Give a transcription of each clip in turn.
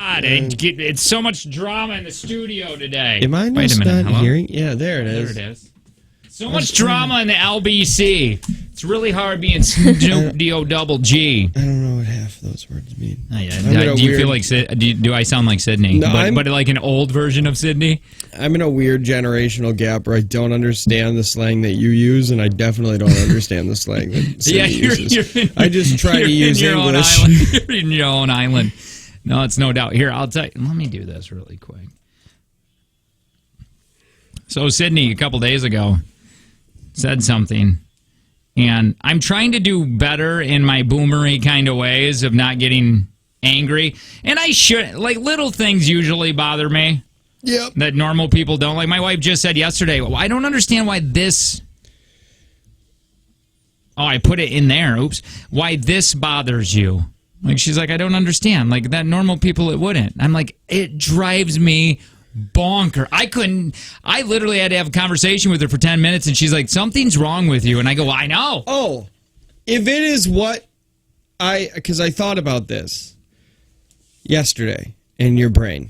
God, it's so much drama in the studio today. Am I Wait a minute, not hearing? Yeah, there it is. There it is. So much drama in the LBC. It's really hard being Snoop D-O-double G. I don't know what half of those words mean. Oh, yeah. Do you feel like do I sound like Sydney? No, but like an old version of Sydney? I'm in a weird generational gap where I don't understand the slang that you use, and I definitely don't understand the slang that Sydney uses. I just try to use English. You're in your own island. No, it's no doubt. Here, I'll tell you. Let me do this really quick. So Sydney, a couple days ago, said something, and I'm trying to do better in my boomery kind of ways of not getting angry. And I should, like, little things usually bother me. Yep. That normal people don't. Like my wife just said yesterday, well, I don't understand why this... Oh, I put it in there. Oops. Why this bothers you. Like, she's like, I don't understand. Like, that normal people, it wouldn't. I'm like, it drives me bonker. I literally had to have a conversation with her for 10 minutes, and she's like, something's wrong with you. And I go, well, I know. Oh, if it is because I thought about this yesterday in your brain.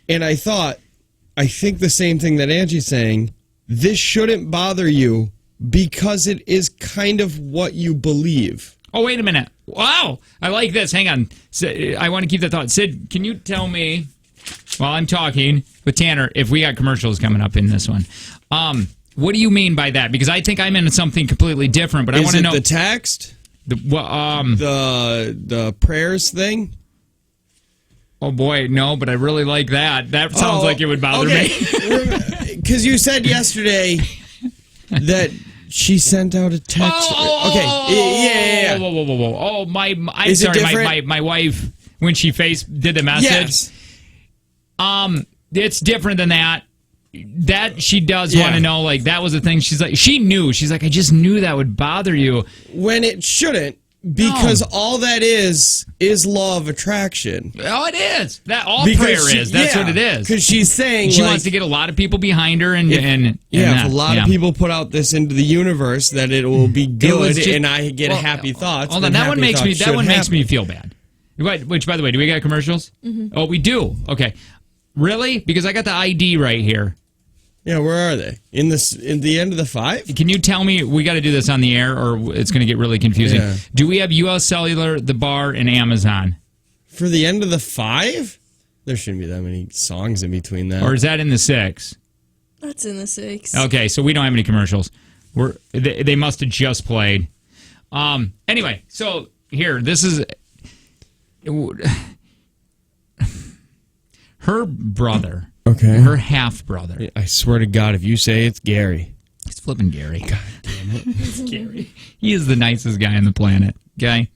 And I think the same thing that Angie's saying, this shouldn't bother you because it is kind of what you believe. Oh, wait a minute. Wow. I like this. Hang on. I want to keep that thought. Sid, can you tell me, while I'm talking with Tanner, if we got commercials coming up in this one? What do you mean by that? Because I think I'm into something completely different, but I want to know. Is it the text? The prayers thing? Oh, boy, no, but I really like that. That sounds like it would bother me. Because you said yesterday that she sent out a text. Yeah. Whoa. Oh, I'm sorry, my wife, when she did the message. Yes. It's different than that. That she does want to know, like, that was the thing. She's like, she knew. She's like, I just knew that would bother you. When it shouldn't. Because all that is law of attraction. Oh, it is. Prayer is. That's what it is. Because she's saying she wants to get a lot of people behind her, if a lot of people put out this into the universe, that it will be good, and I get happy thoughts. Hold on, that one makes me feel bad. Which, by the way, do we got commercials? Mm-hmm. Oh, we do. Okay, really? Because I got the ID right here. Yeah, where are they? In the end of the 5? Can you tell me, we got to do this on the air or it's going to get really confusing. Yeah. Do we have US Cellular, The Bar, and Amazon? For the end of the 5? There shouldn't be that many songs in between that. Or is that in the 6? That's in the 6. Okay, so we don't have any commercials. They must have just played. Anyway, so here, this is... Her brother... Okay. Her half-brother. I swear to God, if you say it's Gary. It's flipping Gary. God damn it. It's Gary. He is the nicest guy on the planet. Okay?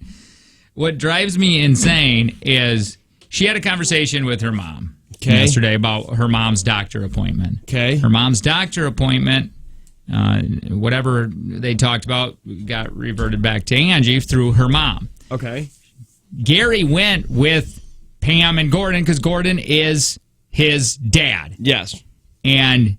What drives me insane is she had a conversation with her mom yesterday about her mom's doctor appointment. Okay. Her mom's doctor appointment, whatever they talked about, got reverted back to Angie through her mom. Okay. Gary went with Pam and Gordon because Gordon is... his dad. Yes. And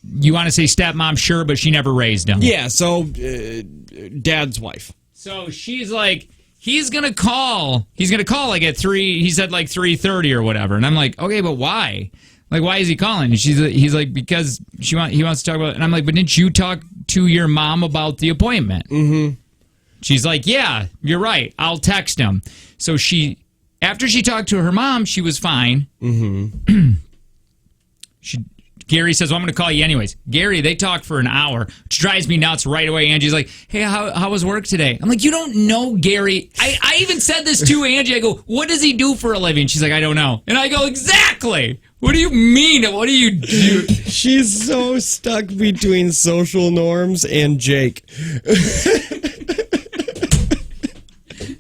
you want to say stepmom, sure, but she never raised him. Yeah, so dad's wife. So she's like, he's going to call like at 3, he said like 3:30 or whatever. And I'm like, okay, but why? Like, why is he calling? And he's like, because he wants to talk about it. And I'm like, but didn't you talk to your mom about the appointment? Mm-hmm. She's like, yeah, you're right. I'll text him. So after she talked to her mom, she was fine. Mm-hmm. Gary says, well, I'm going to call you anyways. Gary, they talked for an hour, which drives me nuts right away. Angie's like, hey, how was work today? I'm like, you don't know Gary. I even said this to Angie. I go, what does he do for a living? She's like, I don't know. And I go, exactly. What do you mean? What do you do? She's so stuck between social norms and Jake.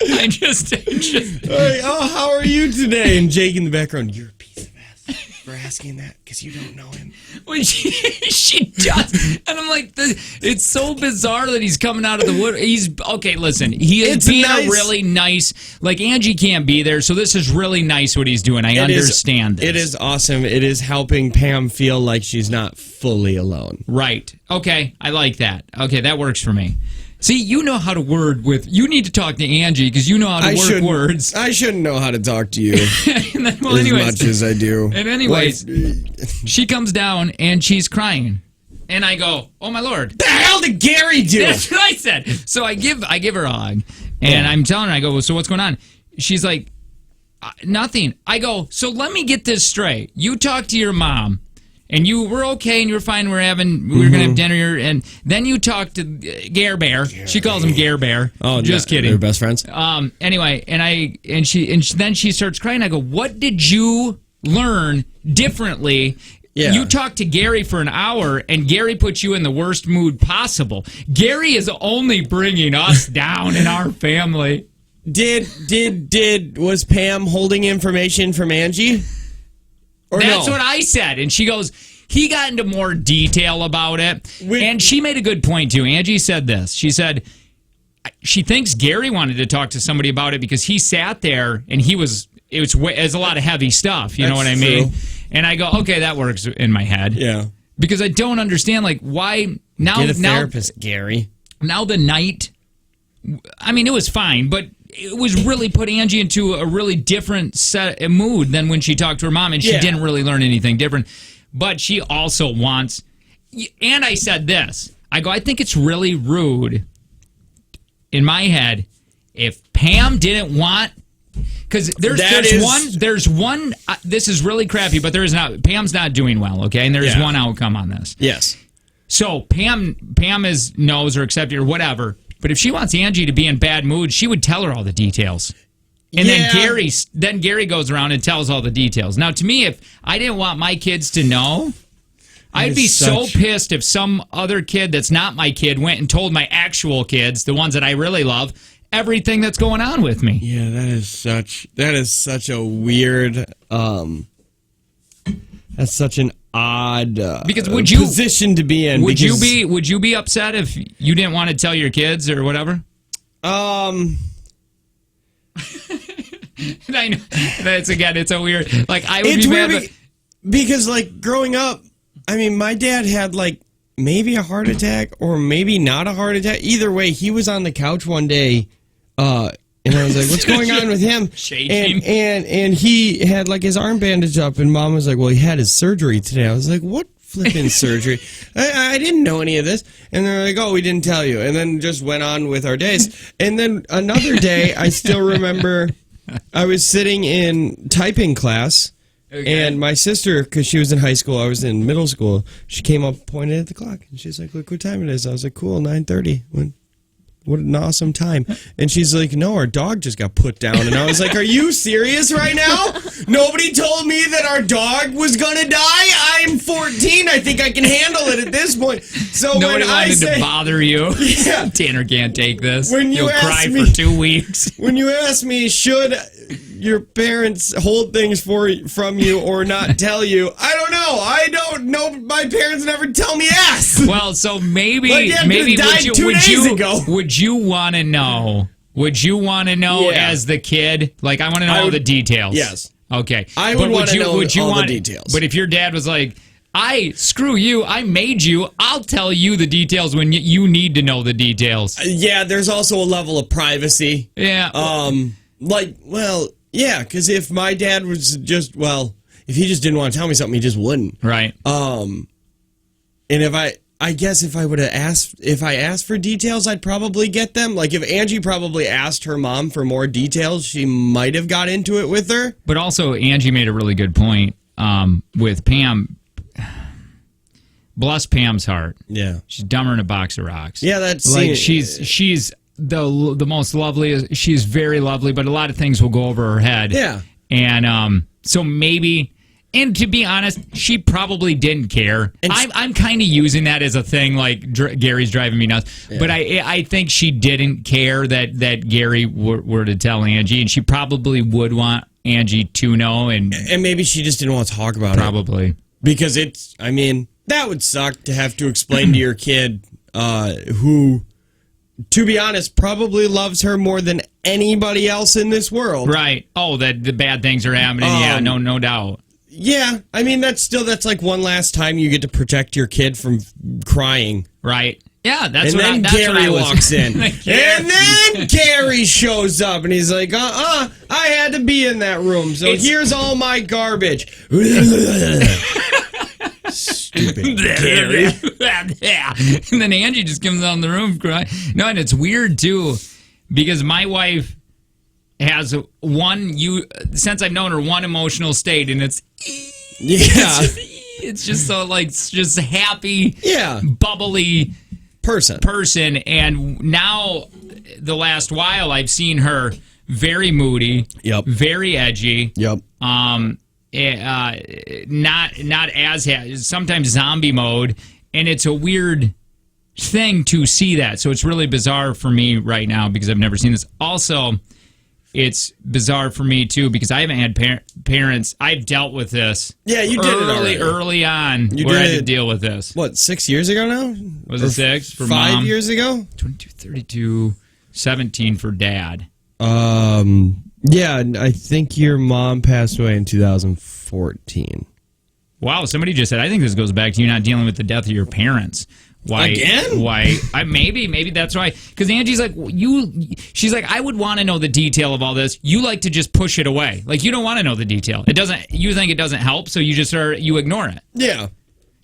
I just like, oh, how are you today? And Jake in the background, you're a piece of ass for asking that because you don't know him. When she does, and I'm like, it's so bizarre that he's coming out of the wood. Listen, he is being a really nice, like Angie can't be there, so this is really nice what he's doing. I understand this. It is awesome. It is helping Pam feel like she's not fully alone. Right. Okay, I like that. Okay, that works for me. See, you know how to word with. You need to talk to Angie because you know how to work words. I shouldn't know how to talk to you And then, as much as I do. And anyways, she comes down and she's crying. And I go, oh, my Lord. The hell did Gary do? That's what I said. So I give her a hug. And I'm telling her, I go, well, so what's going on? She's like, nothing. I go, so let me get this straight. You talked to your mom. And you were okay, and you were fine. We were going to have dinner, and then you talked to Gare Bear. She calls him Gare Bear. Oh, just kidding. They're best friends. Anyway, and then she starts crying. I go, what did you learn differently? Yeah. You talked to Gary for an hour, and Gary put you in the worst mood possible. Gary is only bringing us down in our family. Was Pam holding information from Angie? That's what I said. And she goes, he got into more detail about it. And she made a good point, too. Angie said this. She said she thinks Gary wanted to talk to somebody about it because he sat there and it was a lot of heavy stuff. You know what I mean? True. And I go, okay, that works in my head. Yeah. Because I don't understand, like, why now. Get a therapist, Gary. Now the night, I mean, it was fine, but it was really put Angie into a really different mood than when she talked to her mom, and she didn't really learn anything different. But she also wants, and I said this, I go, I think it's really rude in my head if Pam didn't want, because there's one, this is really crappy, but there is not, Pam's not doing well, okay? And there's one outcome on this. Yes. So Pam knows or accepted or whatever. But if she wants Angie to be in bad mood, she would tell her all the details. And then Gary goes around and tells all the details. Now, to me, if I didn't want my kids to know, I'd be so pissed if some other kid that's not my kid went and told my actual kids, the ones that I really love, everything that's going on with me. Yeah, that is such a weird that's such an odd position to be in. Would you be upset if you didn't want to tell your kids or whatever? And I know it's a weird, like, I would be mad because, like, growing up, I mean, my dad had, like, maybe a heart attack or maybe not a heart attack. Either way, he was on the couch one day, and I was like, what's going on with him? Shaking. And he had, like, his arm bandaged up, and Mom was like, well, he had his surgery today. I was like, what flipping surgery? I didn't know any of this. And they're like, oh, we didn't tell you. And then just went on with our days. And then another day, I still remember I was sitting in typing class, and my sister, because she was in high school, I was in middle school, she came up, pointed at the clock, and she's like, look what time it is. I was like, cool, 9:30. What an awesome time. And she's like, no, our dog just got put down. And I was like, are you serious right now? Nobody told me that our dog was going to die? I'm 14. I think I can handle it at this point. So nobody wanted to bother you. Yeah. Tanner can't take this. You'll cry for 2 weeks. When you ask me, should your parents hold things from you or not tell you, I don't know. I don't know. My parents never tell me yes. Well, so maybe died 2 days ago. Would you want to know? Would you want to know as the kid? Like, I want to know all the details. Yes. Okay. I would want to know all the details. But if your dad was like, screw you, I made you, I'll tell you the details when you need to know the details. Yeah, there's also a level of privacy. Yeah. Because if my dad was just, if he just didn't want to tell me something, he just wouldn't. Right. And if I guess if I would have asked for details, I'd probably get them. Like, if Angie probably asked her mom for more details, she might have got into it with her. But also, Angie made a really good point with Pam. Bless Pam's heart. Yeah. She's dumber than a box of rocks. Yeah, that's... Like, she's the most lovely. She's very lovely, but a lot of things will go over her head. Yeah. And so maybe... And to be honest, she probably didn't care. And I'm kind of using that as a thing, like Gary's driving me nuts. Yeah. But I think she didn't care that Gary were to tell Angie, and she probably would want Angie to know. And maybe she just didn't want to talk about it. Probably. Because that would suck to have to explain to your kid who, to be honest, probably loves her more than anybody else in this world. Right. Oh, that the bad things are happening. Yeah, no doubt. Yeah, that's like one last time you get to protect your kid from crying. Right. Yeah, that's and what then that's what I Gary was. walks in. And then Gary shows up and he's like, I had to be in that room, so here's all my garbage. Stupid Gary. Yeah. And then Angie just comes out in the room crying. No, and it's weird too, because my wife has since I've known her, one emotional state, and it's it's just so like it's just happy, bubbly person. And now the last while I've seen her very moody, very edgy, not as sometimes zombie mode, and it's a weird thing to see that. So it's really bizarre for me right now because I've never seen this. Also, it's bizarre for me too because I haven't had parents. I've dealt with this. Yeah, you did it already. Early on. Where I had to deal with this. What, 6 years ago now? Was it 6 for 5 mom? years ago? 22, 32, 17 for dad. Yeah, I think your mom passed away in 2014. Wow, somebody just said, I think this goes back to you not dealing with the death of your parents. Why? Again? Why? Maybe that's why. Because Angie's like, she's like, I would want to know the detail of all this. You like to just push it away. Like, you don't want to know the detail. It doesn't. You think it doesn't help, so you just you ignore it. Yeah.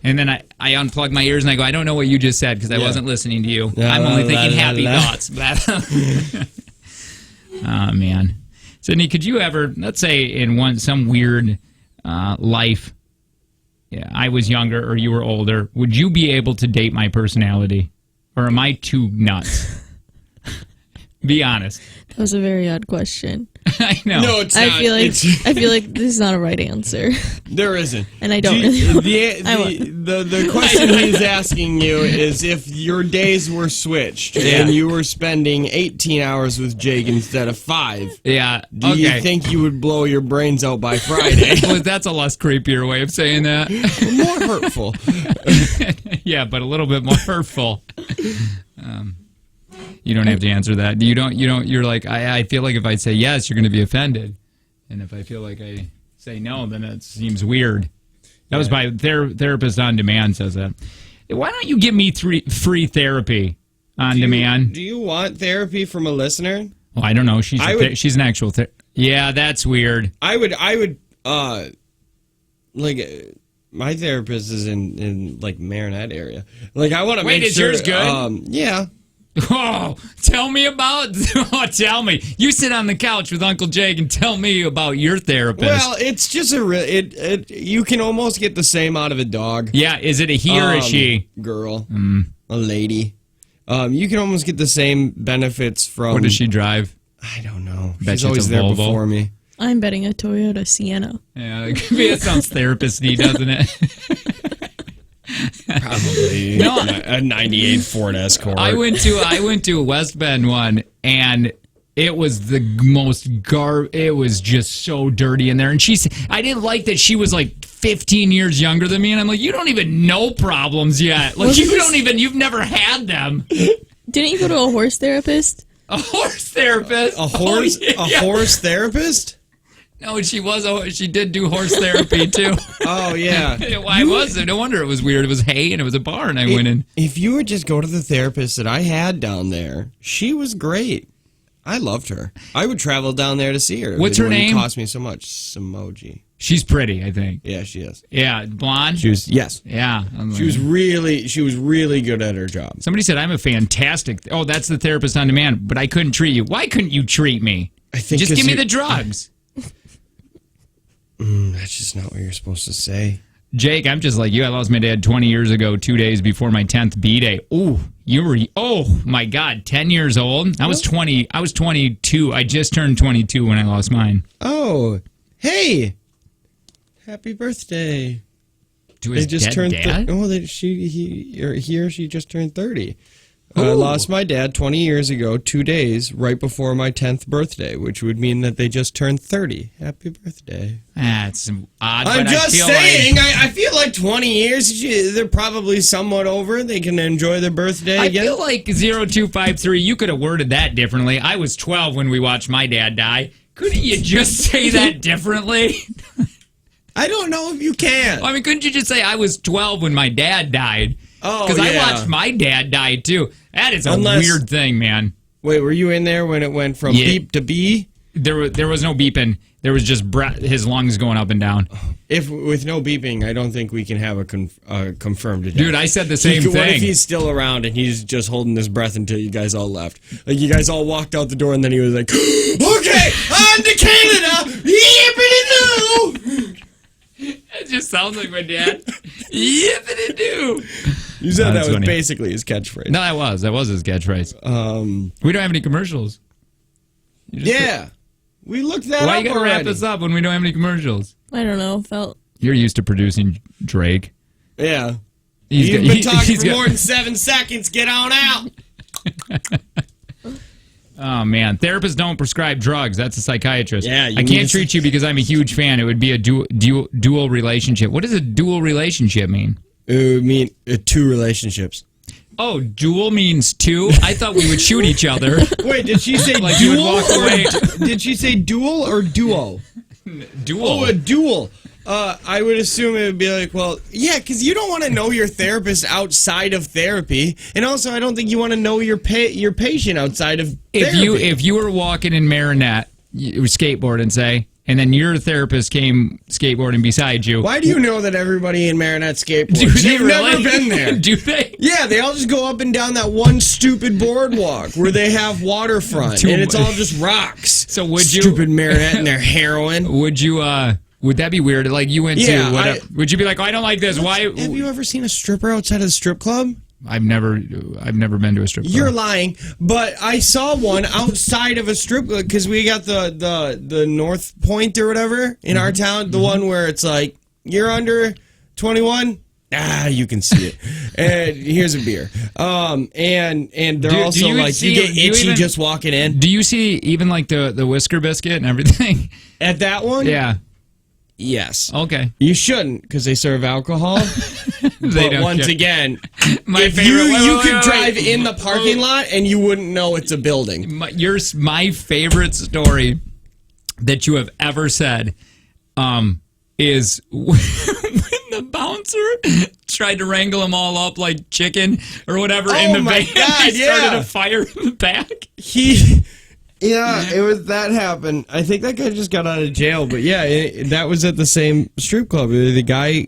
And then I unplug my ears and I go, I don't know what you just said because I wasn't listening to you. I'm only thinking happy thoughts. Oh, man. Sydney, could you ever, let's say in some weird life, I was younger or you were older, would you be able to date my personality? Or am I too nuts? Be honest. That was a very odd question. I know. No, it's not. I feel like this is not a right answer. There isn't. And I don't really know. The question he's asking you is if your days were switched and you were spending 18 hours with Jake instead of 5. Yeah. Do you think you would blow your brains out by Friday? Well, that's a less creepier way of saying that. More hurtful. Yeah, but a little bit more hurtful. You don't have to answer that. You're like, I feel like if I say yes, you're going to be offended. And if I feel like I say no, then it seems weird. That was by Therapist on Demand says that. Why don't you give me free therapy on demand? Do you want therapy from a listener? Well, I don't know. She's an actual yeah, that's weird. I would my therapist is in like Marinette area. Like I want to make sure. Wait, is yours good? Yeah. Oh, tell me about. Oh, tell me. You sit on the couch with Uncle Jake and tell me about your therapist. Well, it's just you can almost get the same out of a dog. Yeah, is it a he or a she? Girl, a lady. You can almost get the same benefits from. What does she drive? I don't know. She's always there Volvo. before me. I'm betting a Toyota Sienna. Yeah, it sounds therapist-y, doesn't it? Probably a 98 Ford Escort. I went to West Bend one, and it was the most it was just so dirty in there. And I didn't like that she was like 15 years younger than me, and I'm like, you don't even know problems yet. Like you've never had them. Didn't you go to a horse therapist? A horse therapist? A horse? Oh, yeah. A horse therapist? No, she did do horse therapy too. Oh yeah. Why was it? No wonder it was weird. It was hay and it was a bar, and I went in. If you would just go to the therapist that I had down there, she was great. I loved her. I would travel down there to see her. What's her name? It cost me so much. Samoji. She's pretty, I think. Yeah, she is. Yeah, blonde. Yes. Yeah. She was really good at her job. Somebody said I'm a fantastic. Oh, that's the Therapist on Demand, but I couldn't treat you. Why couldn't you treat me? I think just give me the drugs. That's just not what you're supposed to say. Jake, I'm just like you. I lost my dad 20 years ago, 2 days before my 10th B-Day. Oh, my God, 10 years old? I was 20. I was 22. I just turned 22 when I lost mine. Oh, hey. Happy birthday. To his dad? He or she just turned 30. I lost my dad 20 years ago, 2 days, right before my 10th birthday, which would mean that they just turned 30. Happy birthday. That's odd. I'm just saying, I feel like 20 years, they're probably somewhat over. They can enjoy their birthday again. I feel like 0253, you could have worded that differently. I was 12 when we watched my dad die. Couldn't you just say that differently? I don't know if you can. I mean, couldn't you just say I was 12 when my dad died? Oh, Because I yeah. watched my dad die too. That is a Unless- weird thing, man. Wait, were you in there when it went from Yeah. beep to bee? There was no beeping. There was just his lungs going up and down. If with no beeping, I don't think we can have a confirmed death. Dude, I said the same What if thing. he's still around and he's just holding his breath until you guys all left? Like you guys all walked out the door and then he was like, "Okay, on to Canada, yippity-doo!" It just sounds like my dad. Yippity doo. You said Oh, that that's was funny. basically his catchphrase. No, that was his catchphrase. We don't have any commercials. Yeah, we looked that Why up you gotta wrap already. this up when we don't have any commercials? I don't know. Felt You're used to producing Drake. Yeah, He's you've got- been he- talking he's for got- more than 7 seconds. Get on out. Oh man, therapists don't prescribe drugs. That's a psychiatrist. Yeah, you I need can't to- treat you because I'm a huge fan. It would be a dual relationship. What does a dual relationship mean? It would mean 2 relationships. Oh, dual means 2. I thought we would shoot each other. Wait, did she say Like you would walk away. Did she say dual or duo? Dual. Oh, a duel. I would assume it would be like, well, yeah, because you don't want to know your therapist outside of therapy, and also I don't think you want to know your patient outside of therapy. If you were walking in Marinette, you would skateboard and say, and then your therapist came skateboarding beside you. Why do you know that everybody in Marinette skateboards? Do they You've really? never been there. Do they? Yeah, they all just go up and down that one stupid boardwalk where they have waterfront, and it's all just rocks. So would you- Stupid Marinette and their heroin. Would you? Would that be weird? Like you went Yeah, to whatever. Would you be like, oh, I don't like this? Why? Have you ever seen a stripper outside of the strip club? I've never been to a strip club. You're lying, but I saw one outside of a strip club because we got the North Point or whatever in our town, the one where it's like you're under 21. You can see it. And here's a beer. And they're also you like see- you get do you itchy even- just walking in. Do you see even like the whisker biscuit and everything? At that one, Yeah. yes. Okay. You shouldn't because they serve alcohol. They But don't once care. again, My if favorite. you wait, could wait, drive wait. in the parking lot and you wouldn't know it's a building. My favorite story that you have ever said is when the bouncer tried to wrangle them all up like chicken or whatever in Oh the my van. God, He started yeah. a fire in the back. Yeah, it was that happened. I think that guy just got out of jail, but yeah, that was at the same strip club. The guy,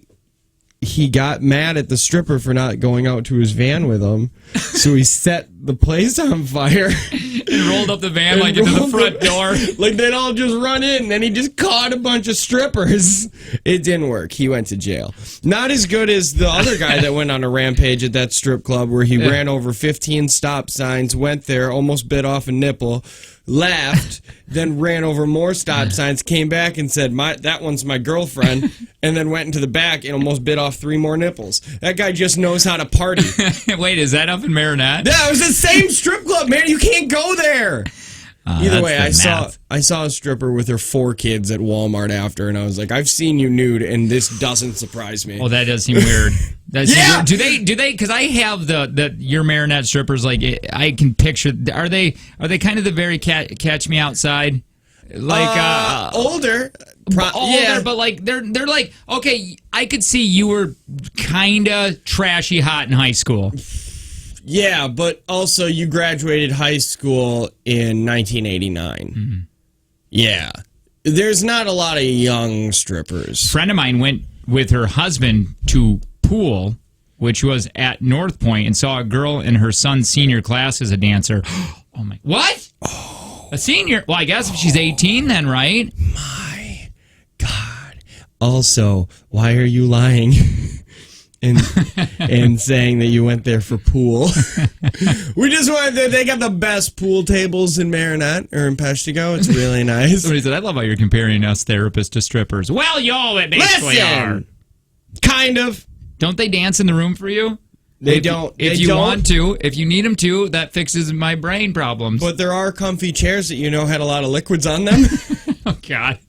he got mad at the stripper for not going out to his van with him, so he set the place on fire. And rolled up the van like into the front door. Like they'd all just run in, and then he just caught a bunch of strippers. It didn't work. He went to jail. Not as good as the other guy that went on a rampage at that strip club where he ran over 15 stop signs, went there, almost bit off a nipple, laughed, then ran over more stop signs, came back and said, that one's my girlfriend, and then went into the back and almost bit off 3 more nipples. That guy just knows how to party. Wait, is that up in Marinette? Yeah, it was the same strip club, man. You can't go there. Either that's way, the I saw a stripper with her 4 kids at Walmart after, and I was like, I've seen you nude, and this doesn't surprise me. Well, that does seem weird. Yeah! Do they? Because I have the your Marinette strippers. Like I can picture. Are they kind of the very catch me outside? Like older, older, yeah. but like they're like okay. I could see you were kind of trashy hot in high school. Yeah, but also you graduated high school in 1989. Yeah, there's not a lot of young strippers. A friend of mine went with her husband to pool, which was at North Point, and saw a girl in her son's senior class as a dancer. Oh my! What? A senior? Well, I guess if she's 18, then right? My God. Also, why are you lying? and saying that you went there for pool. We just went there. They got the best pool tables in Marinette or in Peshtigo. It's really nice. Somebody said, I love how you're comparing us therapists to strippers. Well, y'all it basically are. Listen! Kind of. Don't they dance in the room for you? They If- don't. If They you don't. want to, if you need them to, that fixes my brain problems. But there are comfy chairs that you know had a lot of liquids on them. Oh, God.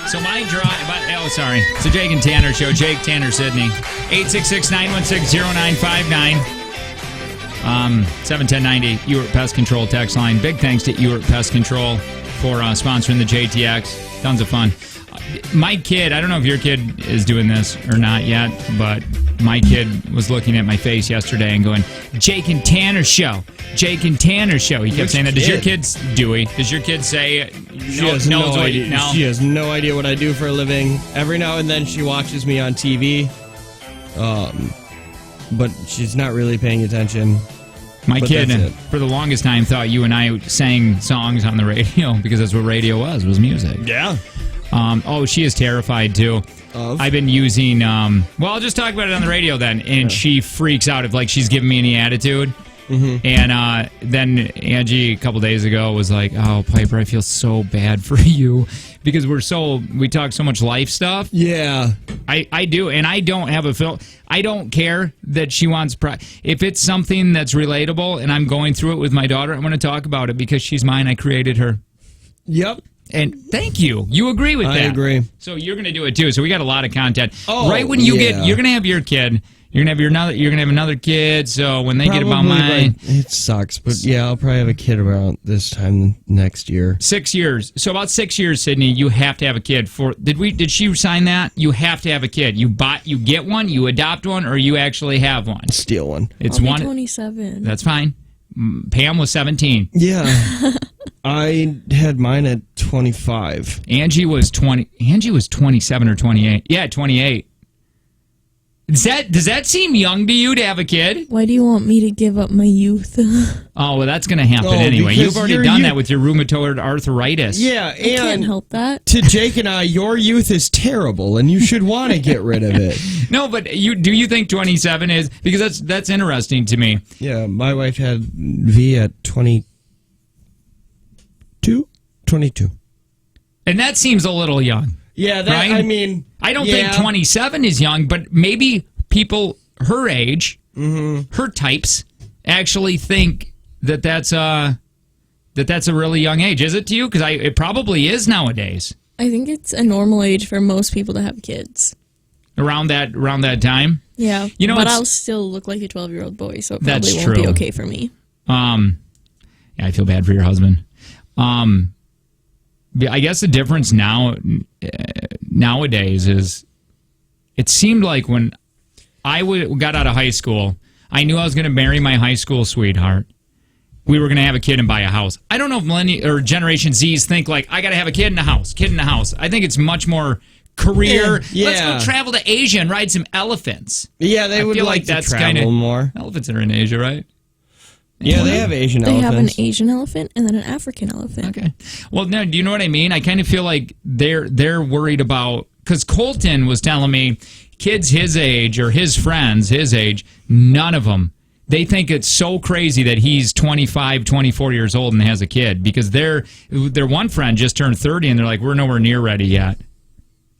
So my sorry. It's the Jake and Tanner show. Jake, Tanner, Sydney. 866-916-0959. 71090, Ewart Pest Control text line. Big thanks to Ewart Pest Control for sponsoring the JTX. Tons of fun. My kid, I don't know if your kid is doing this or not yet, but my kid was looking at my face yesterday and going, Jake and Tanner show. Jake and Tanner show. He kept saying that. Does your kid, Dewey, does your kid say, she has no idea. No. She has no idea what I do for a living. Every now and then she watches me on TV, but she's not really paying attention. My kid, for the longest time, thought you and I sang songs on the radio because that's what radio was music. Yeah. She is terrified, too. I've been using, I'll just talk about it on the radio then. And she freaks out if, she's giving me any attitude. Mm-hmm. And then Angie, a couple days ago, was like, oh, Piper, I feel so bad for you. Because we talk so much life stuff. Yeah. I do. And I don't have I don't care that she wants, if it's something that's relatable and I'm going through it with my daughter, I'm going to talk about it because she's mine. I created her. Yep. And thank you. You agree with that. I agree. So you're going to do it too. So we got a lot of content. Oh, right when you're going to have your kid. You're going to have another kid. So when they get about mine, it sucks, but yeah, I'll probably have a kid around this time next year. 6 years. So about 6 years, Sydney, you have to have a kid. Did she sign that? You have to have a kid. You get one, you adopt one, or you actually have one. Steal one. I'll be 27. That's fine. Pam was 17. Yeah. I had mine at 25. Angie was 20. Angie was 27 or 28. Yeah, 28. Does that seem young to you to have a kid? Why do you want me to give up my youth? Oh, well, that's going to happen anyway. You've already done that with your rheumatoid arthritis. Yeah, I can't help that. To Jake and I, your youth is terrible, and you should want to get rid of it. No, but do you think 27 is? Because that's interesting to me. Yeah, my wife had V at 22. And that seems a little young. Yeah, right? I mean, I don't think 27 is young, but maybe people her age, her types, actually think that's a really young age. Is it to you? Because it probably is nowadays. I think it's a normal age for most people to have kids. Around that time? Yeah. But I'll still look like a 12-year-old boy, so it probably won't be okay for me. Yeah, I feel bad for your husband. I guess the difference nowadays is it seemed like when I got out of high school, I knew I was going to marry my high school sweetheart. We were going to have a kid and buy a house. I don't know if Millennial or Generation Zs think I got to have a kid in a house. I think it's much more career. Yeah. Let's go travel to Asia and ride some elephants. Yeah, they would like to travel more. Elephants are in Asia, right? Yeah, they have Asian elephants. They have an Asian elephant and then an African elephant. Okay. Well, no, do you know what I mean? I kind of feel like they're worried about, because Colton was telling me kids his age or his friends his age, none of them, they think it's so crazy that he's 25, 24 years old and has a kid, because their one friend just turned 30 and they're like, we're nowhere near ready yet.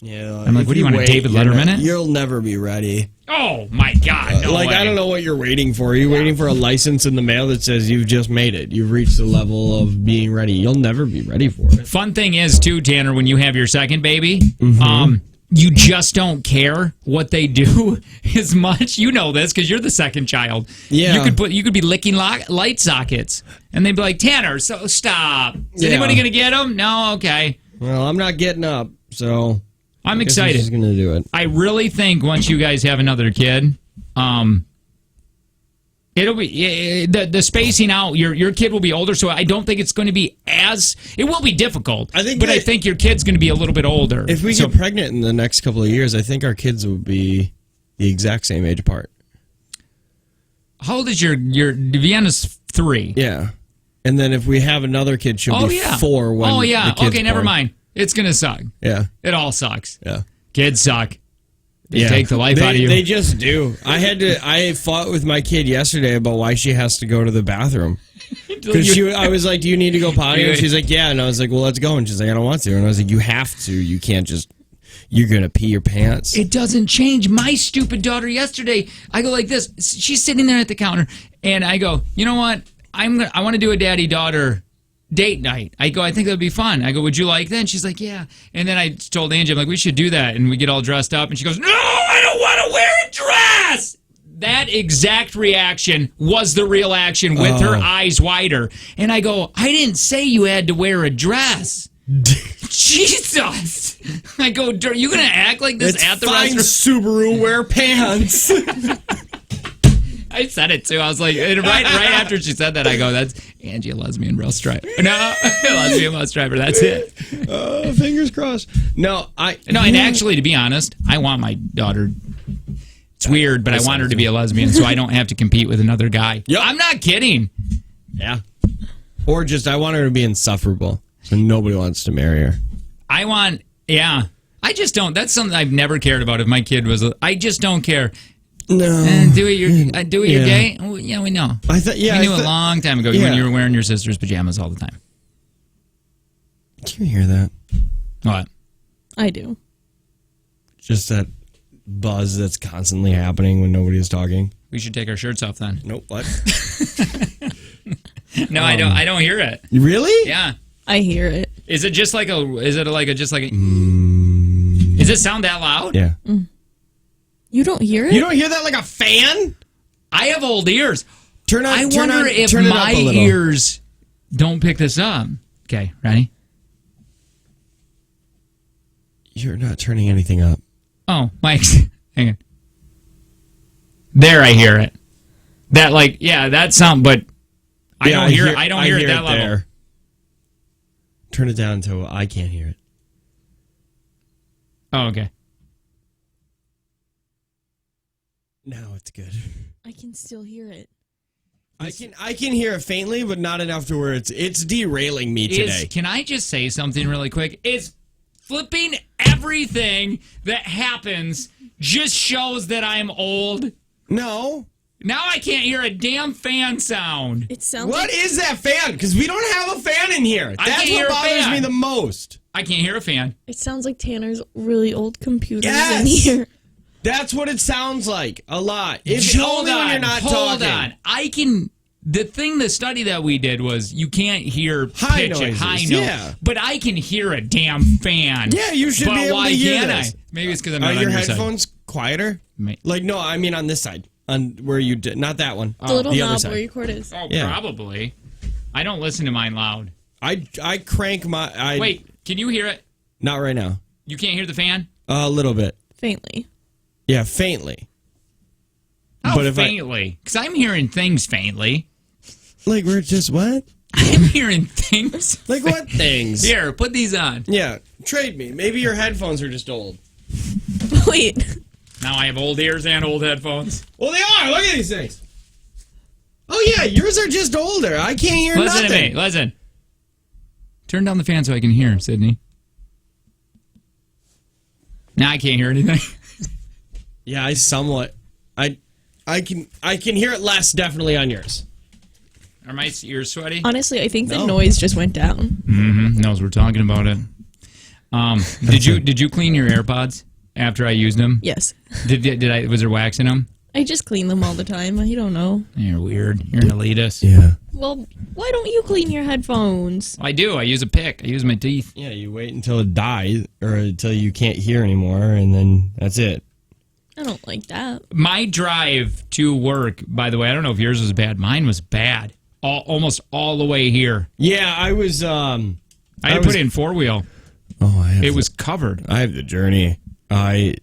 Yeah, I'm like, what do you want, a David Letterman? You'll never be ready. Oh my God! No way. I don't know what you're waiting for. Are you waiting for a license in the mail that says you've just made it? You've reached the level of being ready. You'll never be ready for it. Fun thing is too, Tanner, when you have your second baby, you just don't care what they do as much. You know this because you're the second child. Yeah, you could be licking light sockets, and they'd be like, Tanner, so stop. Is anybody gonna get them? No, okay. Well, I'm not getting up, so. I'm excited. He's going to do it. I really think once you guys have another kid, it'll be the spacing out. Your kid will be older, so I don't think it's going to be it will be difficult. I think your kid's going to be a little bit older. If we get pregnant in the next couple of years, I think our kids will be the exact same age apart. How old is your Vienna's 3? Yeah, and then if we have another kid, she'll be 4 when the kid's okay, never born. mind. It's going to suck. Yeah. It all sucks. Yeah. Kids suck. They take the life out of you. They just do. I fought with my kid yesterday about why she has to go to the bathroom. Because I was like, do you need to go potty? And she's like, yeah. And I was like, well, let's go. And she's like, I don't want to. And I was like, you have to. You can't just, you're going to pee your pants. It doesn't change. My stupid daughter yesterday, I go like this. She's sitting there at the counter. And I go, you know what? I want to do a daddy-daughter date night. I go, I think that would be fun. I go, would you like that? And she's like, yeah. And then I told Angie, I'm like, we should do that. And we get all dressed up. And she goes, no, I don't want to wear a dress. That exact reaction was the real action with her eyes wider. And I go, I didn't say you had to wear a dress. Jesus. I go, are you going to act like this it's at the fine, restaurant? Subaru, wear pants. I said it too. I was like, and right after she said that, I go, that's Angie, a lesbian bus driver. No, a lesbian bus driver. That's it. Fingers crossed. No, and actually, to be honest, I want my daughter. It's weird, but I want her to be a lesbian, so I don't have to compete with another guy. Yep. I'm not kidding. Yeah. Or just, I want her to be insufferable, so nobody wants to marry her. I just don't. That's something I've never cared about. If my kid was, I just don't care. No. Do it. You're gay. Oh, yeah, we know. I thought. Yeah, we knew a long time ago when you were wearing your sister's pajamas all the time. Do you hear that? What? I do. Just that buzz that's constantly happening when nobody is talking. We should take our shirts off then. Nope. What? No, I don't. I don't hear it. Really? Yeah. I hear it. Is it just like a? Is it like a? Just like a? Does it sound that loud? Yeah. You don't hear it? You don't hear that like a fan? I have old ears. I wonder if my ears don't pick this up. Okay, ready? You're not turning anything up. Oh, Mike. Hang on. There, I hear it. That that sound, but I don't hear it. I don't hear it that level. There. Turn it down until I can't hear it. Oh, okay. Now it's good. I can still hear it. I can hear it faintly, but not enough to where it's derailing me today. Can I just say something really quick? Is flipping everything that happens just shows that I'm old? No. Now I can't hear a damn fan sound. It sounds. What is that fan? Because we don't have a fan in here. That's what bothers me the most. I can't hear a fan. It sounds like Tanner's really old computers yes! in here. That's what it sounds like a lot. If only when you're not talking. Hold on. The study that we did was you can't hear high pitch noises, high note, yeah. but I can hear a damn fan. Yeah, you should be able to hear this. Maybe it's because I'm not on your side. headphones quieter? Like, no, I mean on this side. On where you did, not that one. The little the other knob side. where your cord is. Oh, yeah. Probably. I don't listen to mine loud. I crank my... Wait, can you hear it? Not right now. You can't hear the fan? A little bit. Faintly. Yeah, faintly. How faintly? Because I'm hearing things faintly. Like we're just what? I'm hearing things. Like what things? Here, put these on. Yeah, trade me. Maybe your headphones are just old. Wait. Now I have old ears and old headphones. Well, they are. Look at these things. Oh, yeah, yours are just older. I can't hear nothing. Listen to me. Listen. Turn down the fan so I can hear, Sydney. Now I can't hear anything. Yeah, I somewhat. I can hear it less definitely on yours. Are my ears sweaty? Honestly, I think the noise just went down. Mm-hmm. Knows we're talking about it. Did you clean your AirPods after I used them? Yes. Was there wax in them? I just clean them all the time. You don't know. You're weird. You're an elitist. Yeah. Well, why don't you clean your headphones? I do. I use a pick. I use my teeth. Yeah, you wait until it dies or until you can't hear anymore, and then that's it. I don't like that. My drive to work, by the way, I don't know if yours was bad. Mine was bad. Almost all the way here. Yeah, I was. I had to put it in 4-wheel. Oh, it was covered. I have the journey. You're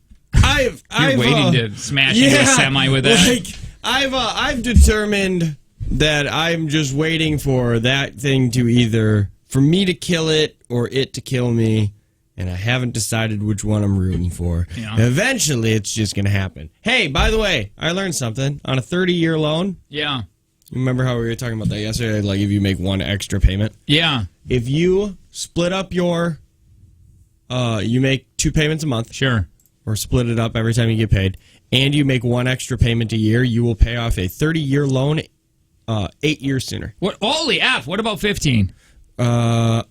waiting to smash into a semi with that. Like, I've determined that I'm just waiting for that thing to either for me to kill it or it to kill me, and I haven't decided which one I'm rooting for. Yeah. Eventually, it's just going to happen. Hey, by the way, I learned something on a 30-year loan. Yeah. Remember how we were talking about that yesterday? Like if you make one extra payment. Yeah. If you split up your, you make 2 payments a month. Sure. Or split it up every time you get paid, and you make one extra payment a year, you will pay off a 30-year loan 8 years sooner. What? Holy F! What about 15? I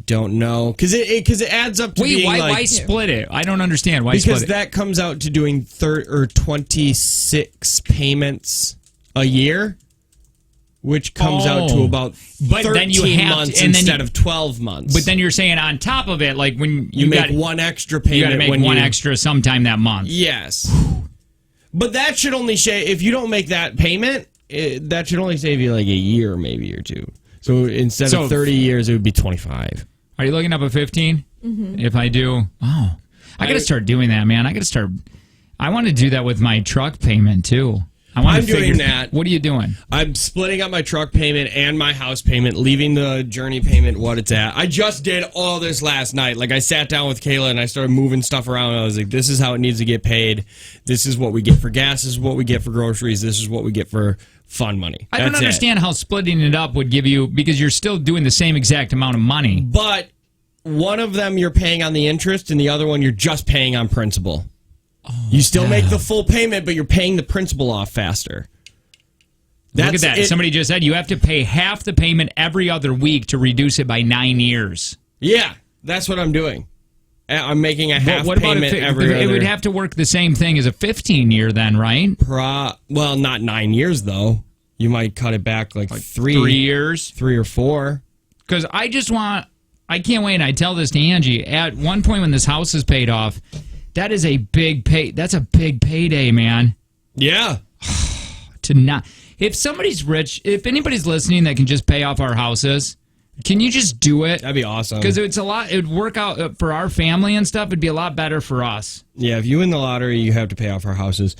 don't know, because it adds up to being why split it? I don't understand. Why split it? Because that comes out to doing 26 payments a year, which comes out to about 13 months instead of 12 months. But then you're saying on top of it, like when you make one extra payment. You got to make one extra sometime that month. Yes. But that should only if you don't make that payment, that should only save you like a year maybe or two. So instead of 30 years, it would be 25. Are you looking up at 15? Mm-hmm. If I do, I got to start doing that, man. I want to do that with my truck payment too. I'm doing that. What are you doing? I'm splitting up my truck payment and my house payment, leaving the journey payment what it's at. I just did all this last night. Like, I sat down with Kayla and I started moving stuff around. I was like, this is how it needs to get paid. This is what we get for gas. This is what we get for groceries. This is what we get for fun money. I don't understand how splitting it up would give you, because you're still doing the same exact amount of money. But one of them you're paying on the interest and the other one you're just paying on principal. You still make the full payment, but you're paying the principal off faster. Look at that. Somebody just said you have to pay half the payment every other week to reduce it by 9 years. Yeah, that's what I'm doing. I'm making a half payment every other. It would have to work the same thing as a 15-year then, right? Well, not 9 years, though. You might cut it back like 3 years. 3 or 4. Because I can't wait. And I tell this to Angie. At one point when this house is paid off, that's a big payday, man. Yeah. If somebody's rich, if anybody's listening that can just pay off our houses, can you just do it? That'd be awesome. Because it would work out for our family and stuff. It'd be a lot better for us. Yeah, if you win the lottery, you have to pay off our houses.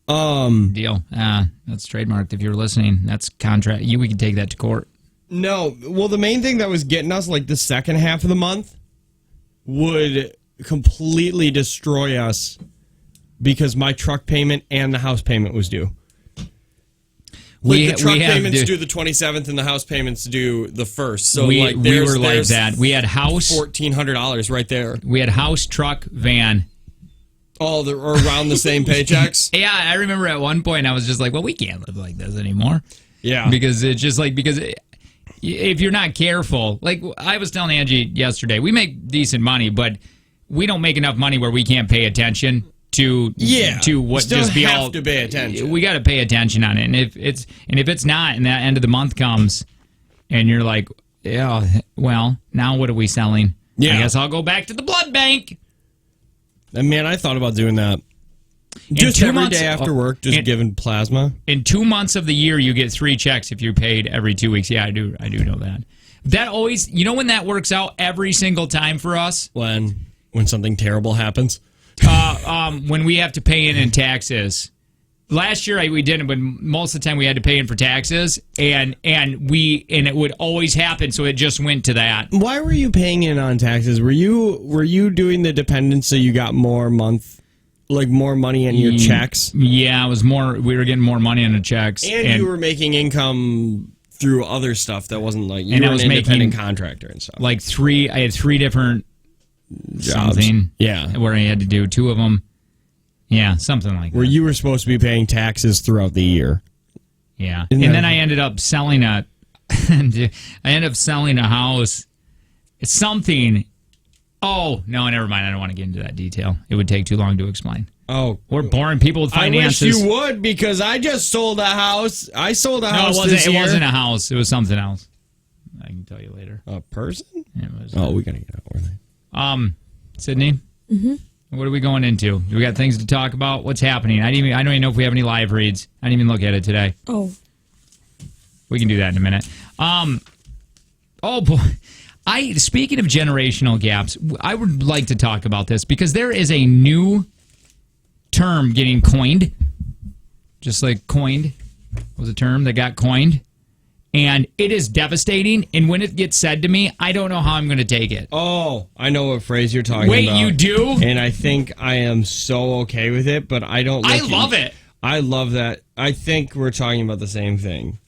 Deal. That's trademarked. If you're listening, that's contract. We can take that to court. No. Well, the main thing that was getting us like the second half of the month would completely destroy us because my truck payment and the house payment was due. The truck payments due the 27th and the house payments due the 1st. So we were like that. We had house $1,400 right there. We had house, truck, van. All around the same paychecks. Yeah, I remember at one point I was just like, well, we can't live like this anymore. Yeah, because it's just like if you're not careful, like I was telling Angie yesterday, we make decent money, but we don't make enough money where we can't pay attention to what still to pay attention. We got to pay attention on it, and if it's not, and that end of the month comes, and you're like, yeah, well, now what are we selling? Yeah, I guess I'll go back to the blood bank. And man, I thought about doing that. Just every day after work, just giving plasma. In 2 months of the year, you get 3 checks if you're paid every 2 weeks. Yeah, I do know that. That always, when that works out every single time for us? When something terrible happens? When we have to pay in taxes. Last year we didn't, but most of the time we had to pay in for taxes, and it would always happen, so it just went to that. Why were you paying in on taxes? Were you doing the dependents so you got more money in your checks? Yeah, it was more. We were getting more money in the checks, and you were making income through other stuff that wasn't like you were an independent contractor and stuff. Like I had 3 different jobs. Something. Yeah, where I had to do 2 of them. Yeah, something like that. Where you were supposed to be paying taxes throughout the year. Yeah, then I ended up selling a house. It's something. Oh no, never mind. I don't want to get into that detail. It would take too long to explain. Oh, we're boring people with finances. I wish you would, because I just sold a house. I sold a house. It wasn't a house. It was something else. I can tell you later. A person? It was. Oh, we gotta get out. Sydney. Mm-hmm. What are we going into? We got things to talk about. What's happening? I don't even know if we have any live reads. I didn't even look at it today. Oh. We can do that in a minute. Oh boy. Speaking of generational gaps, I would like to talk about this because there is a new term getting coined. Just like coined was a term that got coined. And it is devastating. And when it gets said to me, I don't know how I'm going to take it. Oh, I know what phrase you're talking about. Wait, you do? And I think I am so okay with it, but I don't. I love it. I love that. I think we're talking about the same thing.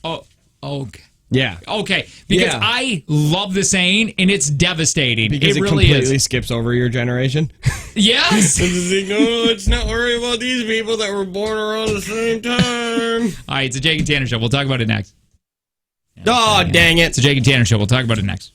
Oh, okay. Yeah. Okay. Because I love the saying, and it's devastating. Because it really completely skips over your generation. Yes. Let's not worry about these people that were born around the same time. All right, it's a Jake and Tanner show. We'll talk about it next. Dang it. It's a Jake and Tanner show. We'll talk about it next.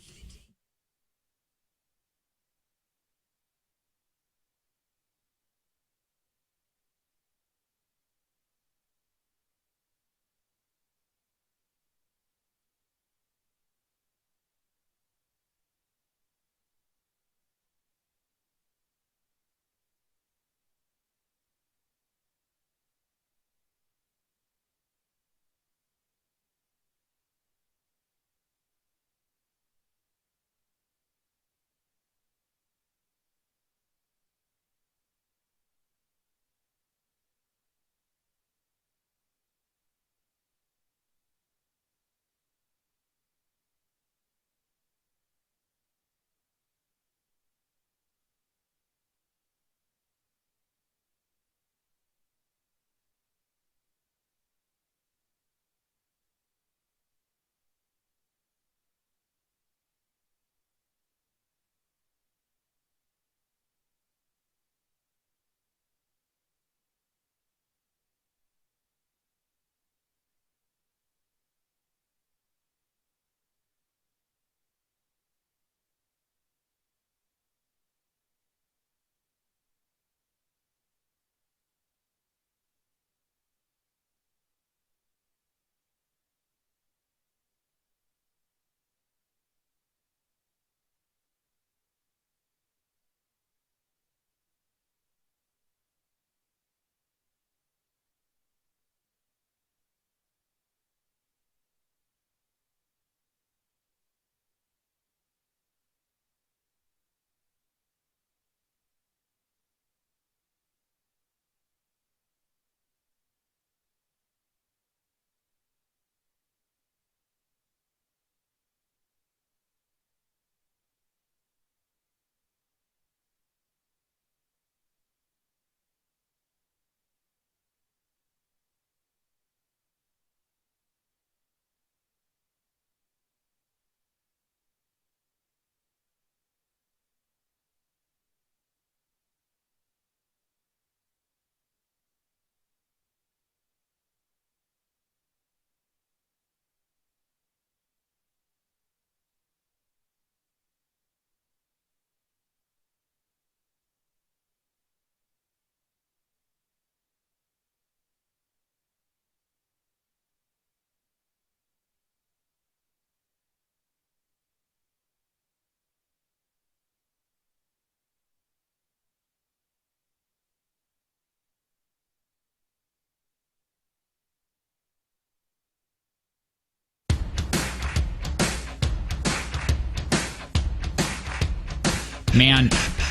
Man,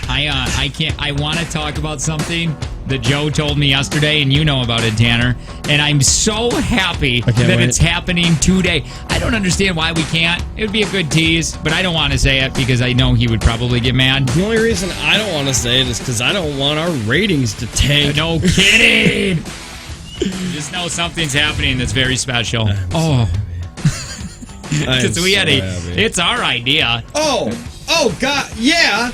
I can't. I want to talk about something that Joe told me yesterday, and you know about it, Tanner. And I'm so happy that it's happening today. I don't understand why we can't. It would be a good tease, but I don't want to say it because I know he would probably get mad. The only reason I don't want to say it is because I don't want our ratings to tank. No kidding. Just know something's happening that's very special. Because we had it's our idea. Oh, God, yeah.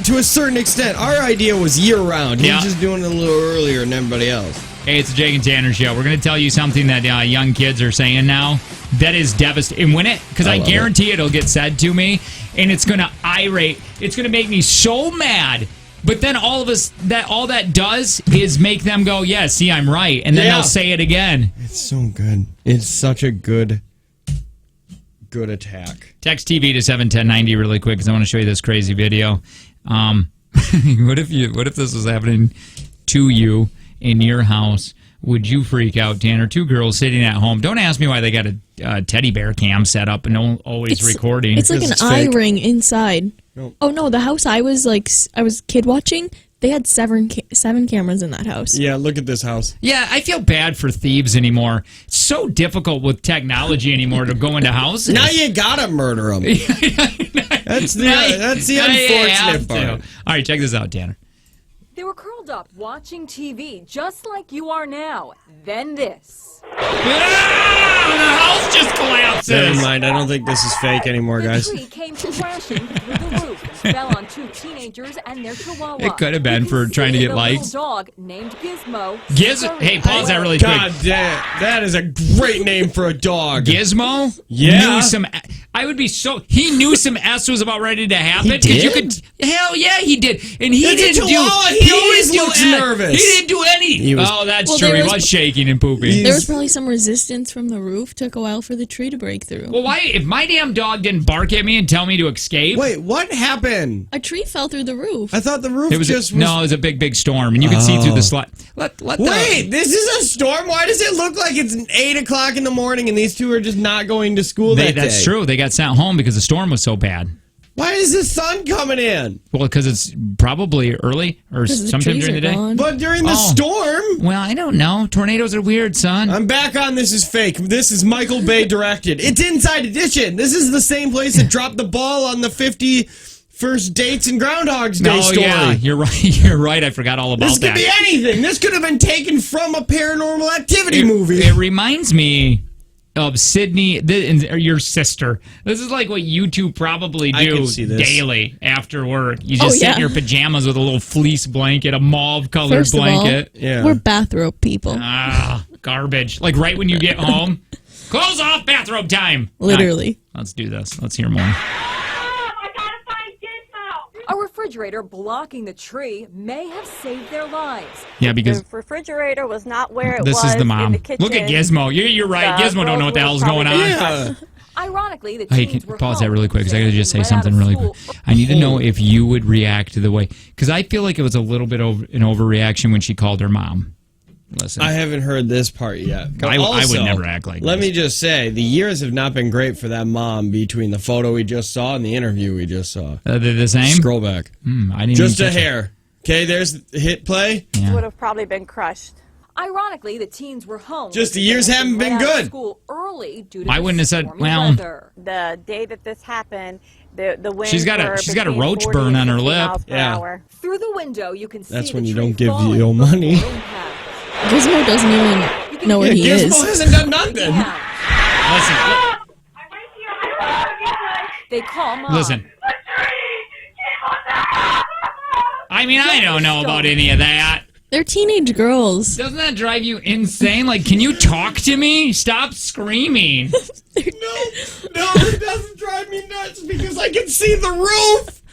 To a certain extent. Our idea was year-round. He was just doing it a little earlier than everybody else. Hey, it's the Jake and Tanner Show. We're going to tell you something that young kids are saying now that is devastating. And because I guarantee it'll get said to me, and it's going to irate. It's going to make me so mad. But then all that does is make them go, yeah, see, I'm right. And then they'll say it again. It's so good. It's such a good attack. Text TV to 71090 really quick because I want to show you this crazy video. What if this was happening to you in your house? Would you freak out, Tanner? Two girls sitting at home. Don't ask me why they got a teddy bear cam set up and always recording. It's like an eye ring inside. Nope. Oh no, the house I was kid watching. They had seven cameras in that house. Yeah, look at this house. Yeah, I feel bad for thieves anymore. It's so difficult with technology anymore to go into houses. Now you gotta murder them. That's the unfortunate part. All right, check this out, Tanner. They were curled up watching TV, just like you are now. Then this. The house just collapses. Never mind, I don't think this is fake anymore, guys. The tree came crashing through the roof and fell on two teenagers and their chihuahua. It could have been for trying to get likes. A dog named Gizmo. Hey, pause that really quick. God damn, that is a great name for a dog. Gizmo? Yeah. He knew some S was about ready to happen. He did? Hell yeah, he did. And he didn't do. He always looks nervous. He didn't do any. That's true. He was shaking and pooping. There was probably some resistance from the roof. Took a while for the tree to break through. Well, why? If my damn dog didn't bark at me and tell me to escape. Wait, what happened? A tree fell through the roof. I thought the roof No, it was a big storm, and you could see through the slot. Wait, this is a storm? Why does it look like it's 8 o'clock in the morning and these two are just not going to school that day? That's true. They got sent home because the storm was so bad. Why is the sun coming in? Well, because it's probably early or sometime during the day. Gone. But during the storm? Well, I don't know. Tornadoes are weird, son. I'm back on This Is Fake. This is Michael Bay directed. It's Inside Edition. This is the same place that dropped the ball on the 50 First Dates and Groundhog's Day story. Yeah, you're right. You're right. I forgot all about that. This could be anything. This could have been taken from a Paranormal Activity movie. It reminds me of Sydney, your sister. This is like what you two probably do daily after work. You just sit in your pajamas with a little fleece blanket, a mauve-colored blanket. We're bathrobe people. Garbage. Like right when you get home. Clothes off, bathrobe time. Literally. Right, let's do this. Let's hear more. A refrigerator blocking the tree may have saved their lives. Yeah, because the refrigerator was not where it was. This is the mom. In the kitchen. Look at Gizmo. You're right. Gizmo don't know what the hell's going on. Yeah. Ironically, the teens were pause home. that really quick because I got to just say something really quick. I need to know if you would react to the way, because I feel like it was a little bit an overreaction when she called her mom. Listen, I haven't heard this part yet. I would never act like Let me just say, the years have not been great for that mom between the photo we just saw and the interview we just saw. They're the same? Scroll back. I didn't just a hair. Okay, there's hit play. Yeah. Would have probably been crushed. Ironically, the teens were home. Just the years haven't been good. School early due to I wouldn't have said, well, weather. The day that this happened, the wind. She's got a roach burn on her lip. Yeah. Through the window, you can see that's when the you tree don't give falling your money. Gizmo doesn't even know where he is. Gizmo hasn't done nothing. They call mom. Listen. I mean, I don't know about any of that. They're teenage girls. Doesn't that drive you insane? Like, can you talk to me? Stop screaming. No, it doesn't drive me nuts because I can see the roof.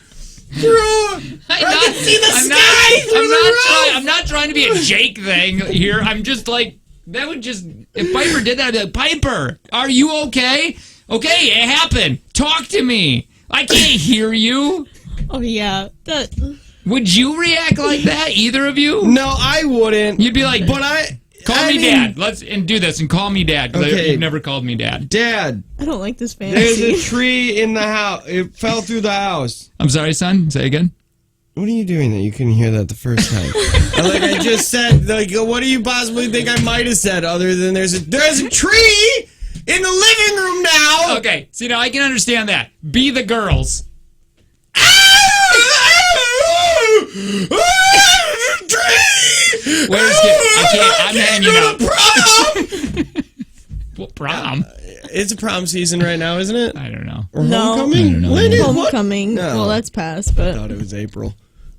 I can see the sky through the roof. I'm not trying to be a Jake thing here. I'm just like, that would just, if Piper did that, I'd be like, Piper, are you okay? Okay, it happened. Talk to me. I can't hear you. Oh, yeah. Would you react like that, either of you? No, I wouldn't. You'd be like, but Call me Dad. Let's do this and call me Dad. Because Okay. you've never called me Dad. Dad, I don't like this there's fantasy. a tree in the house. It fell through the house. I'm sorry, son. Say again. What are you doing that you couldn't hear that the first time? I just said, what do you possibly think I might have said other than there's a tree in the living room now? Okay. See, now I can understand that. Be the girls. Where's I can't. I'm hanging up. Prom! What prom? It's a prom season right now, isn't it? I don't know. Or No. homecoming? I don't know. When is what? Homecoming. No. Well, that's past, I but thought it was April.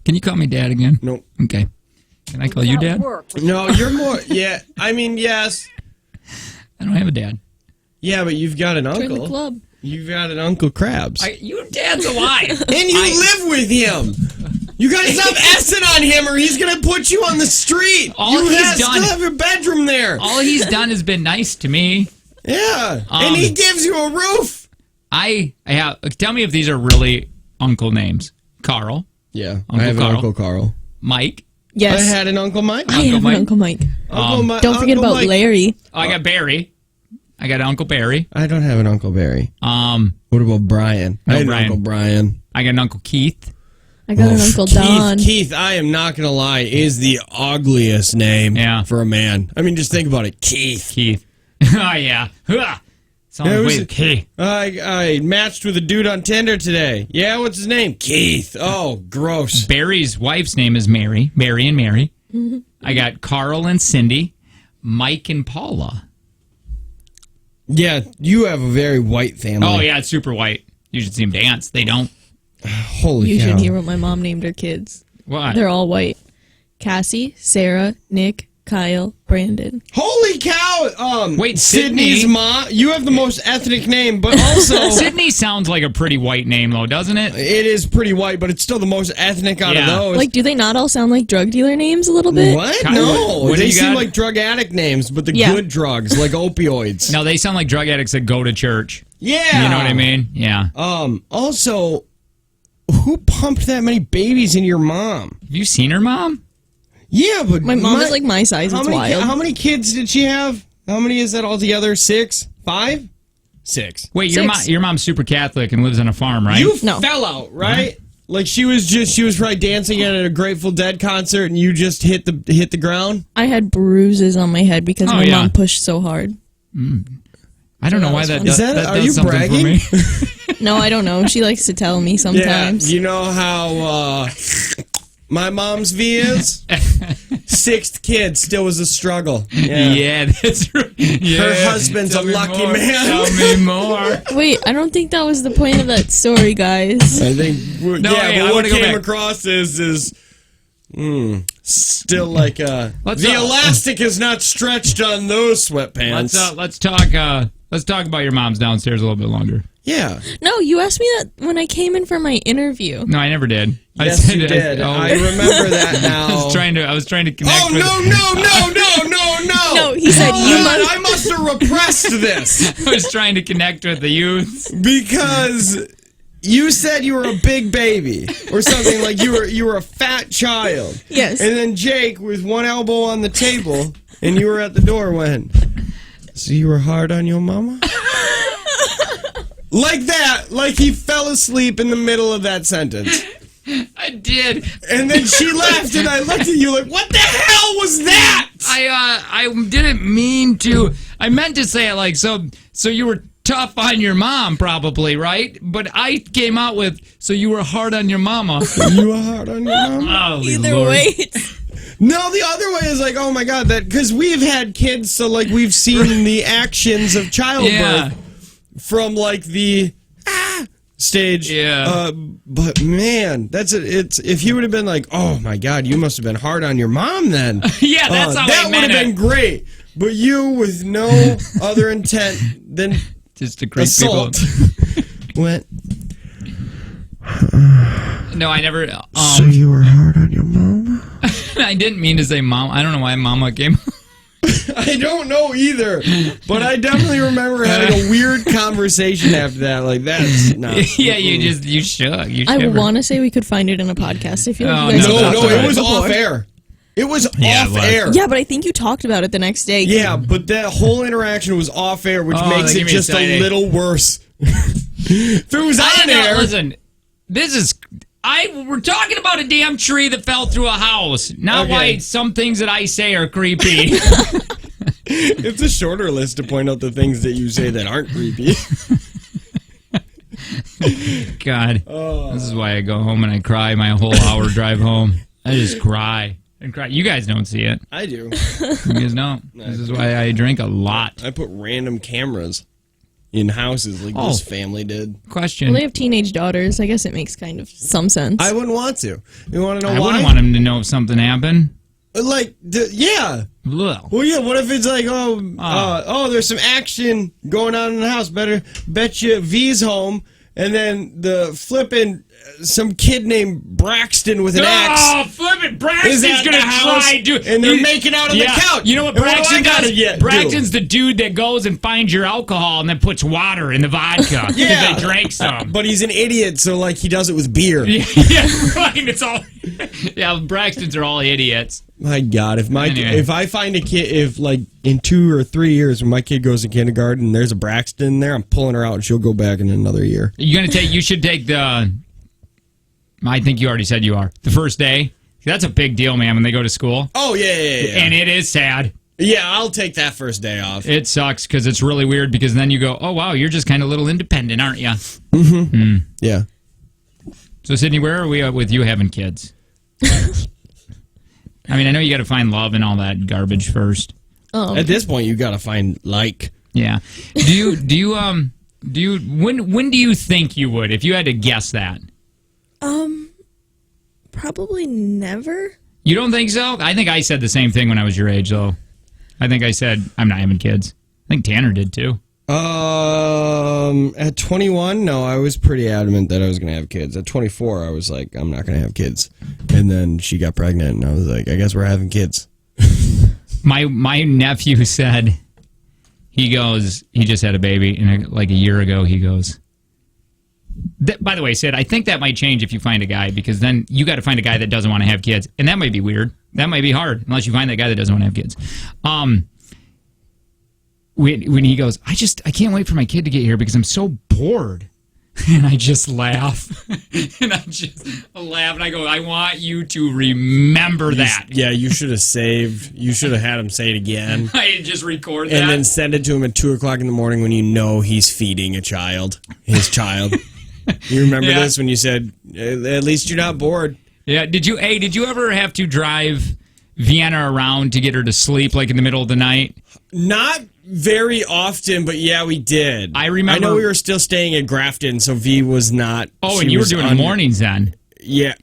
Can you call me Dad again? Nope. Okay. Can I call you Dad? Work. No, you're more. Yeah, I mean, yes. I don't have a dad. Yeah, but you've got an join the uncle. club. You've got an Uncle Krabs. Your dad's alive. And you live with him. You gotta stop essing on him or he's gonna put you on the street. All you he's done- still have your bedroom there. All he's done has been nice to me. Yeah. And he gives you a roof. I have. Tell me if these are really uncle names. Carl, Yeah. Uncle I have Carl. an Uncle Carl. Mike. Yes. I had an Uncle Mike. I have Mike. an Uncle Mike. Uncle Don't forget Uncle about Mike. Larry. I got Barry. I got Uncle Barry. I don't have an Uncle Barry. What about Brian? No, I had Brian. an Uncle Brian. I got an Uncle Keith. I got an Uncle Don. Keith, I am not gonna lie, is the ugliest name Yeah. for a man. I mean, just think about it. Keith. Keith. Oh yeah. Huh. Sounds Yeah, it was weird. Keith. I matched with a dude on Tinder today. Yeah, what's his name? Keith. Oh, gross. Barry's wife's name is Mary. Barry and Mary. I got Carl and Cindy. Mike and Paula. Yeah, you have a very white family. Oh yeah, it's super white. You should see them dance. They don't. Holy You cow. should hear what my mom named her kids. What? They're all white. Cassie, Sarah, Nick, Kyle, Brandon. Holy cow! Wait, Sydney's Sydney? mom. You have the most ethnic name, but also Sydney sounds like a pretty white name though, doesn't it? it is pretty white, but it's still the most ethnic out Yeah. of those. Like, do they not all sound like drug dealer names a little bit? What? Kyle, No, what do they you seem got? like drug addict names, but the Yeah. good drugs, like opioids. No, they sound like drug addicts that go to church. Yeah, You know what I mean? Yeah. Also, who pumped that many babies into your mom? Have you seen her mom? Yeah, but My mom is like my size. It's wild. How many kids did she have? How many is that altogether? 6? 5? 6. Wait, Six. your mom's super Catholic and lives on a farm, right? You No. fell out, right? Like she was probably dancing at a Grateful Dead concert, and you just hit the ground. I had bruises on my head because Oh, my yeah. mom pushed so hard. I don't know that why was that fun. does, Is that- that are does you something bragging? for me. No, I don't know. She likes to tell me sometimes. Yeah, you know how my mom's V is? 6th kid still was a struggle. Yeah. Yeah, that's right. Yeah. Her husband's Tell a me lucky more. man. Tell me more. Wait, I don't think that was the point of that story, guys. I think, No, hey, I but what wanna go came back. across is still like the elastic is not stretched on those sweatpants. Let's talk about your mom's downstairs a little bit longer. Yeah, No, you asked me that when I came in for my interview. No, I never did. yes, you did. Oh, I remember that now. I was trying to connect. Oh with, no! No, he said Hold you on, must. I must have repressed this I was trying to connect with the youth. because you said you were a big baby or something like you were a fat child. Yes. And then Jake with one elbow on the table and you were at the door went, so you were hard on your mama? Like that, like he fell asleep in the middle of that sentence. I did. And then she laughed and I looked at you like, what the hell was that? I didn't mean to. I meant to say it like so you were tough on your mom probably, right? But I came out with so you were hard on your mama. You were hard on your mama? Oh, Either Lord. way, it's- No, the other way is like, oh my god, that because we've had kids, so like we've seen the actions of childbirth Yeah. from like the stage. Yeah. But man, it's if you would have been like, oh my god, you must have been hard on your mom then. Yeah, that's how that I would meant have it. been great. But you with no other intent than Just to creep assault people. went. No, I never. So you were hard on your mom? I didn't mean to say mom. I don't know why mama came. I don't know either, but I definitely remember having a weird conversation after that. Like that's not. Yeah, you shook. You I shivered. want to say we could find it in a podcast. I feel like Oh, you guys no, have talked No, about it was before. off air. It was Yeah, it off was. air. Yeah, but I think you talked about it the next day. Yeah, but that whole interaction was off air, which makes they it give me just side a eye. little worse. If it was on air, Listen, this is. We're talking about a damn tree that fell through a house. Not Okay. why some things that I say are creepy. it's a shorter list to point out the things that you say that aren't creepy. God, this is why I go home and I cry my whole hour drive home. I just cry and cry. You guys don't see it. I do. You guys don't. This is why I drink a lot. I put random cameras in houses like this family did. Question. Well, they have teenage daughters. I guess it makes kind of some sense. I wouldn't want to. You want to know I why? wouldn't want him to know if something happened. Like, yeah. Ugh. Well, yeah. What if it's like, there's some action going on in the house. Bet you V's home, and then the flipping some kid named Braxton with an axe. Oh, flip it! Braxton's Is at gonna the house, try to, and they're making out on the couch. You know what And what do Braxton I gotta does? do? Braxton's the dude that goes and finds your alcohol and then puts water in the vodka because Yeah. they drank some. But he's an idiot, so like he does it with beer. Yeah, right. It's all. Yeah, Braxtons are all idiots. My God, Anyway. if I find a kid, if like in 2 or 3 years when my kid goes to kindergarten, and there's a Braxton in there, I'm pulling her out, and she'll go back in another year. You should take the. I think you already said you are the first day. That's a big deal, man. When they go to school. Oh yeah. And it is sad. Yeah, I'll take that first day off. It sucks because it's really weird because then you go, oh, wow, you're just kind of a little independent, aren't you? Yeah. So, Sydney, where are we at with you having kids? I mean, I know you got to find love and all that garbage first. Oh, At this point, you gotta find like. Yeah. When do you think you would, if you had to guess that? probably never. You don't think so? I think I said the same thing when I was your age, though. I think I said, I'm not having kids. I think Tanner did, too. At 21, no, I was pretty adamant that I was gonna have kids. At 24, I was like, I'm not gonna have kids. And then she got pregnant, and I was like, I guess we're having kids. My nephew said, he just had a baby, and like a year ago, he goes, by the way, Sid, I think that might change if you find a guy, because then you got to find a guy that doesn't want to have kids, and that might be weird. That might be hard, unless you find that guy that doesn't want to have kids. When he goes, I can't wait for my kid to get here because I'm so bored. And I just laugh. And I go, I want you to remember that. Yeah, you should have saved. You should have had him say it again. I just record that. And then send it to him at 2 o'clock in the morning when you know he's feeding his child. You remember this when you said, at least you're not bored. Yeah. Did you ever have to drive Vienna around to get her to sleep, like in the middle of the night? Not very often, but yeah, we did. I remember. I know we were still staying at Grafton, so V was not. Oh, and you were doing mornings then. Yeah.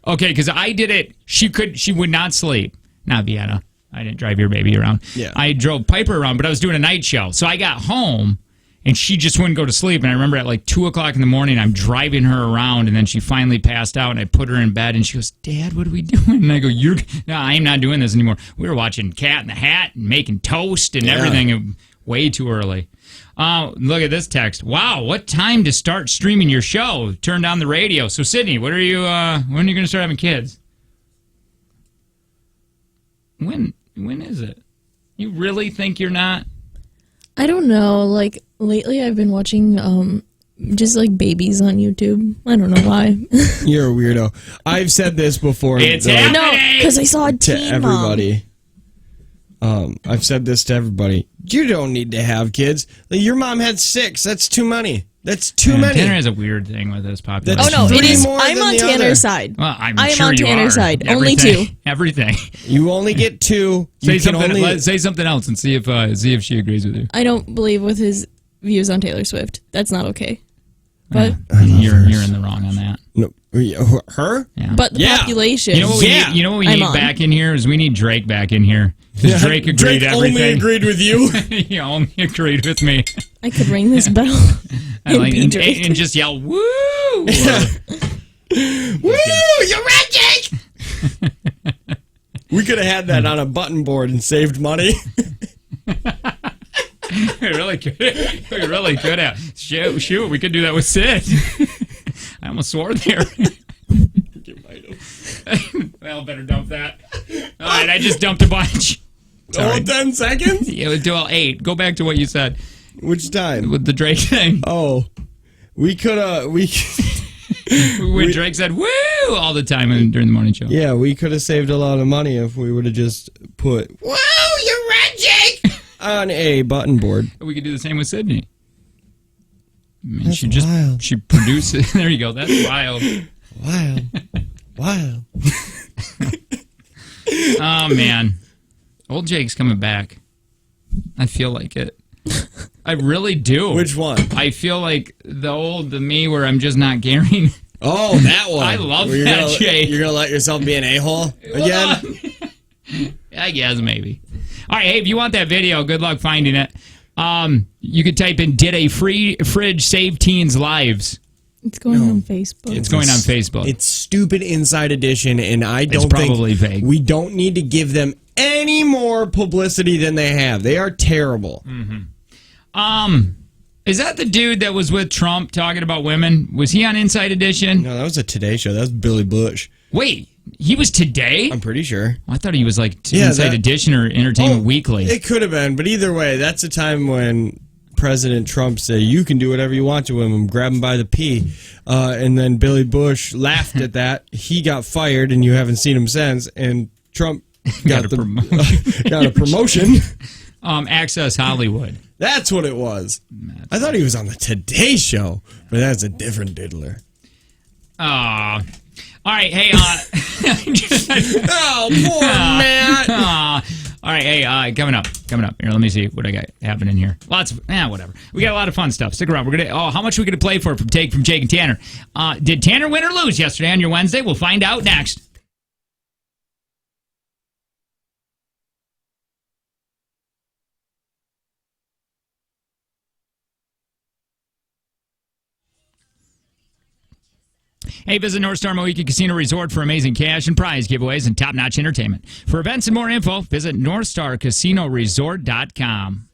Okay, because I did it. She would not sleep. Not Vienna. I didn't drive your baby around. Yeah. I drove Piper around, but I was doing a night show. So I got home, and she just wouldn't go to sleep. And I remember at like 2 o'clock in the morning, I'm driving her around, and then she finally passed out, and I put her in bed, and she goes, Dad, what are we doing? And I go, no, I'm not doing this anymore. We were watching Cat in the Hat and making toast and everything way too early. Look at this text. Wow, what time to start streaming your show? Turn down the radio. So, Sydney, when are you going to start having kids? When is it? You really think you're not? I don't know. Like, lately I've been watching just like babies on YouTube. I don't know why. You're a weirdo. I've said this before. It's though, happening! No, because I saw a to Teen Mom. everybody. I've said this to everybody. You don't need to have kids. Like, your mom had 6. That's too many. That's too many. Tanner has a weird thing with this population. Oh no, it Three is. more I'm than on the Tanner's other. side. Well, I'm I am sure on you Tanner's are. side. Only Everything. 2. Everything. You only get 2. Say something else and see if she agrees with you. I don't believe with his views on Taylor Swift. That's not okay. But You're in the wrong on that. No, her? Yeah. but the Yeah. population. You know what we Yeah. need? You know what we I'm need on. back in here is we need Drake back in here. 'Cause Drake agreed to everything. only agreed with you. He only agreed with me. I could ring this bell and be Drake. and just yell woo. Woo! You're right, Jake! We could have had that on a button board and saved money. We really could. We really could have. Shoot, we could do that with Sid. I almost swore there. You might have. Well, better dump that. right, I just dumped a bunch. Oh, 10 seconds? Yeah, well, 8. Go back to what you said Which time? with the Drake thing. Oh, we could have. When Drake said "woo" all the time during the morning show. Yeah, we could have saved a lot of money if we would have just put "Whoa, you're right, Jake" on a button board. We could do the same with Sydney. I mean, That's wild. She produces. There you go. That's wild. Wild. Oh man, old Jake's coming back. I feel like it. I really do. Which one? I feel like the me where I'm just not caring. Oh, that one. I love Where that, Jake. You're gonna let yourself be an a-hole again? I guess maybe. All right, hey, if you want that video, good luck finding it. You could type in "Did a free fridge save teens' lives?" It's going on Facebook. It's going on Facebook. It's stupid Inside Edition, and I don't It's probably think vague. we don't need to give them any more publicity than they have. They are terrible. Is that the dude that was with Trump talking about women? Was he on Inside Edition? No, that was a Today Show. That was Billy Bush. Wait, he was Today? I'm pretty sure. I thought he was like Yeah, Inside that- Edition or Entertainment Weekly. It could have been, but either way, that's a time when President Trump said, "You can do whatever you want to women, grab them by the pee," and then Billy Bush laughed at that. He got fired, and you haven't seen him since. And Trump got a promotion. got a promotion. Access Hollywood. That's what it was. I thought he was on the Today Show, but that's a different diddler. All right, hey, Oh, poor Matt. all right, hey, coming up. Here, let me see what I got happening here. Lots of, whatever. We got a lot of fun stuff. Stick around. We're gonna. How much are we gonna play for from Jake and Tanner? Did Tanner win or lose yesterday on your Wednesday? We'll find out next. Hey, visit North Star Mohican Casino Resort for amazing cash and prize giveaways and top-notch entertainment. For events and more info, visit NorthstarCasinoResort.com.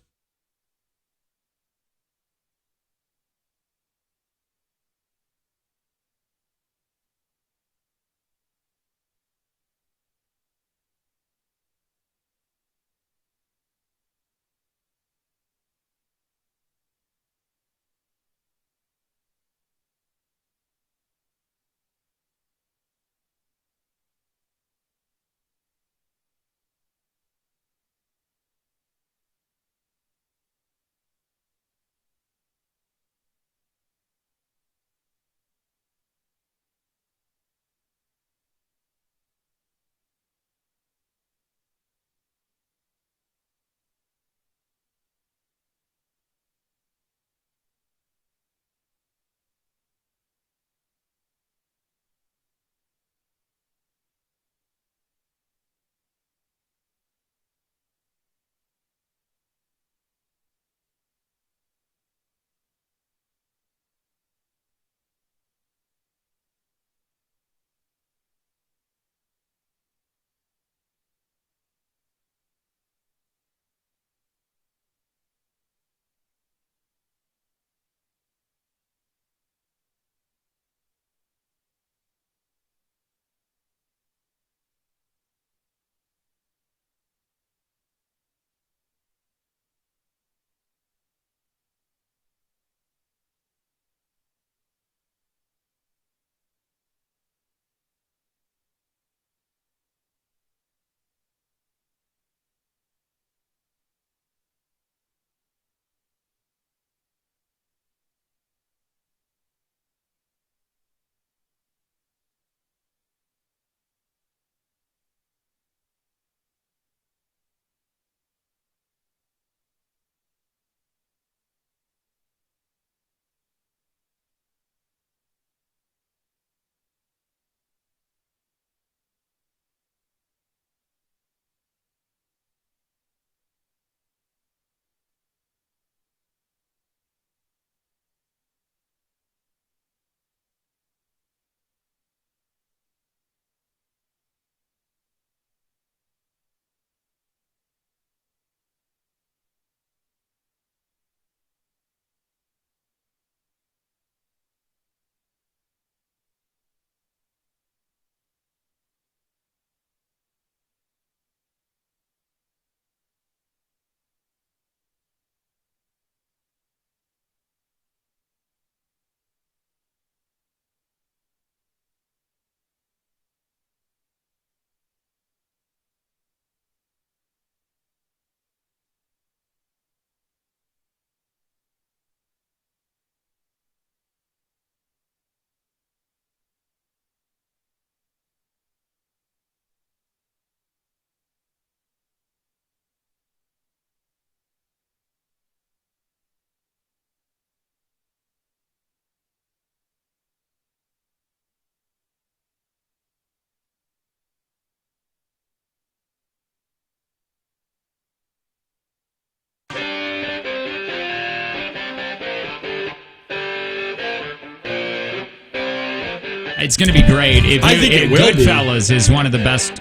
It's going to be great. I think it will be. Goodfellas is one of the best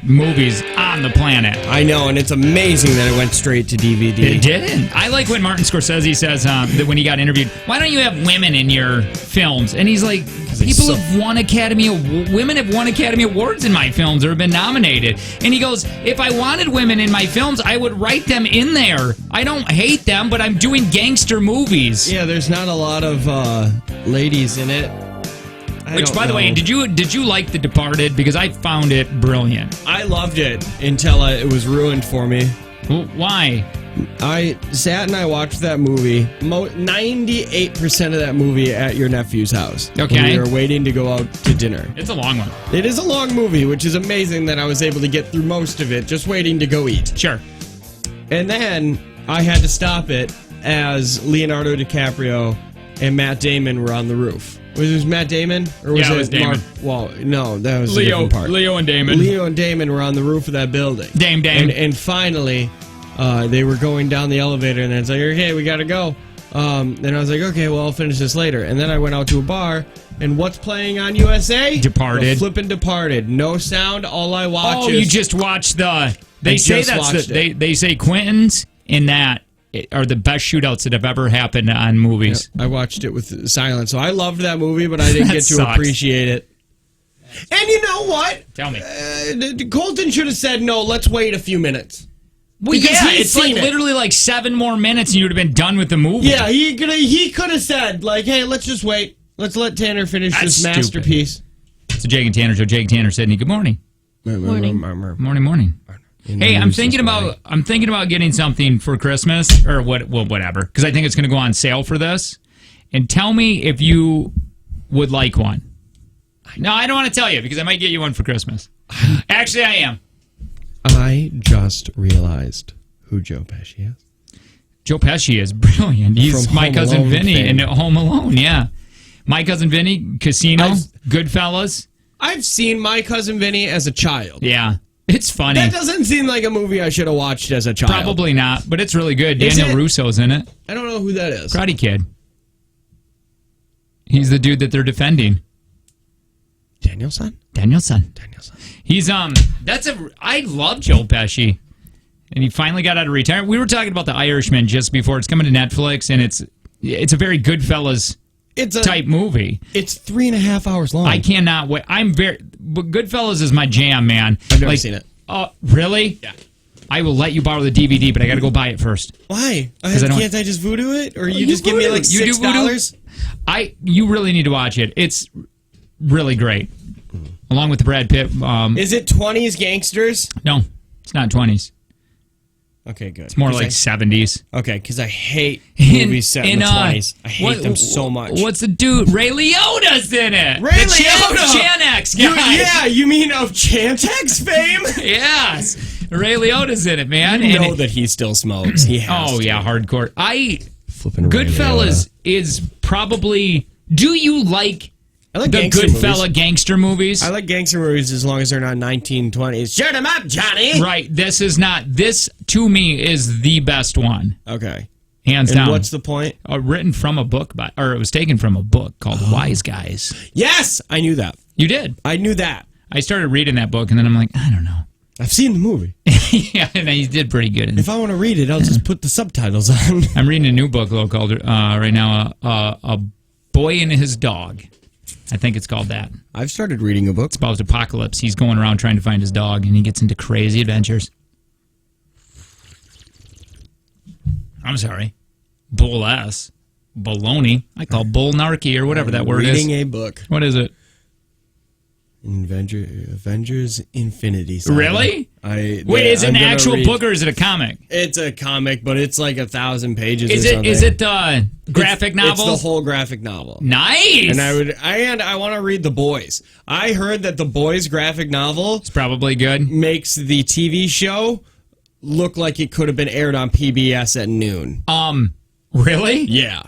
movies on the planet. I know, and it's amazing that it went straight to DVD. It didn't. I like when Martin Scorsese says that when he got interviewed, why don't you have women in your films? And he's like, women have won Academy Awards in my films or have been nominated. And he goes, if I wanted women in my films, I would write them in there. I don't hate them, but I'm doing gangster movies. Yeah, there's not a lot of ladies in it. Which, by the way, did you like The Departed? Because I found it brilliant. I loved it until it was ruined for me. Well, why? I sat and I watched that movie, 98% of that movie at your nephew's house. Okay. When we were waiting to go out to dinner. It's a long one. It is a long movie, which is amazing that I was able to get through most of it just waiting to go eat. Sure. And then I had to stop it as Leonardo DiCaprio and Matt Damon were on the roof. Was it Matt Damon? Or was it was Damon. Well, no, that was a Leo, different part. Leo and Damon. Leo and Damon were on the roof of that building. Dame. And finally, they were going down the elevator, and it's like, okay, we gotta go. And I was like, okay, well, I'll finish this later. And then I went out to a bar, and what's playing on USA? Departed. The flippin' Departed. No sound, all I watch is... you just watched the... They say they say Quentin's in that are the best shootouts that have ever happened on movies. Yeah, I watched it with silence, so I loved that movie, but I didn't get to sucks. appreciate it. And you know what? Tell me. Colton should have said, no, let's wait a few minutes. Well, Because yeah, he's it's like seen it. literally like 7 more minutes and you would have been done with the movie. Yeah, he could have said, like, hey, let's just wait. Let's let Tanner finish That's this stupid. masterpiece. It's a Jake and Tanner show. Jake and Tanner, Sydney. Good morning. Morning. Morning. Hey, I'm thinking about getting something for Christmas or whatever, because I think it's going to go on sale for this. And tell me if you would like one. No, I don't want to tell you because I might get you one for Christmas. Actually, I am. I just realized who Joe Pesci is. Joe Pesci is brilliant. He's From my Home cousin Alone Vinny fame. in Home Alone. Yeah, my cousin Vinny, Casino, Goodfellas. I've seen My Cousin Vinny as a child. Yeah, it's funny. That doesn't seem like a movie I should have watched as a child. Probably not, but it's really good. Is Daniel it? Russo's in it. I don't know who that is. Karate Kid. He's the dude that they're defending. Danielson? Danielson. He's I love Joe Pesci. And he finally got out of retirement. We were talking about The Irishman just before. It's coming to Netflix, and it's a very Goodfellas type movie. It's 3.5 hours long. I cannot wait. But Goodfellas is my jam, man. I've never seen it. Oh, really? Yeah. I will let you borrow the DVD, but I got to go buy it first. Why? don't- Can't I just voodoo it? Or you just give me like You do voodoo? $6? You really need to watch it. It's really great. Along with Brad Pitt. Is it 20s gangsters? No, it's not 20s. Okay, good. It's more like 70s. Okay, because I hate movies set in the 20s. I hate them so much. What's the dude? Ray Liotta's in it. Ray the Liotta! Chanex guy. You mean of Chantix fame? Yes. Ray Liotta's in it, man. You know And that he still smokes. He has to. yeah, hardcore. Flipping Ray Goodfellas Liotta. is probably... Do you like... I like the gangster Goodfella movies. gangster movies? I like gangster movies as long as they're not 1920s. Shut him up, Johnny! Right. This is not... This, to me, is the best one. Okay. Hands And down. what's the point? Written from a book, or it was taken from a book called Wise Guys. Yes! I knew that. You did. I knew that. I started reading that book, and then I'm like, I don't know. I've seen the movie. Yeah, and he did pretty good. If I want to read it, I'll just put the subtitles on. I'm reading a new book though called right now, A Boy and His Dog. I think it's called that. I've started reading a book. It's about apocalypse. He's going around trying to find his dog, and he gets into crazy adventures. I'm sorry. Bull ass. Baloney. I call bull narky or whatever that word is. Reading a book. What is it? Avengers Infinity Saga. Really? Wait, is it an actual book or is it a comic? It's a comic, but it's like 1,000 pages. Is it graphic novel? It's the whole graphic novel. Nice. And I want to read The Boys. I heard that The Boys graphic novel It's probably good. makes the TV show look like it could have been aired on PBS at noon. Really? Yeah.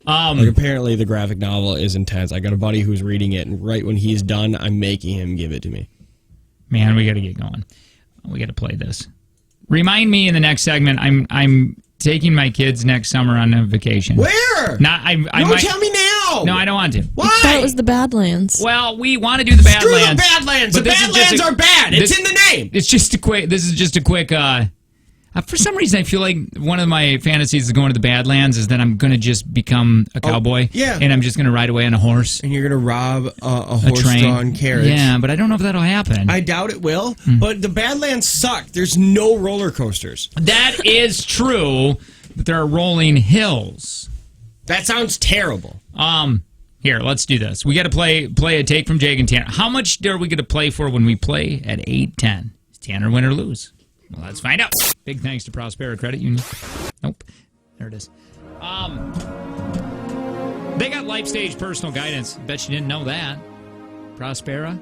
Like apparently the graphic novel is intense. I got a buddy who's reading it, and right when he's done, I'm making him give it to me. Man, we got to get going. We got to play this. Remind me in the next segment. I'm taking my kids next summer on a vacation. Where? Not. I No, might tell me now. No! No, I don't want to. Why? I thought it was the Badlands. Well, we want to do the Screw Badlands. the Badlands! but The this is just Badlands a- are bad! It's this- in the name! It's just a quick. This is just a quick. For some reason, I feel like one of my fantasies of going to the Badlands is that I'm going to just become a cowboy. yeah. And I'm just going to ride away on a horse. And you're going to rob a A train. horse-drawn carriage. Yeah, but I don't know if that'll happen. I doubt it will, but the Badlands suck. There's no roller coasters. That is true, but there are rolling hills. That sounds terrible. Here, let's do this. We got to play a take from Jake and Tanner. How much are we going to play for when we play at 8:10? Is Tanner win or lose? Well, let's find out. Big thanks to Prospera Credit Union. Nope. There it is. They got life stage personal guidance. Bet you didn't know that. Prospera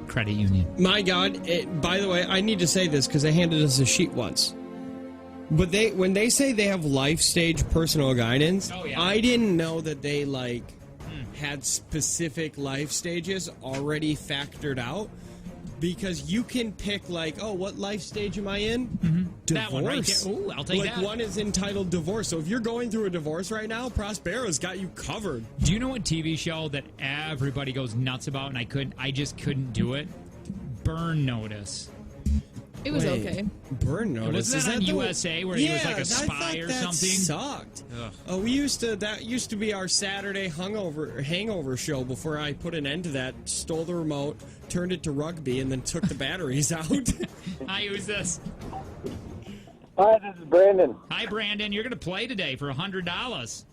Credit Union. My God! By the way, I need to say this because they handed us a sheet once. But when they say they have life stage personal guidance, Oh, yeah. I didn't know that they had specific life stages already factored out. Because you can pick what life stage am I in? Divorce. That one right there. Ooh, I'll take that. One is entitled divorce. So if you're going through a divorce right now, Prospera's got you covered. Do you know what TV show that everybody goes nuts about and I just couldn't do it? Burn Notice. It was Wait, okay. Burn Notice. Wasn't that on the- USA where he was like a spy or that something? Sucked. Ugh. Oh, that used to be our Saturday hangover show before I put an end to that, stole the remote, turned it to rugby, and then took the batteries out. Hi, who's this? Hi, this is Brandon. Hi, Brandon. You're going to play today for $100.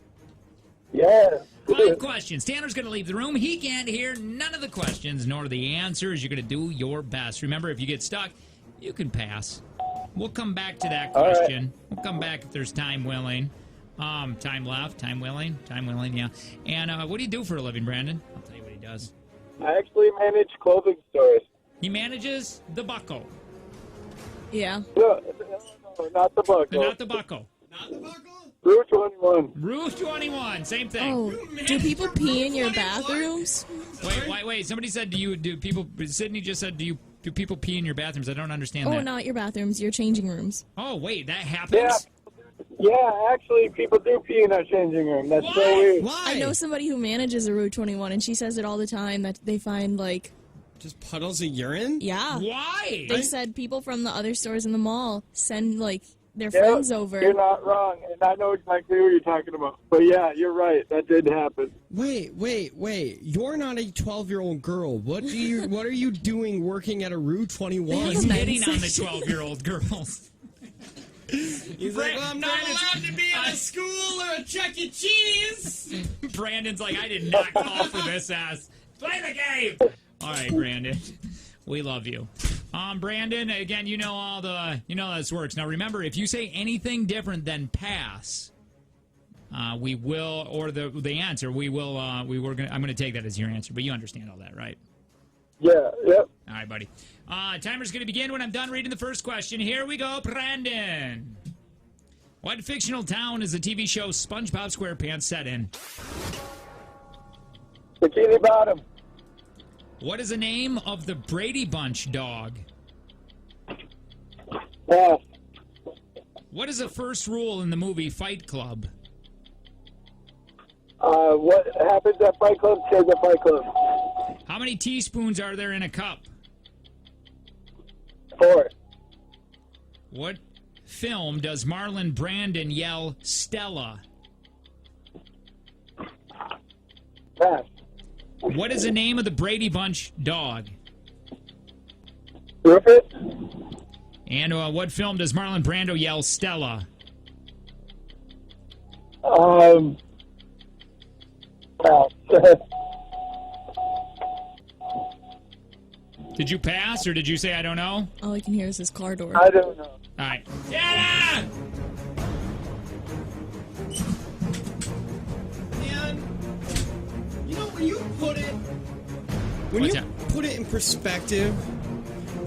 Yeah. 5 questions. Tanner's going to leave the room. He can't hear none of the questions nor the answers. You're going to do your best. Remember, if you get stuck, you can pass. We'll come back to that question. We'll come back if there's time willing. Time left, time willing, yeah. And what do you do for a living, Brandon? I'll tell you what he does. I actually manage clothing stores. He manages the Bucko. Yeah. No, not the Buckle. Not the Bucko. Route 21. Route 21, same thing. Oh, do people pee in your bathrooms? Wait. Somebody said, Sydney just said, do people pee in your bathrooms? I don't understand Oh, that. not your bathrooms, your changing rooms. Oh, wait, that happens? Yeah, actually, people do pee in our changing room. That's so weird. Why? I know somebody who manages a Route 21, and she says it all the time that they find, Just puddles of urine? yeah. Why? They said people from the other stores in the mall send, their Yeah, friends over. You're not wrong, and I know exactly what you're talking about. But yeah, you're right. That did happen. Wait. You're not a 12-year-old girl. What are you doing working at a Route 21? They He's have a hitting on the men's 12-year-old girls. He's like, well, I'm not allowed to be at a school or a Chuck E. Cheese. Brandon's like, I did not call for this ass. Play the game. All right, Brandon. We love you. Brandon, again, you know how this works. Now, remember, if you say anything different than pass, we will, or the answer, I'm going to take that as your answer, but you understand all that, right? Yeah, yep. All right, buddy. Timer's going to begin when I'm done reading the first question. Here we go, Brandon. What fictional town is the TV show SpongeBob SquarePants set in? Bikini Bottom. What is the name of the Brady Bunch dog? Pass. What is the first rule in the movie Fight Club? What happens at Fight Club stays at Fight Club. How many teaspoons are there in a cup? 4. What film does Marlon Brandon yell Stella? Pass. What is the name of the Brady Bunch dog? Rufus. And what film does Marlon Brando yell Stella? Pass. Did you pass or did you say I don't know? All I can hear is his car door. I don't know. All right. Tanner! Man, you know, when you What's that? put it in perspective,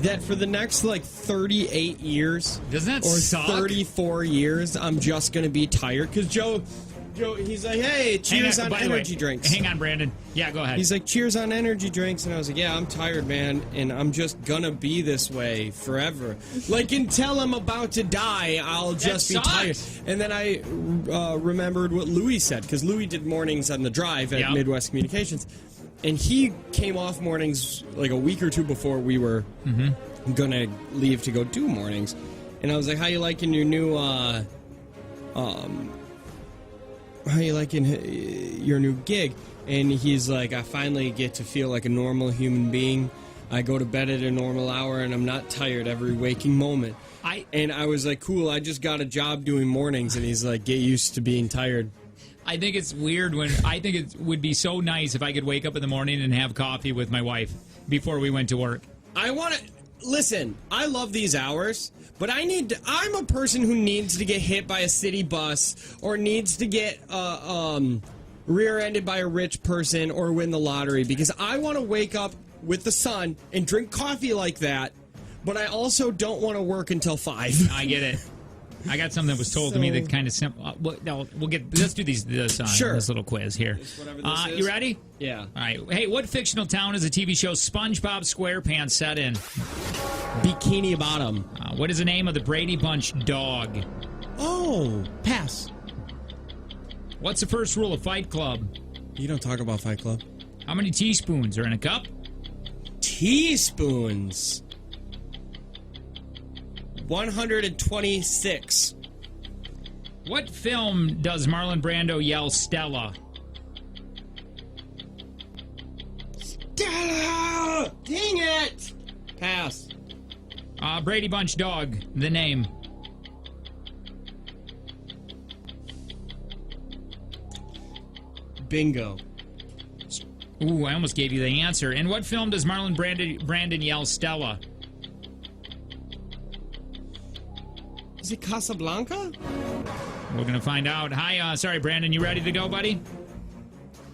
that for the next 38 years Doesn't that or suck? 34 years, I'm just gonna be tired. Because Joe, He's like, hey, cheers on by the way, energy drinks. Hang on, Brandon. Yeah, go ahead. He's like, cheers on energy drinks. And I was like, yeah, I'm tired, man. And I'm just gonna be this way forever. Like, until I'm about to die, I'll just be tired. And then I remembered what Louis said, because Louis did mornings on the drive at Midwest Communications. And he came off mornings like a week or two before we were gonna leave to go do mornings. And I was like, how you liking your new, how you liking your new gig? And he's like, I finally get to feel like a normal human being. I go to bed at a normal hour, and I'm not tired every waking moment. And I was like, cool, I just got a job doing mornings. And he's like, get used to being tired. I think it's weird I think it would be so nice if I could wake up in the morning and have coffee with my wife before we went to work. I want to... Listen, I love these hours, but I'm a person who needs to get hit by a city bus or needs to get rear-ended by a rich person or win the lottery, because I want to wake up with the sun and drink coffee like that, but I also don't want to work until 5. I get it. I got something that was told to me that kind of simple. Let's do this little quiz here. Whatever this is. You ready? Yeah. All right. Hey, what fictional town is a TV show SpongeBob SquarePants set in? Bikini Bottom. What is the name of the Brady Bunch dog? Oh, pass. What's the first rule of Fight Club? You don't talk about Fight Club. How many teaspoons are in a cup? Teaspoons. 126. What film does Marlon Brando yell Stella? Stella! Dang it! Pass. Brady Bunch dog, the name. Bingo. Ooh, I almost gave you the answer. In what film does Marlon Brandon yell Stella? Is it Casablanca? We're going to find out. Hi, sorry, Brandon, you ready to go, buddy?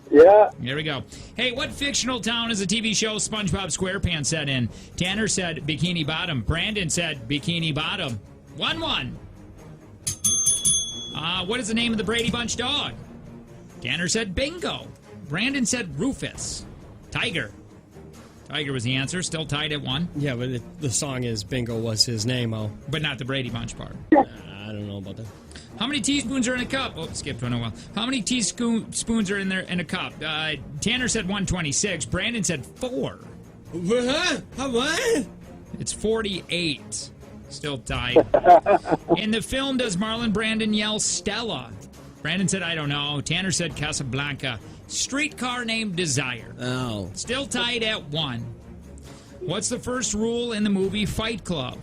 Yeah. Here we go. Hey, what fictional town is a TV show SpongeBob SquarePants set in? Tanner said Bikini Bottom. Brandon said Bikini Bottom. 1-1. What is the name of the Brady Bunch dog? Tanner said Bingo. Brandon said Rufus. Tiger. Tiger was the answer. Still tied at 1. Yeah, but the song is Bingo was his name, but not the Brady Bunch part. I don't know about that. How many teaspoons are in a cup? Oh, skipped one a while. How many teaspoons are in a cup? Tanner said 126. Brandon said 4. What? It's 48. Still tied. In the film, does Marlon Brandon yell Stella? Brandon said, I don't know. Tanner said Casablanca. Streetcar named Desire. Oh. Still tied at 1. What's the first rule in the movie Fight Club?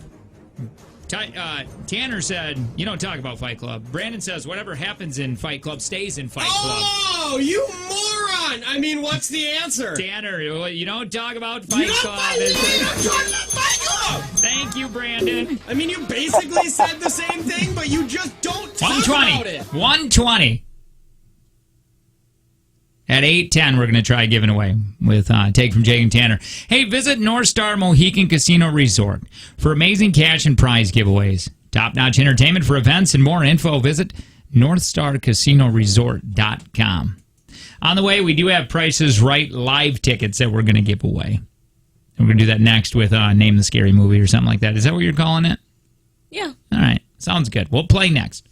Tanner said, you don't talk about Fight Club. Brandon says, whatever happens in Fight Club stays in Fight Club. Oh, you moron! I mean, what's the answer? Tanner, you don't talk about Fight Club. I'm talking about Fight Club! Thank you, Brandon. I mean, you basically said the same thing, but you just don't talk about it. 120. At 8:10, we're going to try giving away with Take from Jake and Tanner. Hey, visit North Star Mohican Casino Resort for amazing cash and prize giveaways. Top-notch entertainment for events and more info. Visit NorthstarCasinoResort.com. On the way, we do have Prices Right live tickets that we're going to give away. And we're going to do that next with Name the Scary Movie or something like that. Is that what you're calling it? Yeah. All right. Sounds good. We'll play next.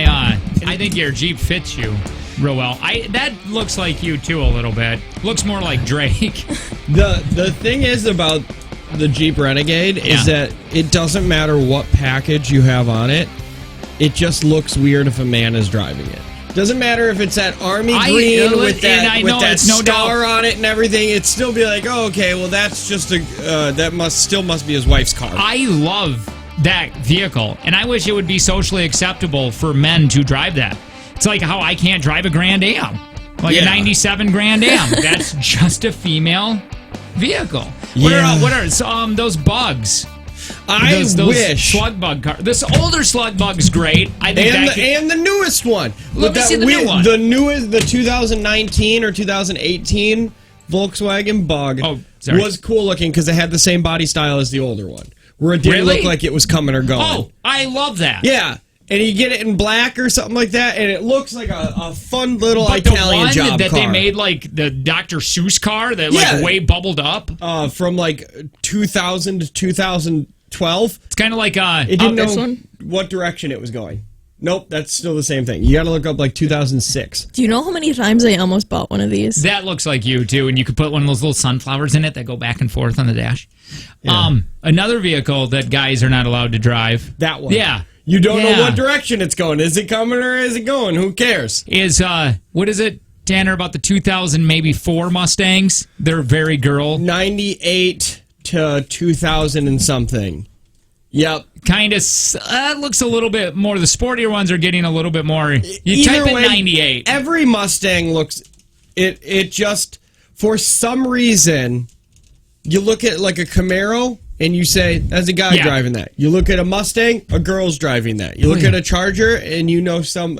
I think your Jeep fits you real well. That looks like you too a little bit. Looks more like Drake. The thing is about the Jeep Renegade is that it doesn't matter what package you have on it. It just looks weird if a man is driving it. Doesn't matter if it's that army green with that star on it and everything. It'd still be like, oh, okay, well that's just that must be his wife's car. I love that vehicle, and I wish it would be socially acceptable for men to drive that. It's like how I can't drive a Grand Am, like a '97 Grand Am. That's just a female vehicle. What are those bugs? Those wish slug bug car. This older slug bug's great. I think and the newest one. Let me see the new one. The newest, the 2019 or 2018 Volkswagen Bug was cool looking because it had the same body style as the older one, where it didn't look like it was coming or going. Oh, I love that. Yeah. And you get it in black or something like that, and it looks like a fun little Italian job car. That they made, like the Dr. Seuss car that way bubbled up, from like 2000 to 2012. It's kind of like it didn't know what direction it was going. Nope, that's still the same thing. You got to look up like 2006. Do you know how many times I almost bought one of these? That looks like you too, and you could put one of those little sunflowers in it that go back and forth on the dash. Yeah. Another vehicle that guys are not allowed to drive. That one. Yeah. You don't know what direction it's going. Is it coming or is it going? Who cares? Is what is it, Tanner, about the 2000 maybe 4 Mustangs? They're very girl. 98 to 2000 and something. Yep. Kind of looks a little bit more. The sportier ones are getting a little bit more. You type in 98. Every Mustang looks it just for some reason you look at like a Camaro and you say, that's a guy driving that. You look at a Mustang, a girl's driving that. You look at a Charger, and you know they're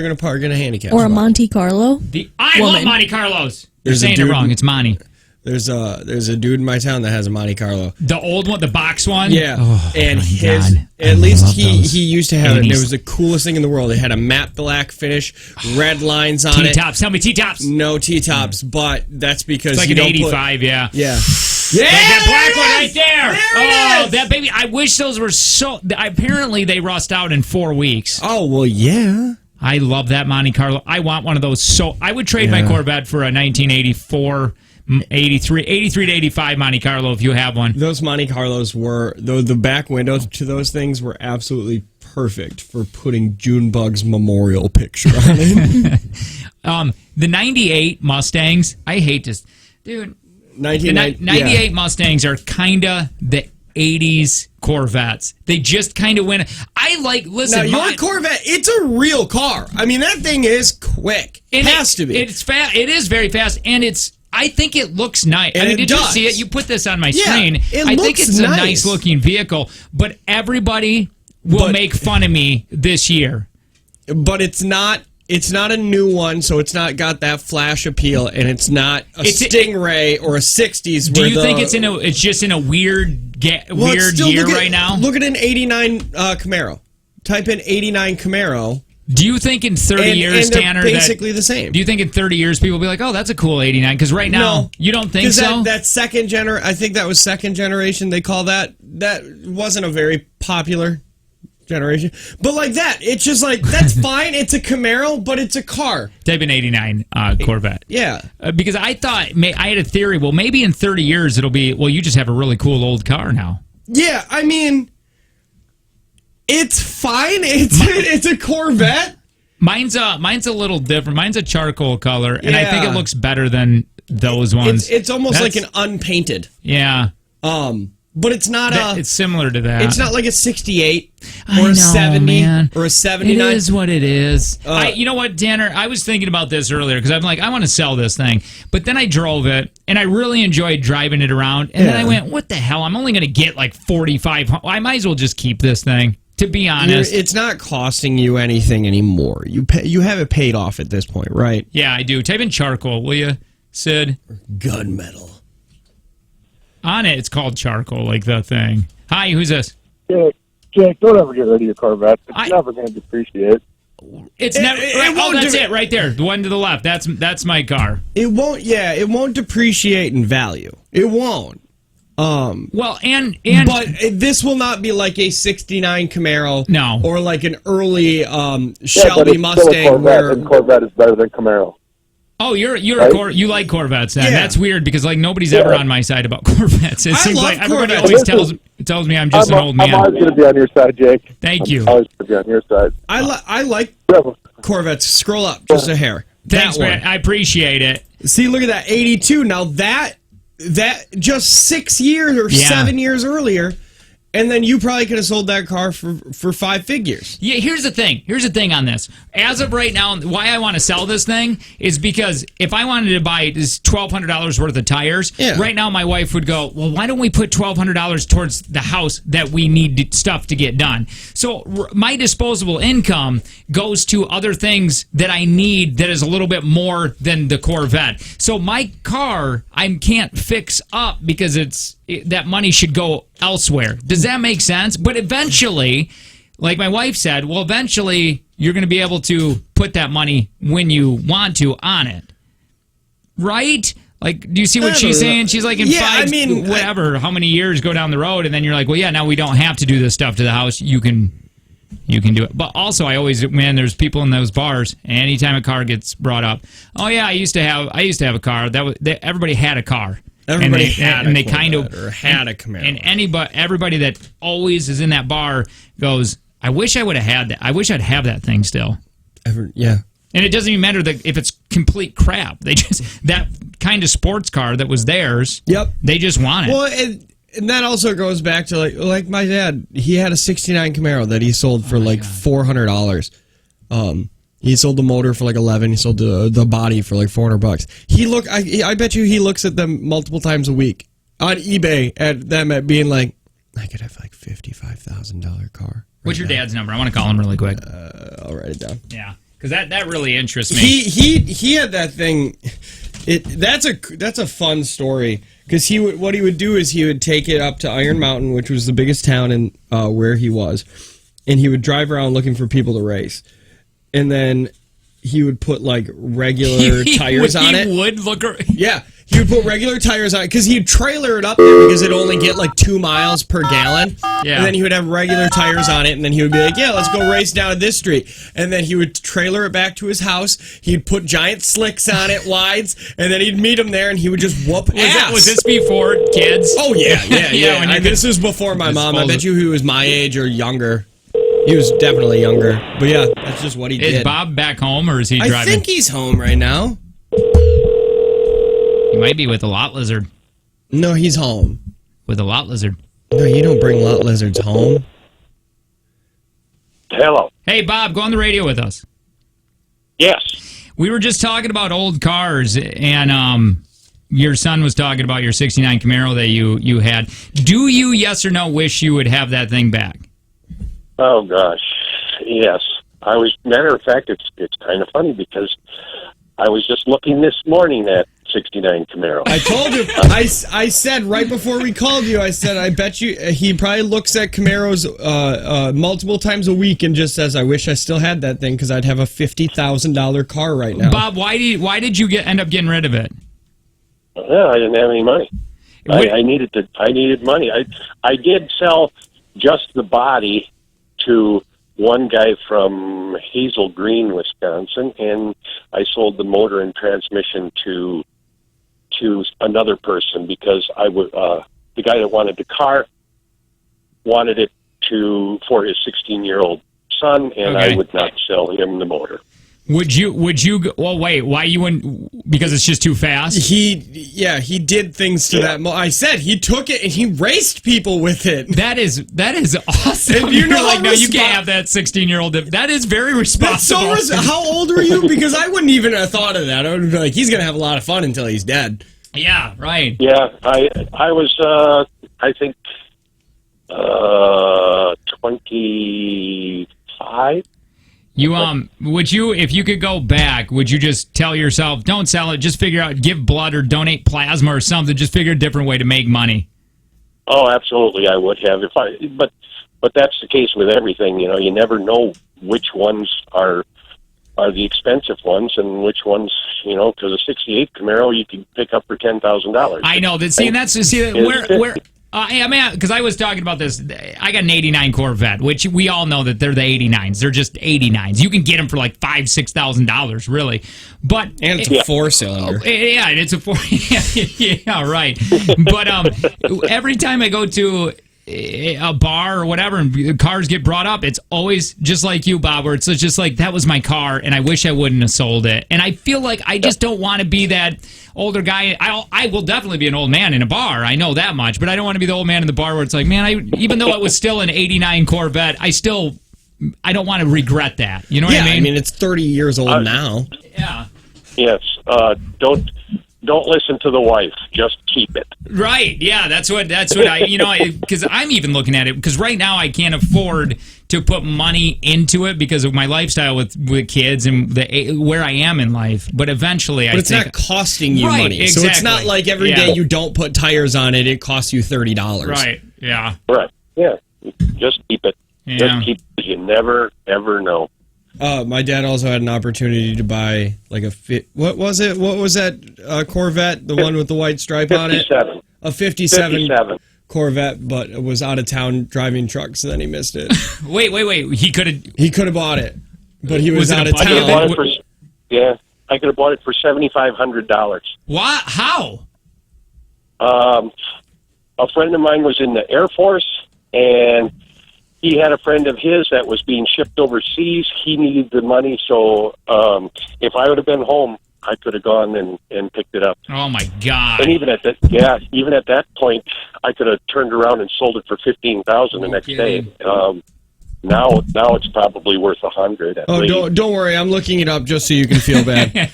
going to park in a handicap or spot. a Monte Carlo. I love Monte Carlos. You're saying it wrong. It's Monty. There's a dude in my town that has a Monte Carlo. The old one, the box one? Yeah. And at least he used to have it. It was the coolest thing in the world. It had a matte black finish, red lines on it. T-tops. Tell me T-tops. No T-tops, but that's because it's like an 85, yeah. Yeah. Yeah, like that black one right there. That baby. I wish those were so. Apparently, they rust out in 4 weeks. Oh, well, yeah. I love that Monte Carlo. I want one of those. So I would trade my Corvette for a 1984, 83 to 85 Monte Carlo if you have one. Those Monte Carlos were, the back windows to those things were absolutely perfect for putting Junebug's memorial picture on it. The 98 Mustangs, I hate this. Dude. 98 Mustangs are kind of the 80s Corvettes. They just kind of went. Listen. Now, your Corvette, it's a real car. I mean, that thing is quick. It has to be. It's fast. It is very fast, and I think it looks nice. And did you see it? You put this on my screen. I think it's a nice looking vehicle, but everybody will make fun of me this year. But it's not. It's not a new one, so it's not got that flash appeal, and it's not a Stingray or a 60s. Do you think it's just in a weird year right now? Look at an 89 Camaro. Type in 89 Camaro. Do you think in 30 years, Tanner, basically the same? Do you think in 30 years people will be like, "Oh, that's a cool 89"? Because right now, you don't think so? That second generation, I think that was second generation. They call that. That wasn't a very popular generation, but like that, it's just like that's fine. It's a Camaro, but it's a car. Type in 89 Corvette. Yeah, because I thought I had a theory. Well, maybe in 30 years it'll be. Well, you just have a really cool old car now. Yeah, I mean, it's fine. It's a Corvette. Mine's a little different. Mine's a charcoal color, and I think it looks better than those ones. It's almost like an unpainted. Yeah. But it's not it's similar to that. It's not like a 68 or a 70 or a 79. It is what it is. You know what, Tanner? I was thinking about this earlier because I'm like, I want to sell this thing. But then I drove it, and I really enjoyed driving it around. And then I went, what the hell? I'm only going to get like 4,500. I might as well just keep this thing, to be honest. It's not costing you anything anymore. You have it paid off at this point, right? Yeah, I do. Type in charcoal, will you, Sid? Gunmetal. On it, it's called charcoal, like the thing. Hi, who's this? Jake, don't ever get rid of your Corvette. It's never going to depreciate. It's never. That's it right there. The one to the left. That's my car. It won't. Yeah, it won't depreciate in value. It won't. Well, and But this will not be like a '69 Camaro, No. or like an early but Shelby it's still a Mustang. Corvette, and Corvette is better than Camaro. oh, you're Right? you like Corvettes then? Yeah. That's weird because like nobody's ever on my side about Corvettes. It I seems love like everybody Corvettes. always tells me I'm just an old I'm man. always going to be on your side, Jake. Thank you. I'm always going to be on your side. I like Corvettes. Scroll up just a hair. Thanks, That man. one. I appreciate it. See, look at that 82. Now that just 6 years or Yeah. 7 years earlier, and then you probably could have sold that car for 5 figures. Yeah, here's the thing. Here's the thing on this. As of right now, why I want to sell this thing is because if I wanted to buy this $1,200 worth of tires, Yeah. right now my wife would go, well, why don't we put $1,200 towards the house that we need stuff to get done? So my disposable income goes to other things that I need that is a little bit more than the Corvette. So my car, I can't fix up because that money should go elsewhere. Does that make sense? But eventually, like my wife said, well, eventually you're going to be able to put that money when you want to on it. Right? Like, do you see what I she's don't know. saying? She's like, in Yeah, five, I mean, whatever, how many years go down the road, and then you're like, well, yeah, now we don't have to do this stuff to the house. You can do it. But also, there's people in those bars. Anytime a car gets brought up, oh yeah, I used to have a car. Everybody had a car. Everybody had a Camaro. And everybody that always is in that bar goes, I wish I would have had that. I wish I'd have that thing still. Yeah. And it doesn't even matter if it's complete crap. They just that kind of sports car that was theirs. Yep. They just want it. Well, and that also goes back to like my dad. He had a '69 Camaro that he sold for $400. He sold the motor for $11. He sold the body for $400. I bet you he looks at them multiple times a week on eBay at them at being like, I could have $55,000 car. What's your dad's number? I want to call him really quick. I'll write it down. Yeah, because that really interests me. He had that thing. That's a fun story because what he would do is he would take it up to Iron Mountain, which was the biggest town in where he was, and he would drive around looking for people to race, and then he would put regular tires on it. He would look. Yeah. He would put regular tires on it because he'd trailer it up there because it'd only get 2 miles per gallon. Yeah. And then he would have regular tires on it, and then he would be like, yeah, let's go race down this street. And then he would trailer it back to his house. He'd put giant slicks on it, wides, and then he'd meet him there, and he would just whoop ass. Was this before kids? Oh, yeah. When this was before my mom. I bet you he was my age or younger. He was definitely younger. But yeah, that's just what he did. Is Bob back home, or is he driving? I think he's home right now. He might be with a lot lizard. No, he's home. With a lot lizard. No, you don't bring lot lizards home. Hello. Hey, Bob, go on the radio with us. Yes. We were just talking about old cars, and your son was talking about your '69 Camaro that you had. Do you, yes or no, wish you would have that thing back? Oh gosh, yes. Matter of fact, it's kind of funny because I was just looking this morning at '69 Camaro. I told you. I said right before we called you. I said I bet you he probably looks at Camaros multiple times a week and just says, "I wish I still had that thing because I'd have a $50,000 car right now." Bob, why did you end up getting rid of it? Yeah, I didn't have any money. I needed money. I did sell just the body to one guy from Hazel Green, Wisconsin, and I sold the motor and transmission to another person because the guy that wanted the car wanted it for his 16-year-old son, and Okay. I would not sell him the motor. Would you? Well, wait. Why you wouldn't? Because it's just too fast. He did things to that. I said he took it and he raced people with it. That is awesome. And you know You're how no, you can't have that 16-year-old. That is very responsible. How old were you? Because I wouldn't even have thought of that. I would be like, he's gonna have a lot of fun until he's dead. Yeah, right. Yeah, I was I think 25. Would you, if you could go back, would you just tell yourself, don't sell it, just figure out, give blood or donate plasma or something, just figure a different way to make money? Oh, absolutely, I would have. But that's the case with everything. You never know which ones are are the expensive ones, and which ones, because a '68 Camaro you could pick up for $10,000. I know that. See, and that's where. I mean, because I was talking about this. I got an '89 Corvette, which we all know that they're the '89s. They're just '89s. You can get them for like $5,000-$6,000, really. But And it's a 4-cylinder. yeah, and it's a 4. Yeah, right. But every time I go to a bar or whatever and cars get brought up, it's always just like you, Bob, where it's just like, that was my car and I wish I wouldn't have sold it. And I feel like I just don't want to be that older guy. I will definitely be an old man in a bar, I know that much, but I don't want to be the old man in the bar where it's like, man, even though it was still an '89 Corvette, I don't want to regret that. You know what I mean? I mean, it's 30 years old now. Yeah. Yes. Don't listen to the wife. Just keep it. Right. Yeah. That's what I, because I'm even looking at it, because right now I can't afford to put money into it because of my lifestyle with kids and where I am in life. But eventually, But it's not costing you money. Exactly. So it's not like every day you don't put tires on it, it costs you $30. Right. Yeah. Right. Yeah. Just keep it. Yeah. Just keep it. You never, ever know. My dad also had an opportunity to buy like what was it? What was that Corvette? The one with the white stripe on it? 57. A 57 Corvette, but it was out of town driving trucks, and then he missed it. Wait. He could have bought it, but he was it out a of buddy town. of I could have bought it for $7,500. What? How? A friend of mine was in the Air Force, and he had a friend of his that was being shipped overseas. He needed the money, so if I would have been home, I could have gone and picked it up. Oh my God! And even at that point, I could have turned around and sold it for $15,000 the next day. Now it's probably worth $100. Oh, don't worry, I'm looking it up just so you can feel bad.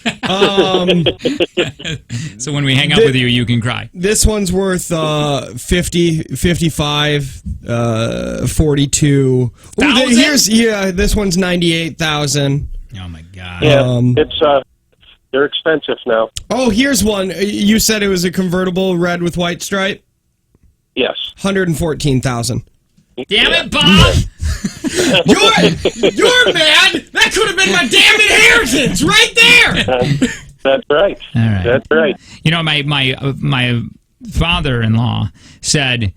So when we hang up with you, you can cry. This one's worth 50, 55, 42. This one's 98,000. Oh my God! Yeah, they're expensive now. Oh, here's one. You said it was a convertible red with white stripe. Yes. 114,000. Damn it, Bob! You're mad. That could have been my damn inheritance right there. That's right. All right. That's right. My father-in-law said,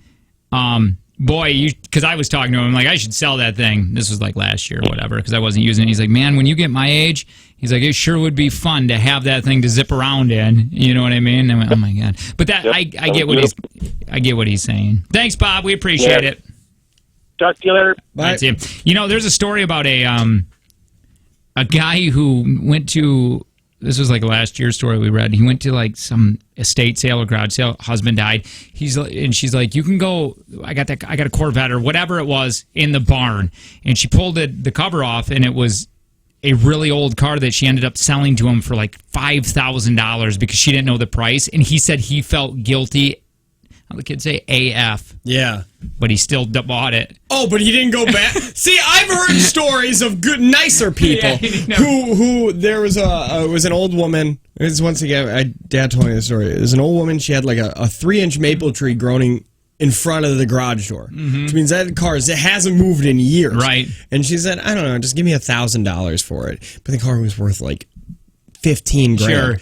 because I was talking to him, I'm like, I should sell that thing. This was like last year or whatever, because I wasn't using it. He's like, man, when you get my age, he's like, it sure would be fun to have that thing to zip around in. You know what I mean? I went, oh my God. But that I get what he's saying. Thanks, Bob. We appreciate it. Talk to you later. Bye. There's a story about a guy who went to, this was like a last year's story we read. He went to like some estate sale or garage sale. Husband died. She's like, you can go. I got a Corvette or whatever it was in the barn, and she pulled the cover off, and it was a really old car that she ended up selling to him for like $5,000 because she didn't know the price. And he said he felt guilty. How the kids say AF. Yeah. But he still bought it. Oh, but he didn't go back. See, I've heard stories of nicer people who there was it was an old woman. It was, once again, Dad told me this story. It was an old woman. She had like a 3-inch maple tree growing in front of the garage door, which means that car it hasn't moved in years. Right. And she said, I don't know, just give me $1,000 for it. But the car was worth like $15,000. Sure.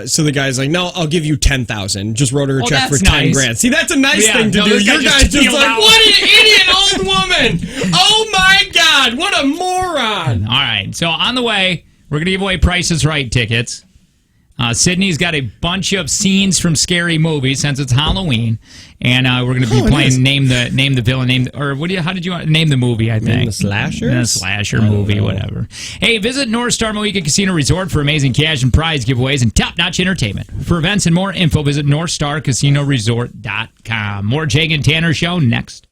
So the guy's like, no, I'll give you $10,000. Just wrote her a check for that's $10,000. See, that's a nice thing to do. Your guy's just like, out. what an idiot old woman! Oh my God, what a moron! All right, so on the way, we're gonna give away Price is Right tickets. Sydney's got a bunch of scenes from scary movies since it's Halloween, and we're going to be playing name the villain, how did you name the movie? I think name the slasher, the slasher movie, whatever. Hey, visit North Star Mohican Casino Resort for amazing cash and prize giveaways and top-notch entertainment. For events and more info, visit NorthstarCasinoResort.com. More Jake and Tanner show next.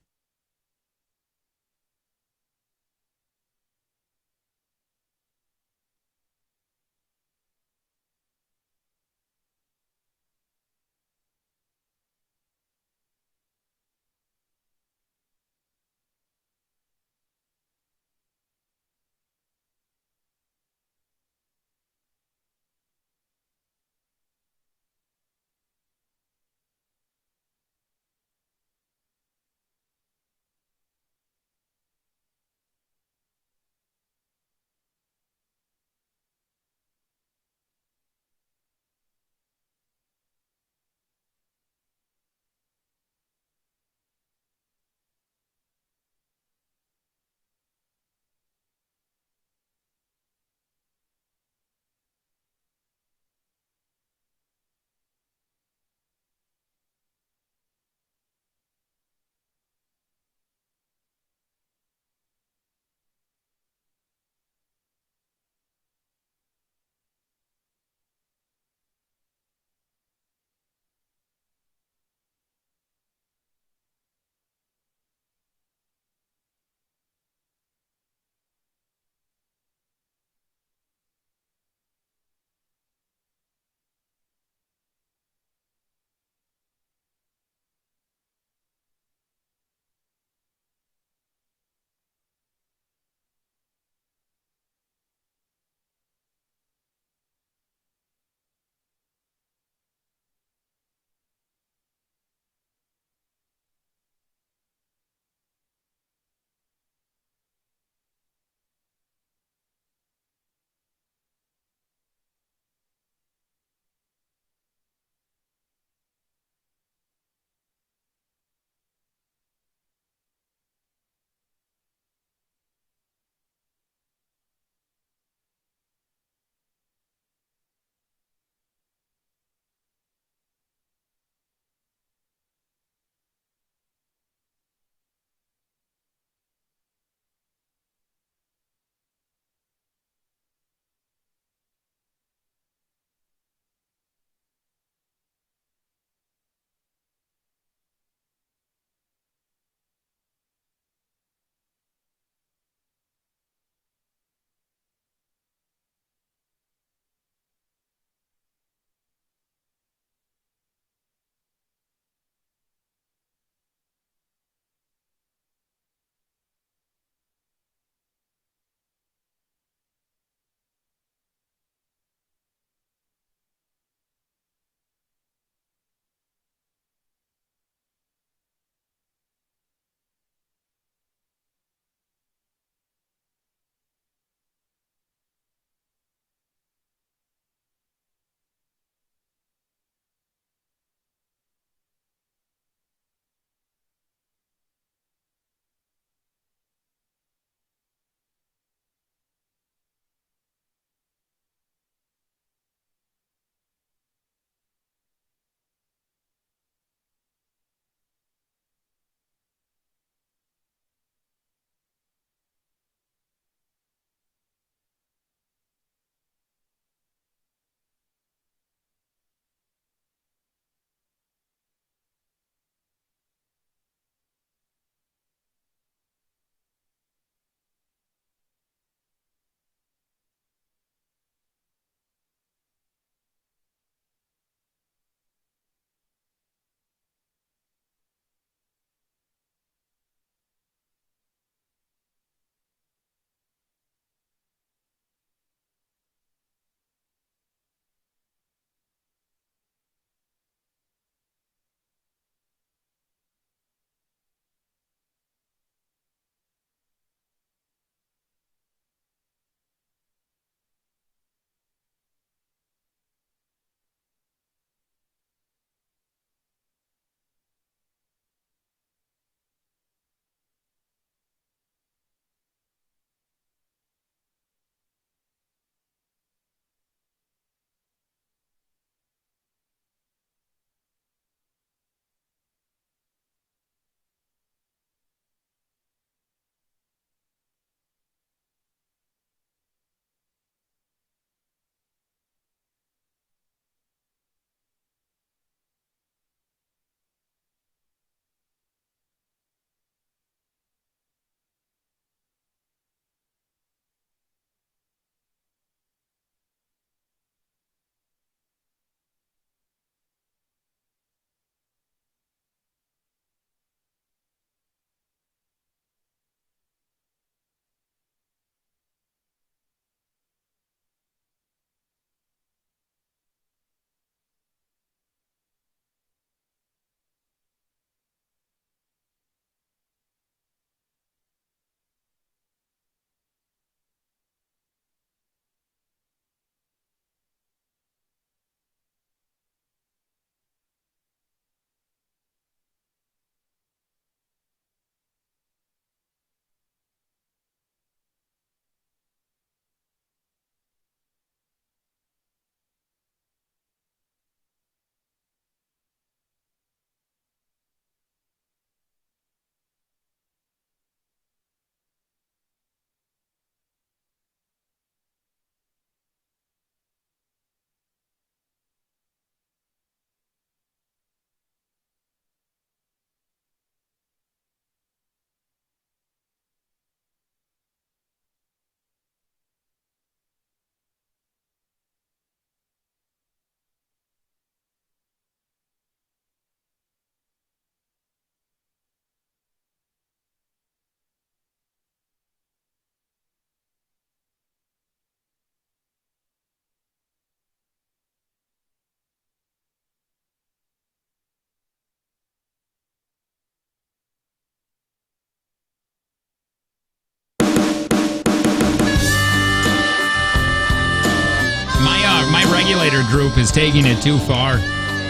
group is taking it too far.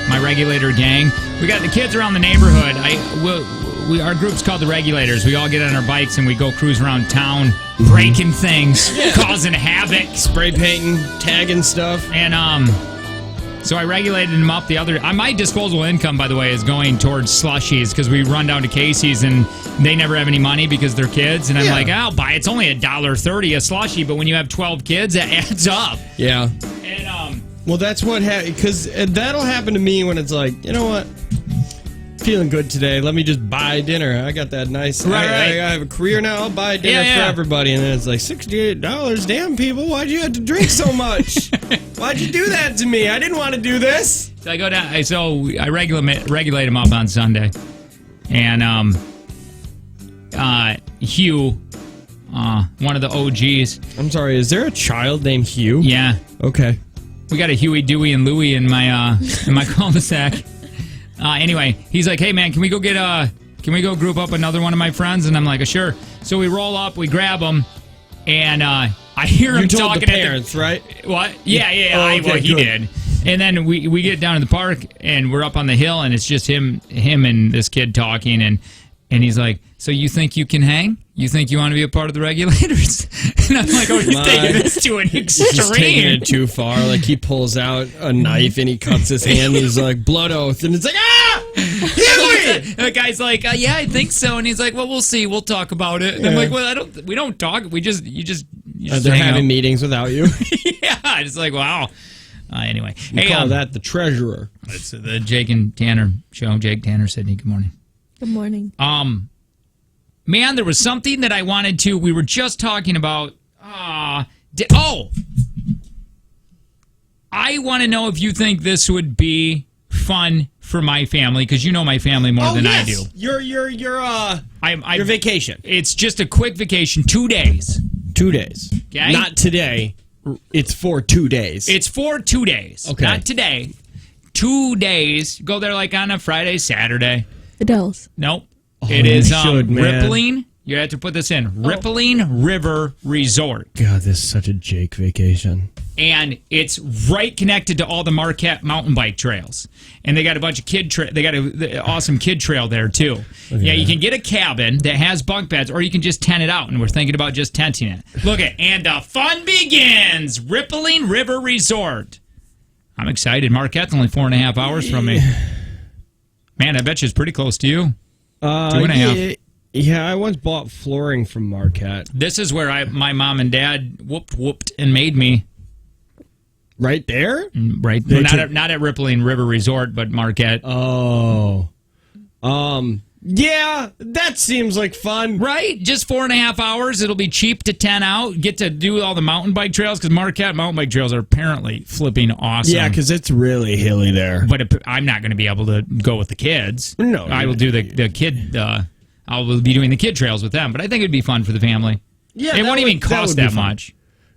My regulator gang. We got the kids around the neighborhood. Our group's called the Regulators. We all get on our bikes and we go cruise around town, breaking things, causing havoc, spray painting, tagging stuff, and So I regulated them up. My disposable income, by the way, is going towards slushies because we run down to Casey's and they never have any money because they're kids. And I'm like, I'll buy. It's only $1.30 a slushie, but when you have 12 kids, that adds up. Yeah. And well, that's what because that'll happen to me when it's like, you know what, feeling good today. Let me just buy dinner. I got that nice. Right. I have a career now. I'll buy dinner for everybody, and then it's like $68. Damn, people, why'd you have to drink so much? Why'd you do that to me? I didn't want to do this. So I go down. So I regulate them up on Sunday, and Hugh, one of the OGs. I'm sorry. Is there a child named Hugh? Yeah. Okay. We got a Huey, Dewey, and Louie in my cul-de-sac. Anyway, he's like, "Hey man, can we go group up another one of my friends?" And I'm like, "Sure." So we roll up, we grab them, and I hear him talking the parents, right? What? Yeah. Oh, okay, he did. And then we get down to the park, and we're up on the hill, and it's just him and this kid talking, and he's like, "So you think you can hang? You think you want to be a part of the Regulators?" And I'm like, "Oh, you're taking this to an extreme. He's taking it too far." Like he pulls out a knife and he cuts his hand. And he's like, "Blood oath," and it's like, "Ah, Huey!" The guy's like, "Yeah, I think so." And he's like, "Well, we'll see. We'll talk about it." And I'm like, "Well, we don't talk. You just they're hang having out." meetings without you. Yeah, it's like, wow. Anyway, You call that the treasurer. It's the Jake and Tanner show. Jake, Tanner, Sydney. Good morning. Good morning. Man, there was something that I wanted to. We were just talking about. I want to know if you think this would be fun for my family, because you know my family more than I do. Your vacation. It's just a quick vacation, 2 days. 2 days. Okay? Not today. It's for 2 days. It's for 2 days. Okay. Not today. 2 days. Go there like on a Friday, Saturday. The Dells. Nope. Oh, it is man. Rippling. You have to put this in. Rippling River Resort. God, this is such a Jake vacation. And it's right connected to all the Marquette mountain bike trails. And they got a bunch of they got an awesome kid trail there too. Yeah, you can get a cabin that has bunk beds, or you can just tent it out, and we're thinking about just tenting it. Look and the fun begins. Rippling River Resort. I'm excited. Marquette's only 4.5 hours from me. Man, I bet you it's pretty close to you. 2.5. Yeah, I once bought flooring from Marquette. This is where my mom and dad whooped and made me. Right there? Right. Well, not at Rippling River Resort, but Marquette. Oh. Yeah, that seems like fun. Right? Just 4.5 hours. It'll be cheap to tent out. Get to do all the mountain bike trails, because Marquette mountain bike trails are apparently flipping awesome. Yeah, because it's really hilly there. But I'm not going to be able to go with the kids. No. I will do the kid. I will be doing the kid trails with them. But I think it'd be fun for the family. Yeah, it won't even cost that much.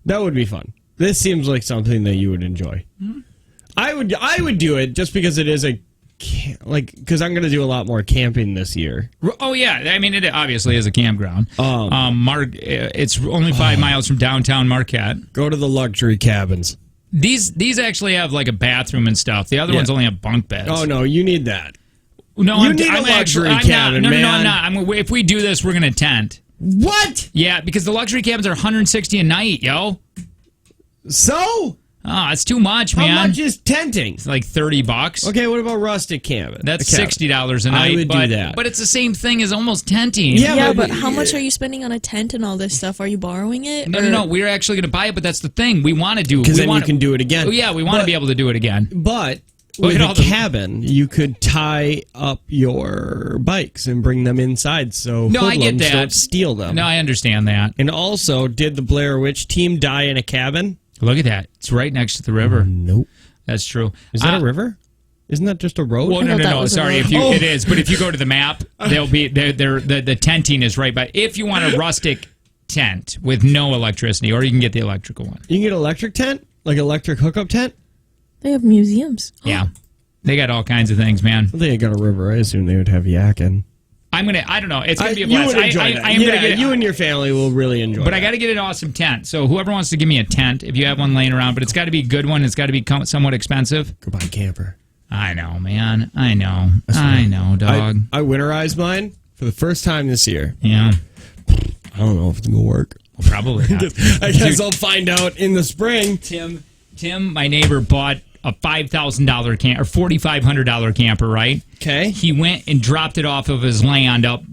That would be fun. This seems like something that you would enjoy. Mm-hmm. I would do it just because it is because I'm going to do a lot more camping this year. Oh yeah, I mean it obviously is a campground. It's only 5 miles from downtown Marquette. Go to the luxury cabins. These actually have like a bathroom and stuff. The other ones only have bunk beds. Oh no, you need that. No, I'm a luxury cabin, man. man. I'm not. If we do this, we're going to tent. What? Yeah, because the luxury cabins are $160 a night, yo. So? Oh, it's too much, man. How much is tenting? It's like $30. Okay, what about rustic cabin? That's $60 a night. I would do that. But it's the same thing as almost tenting. Yeah, but how much are you spending on a tent and all this stuff? Are you borrowing it? No. We're actually going to buy it, but that's the thing. We want to do it. Because then you can do it again. Oh, yeah, we want to be able to do it again. But with a cabin, you could tie up your bikes and bring them inside so I get that. Don't steal them. No, I understand that. And also, did the Blair Witch team die in a cabin? Look at that. It's right next to the river. Nope. That's true. Is that a river? Isn't that just a road? Well, no. Sorry, it is. But if you go to the map, they'll be the tenting is right by. If you want a rustic tent with no electricity, or you can get the electrical one. You can get electric tent, like electric hookup tent. They have museums. Yeah, they got all kinds of things, man. Well, they got a river. I assume they would have yakking. I don't know. It's gonna be a You blast. would enjoy that. I am gonna get you and your family will really enjoy. But I got to get an awesome tent. So whoever wants to give me a tent, if you have one laying around, but it's got to be a good one. It's got to be somewhat expensive. Goodbye, camper. I know, man. I know, dog. I winterized mine for the first time this year. Yeah. I don't know if it's gonna work. Well, probably not. I guess I'll find out in the spring. Tim, my neighbor bought a $5,000 camper, or $4,500 camper, right? Okay. He went and dropped it off of his land up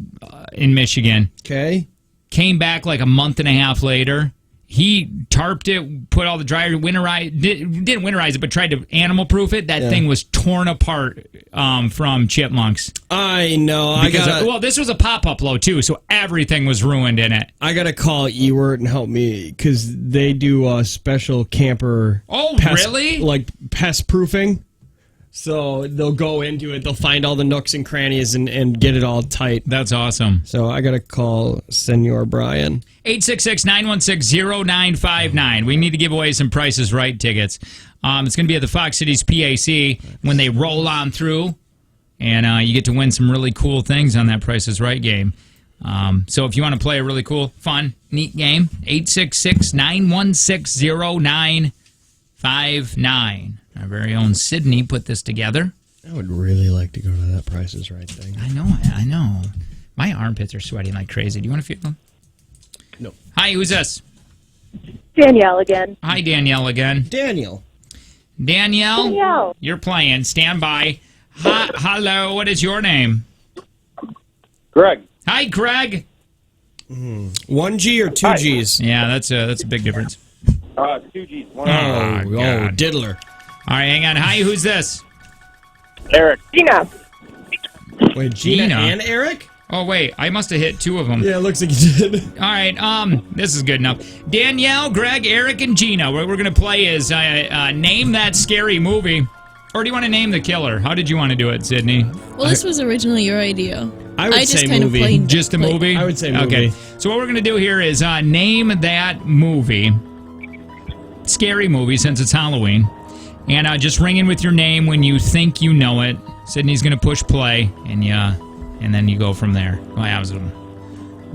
in Michigan. Okay. Came back like a month and a half later. He tarped it, put all the dryer, didn't winterize it, but tried to animal proof it. That thing was torn apart from chipmunks. I know. Well, this was a pop-up load too, so everything was ruined in it. I gotta call Ewert and help me because they do a special camper. Oh, really? Like pest proofing. So they'll go into it. They'll find all the nooks and crannies and get it all tight. That's awesome. So I gotta call Senor Brian. 866-916-0959. We need to give away some Prices Right tickets. It's going to be at the Fox Cities PAC when they roll on through, and you get to win some really cool things on that Prices Right game. So if you want to play a really cool, fun, neat game, 866-916-0959. Our very own Sydney put this together. I would really like to go to that Price is Right thing. I know. My armpits are sweating like crazy. Do you want to feel them? No. Hi, who's this? Danielle again. Hi, Danielle again. Danielle, you're playing. Stand by. Hello, what is your name? Greg. Hi, Greg. 1G or 2Gs? Yeah, that's a big difference. 2 G's. Oh, God. diddler. All right, hang on. Hi, who's this? Eric. Gina. Wait, Gina Gina. and Eric? Oh, wait, I must have hit two of them. Yeah, it looks like you did. All right, this is good enough. Danielle, Greg, Eric, and Gina. What we're going to play is name that scary movie. Or do you want to name the killer? How did you want to do it, Sydney? Well, this was originally your idea. I would just say kind movie. of played. Just a movie? I would say movie. Okay, so what we're going to do here is name that movie. Scary movie, since it's Halloween. And just ring in with your name when you think you know it. Sydney's going to push play, and then you go from there. Well, that was a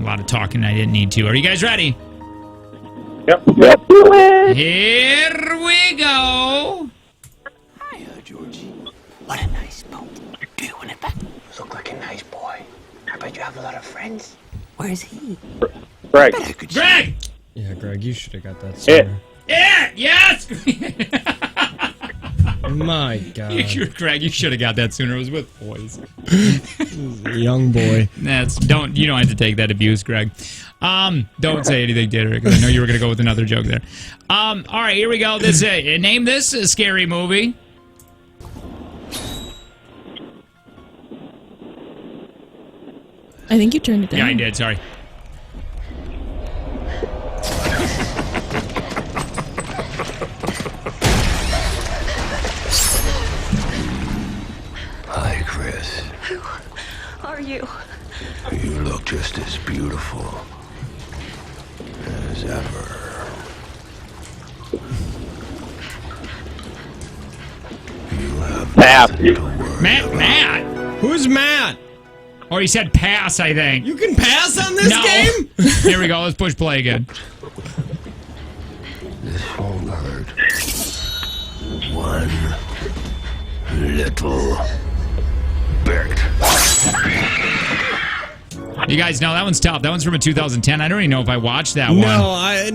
lot of talking I didn't need to. Are you guys ready? Yep. Here we go. Hiya, Georgie. What a nice boat. Do you want it back? Look like a nice boy. I bet you have a lot of friends. Where's he? Greg. Greg! Yeah, Greg, you should have got that sooner. Yeah! Yes! My God. Greg, you should have got that sooner. It was with boys. Young boy. You don't have to take that abuse, Greg. Don't say anything, Dieter, because I know you were going to go with another joke there. All right, here we go. Name this a scary movie. I think you turned it down. Yeah, I did. Sorry. Hi, Chris. Who are you? You look just as beautiful as ever. You have nothing to worry Matt! Who's Matt? Or he said pass, I think. You can pass on this game? Here we go. Let's push play again. This won't hurt. One little bit. You guys know that one's tough. That one's from a 2010. I don't even know if I watched that one.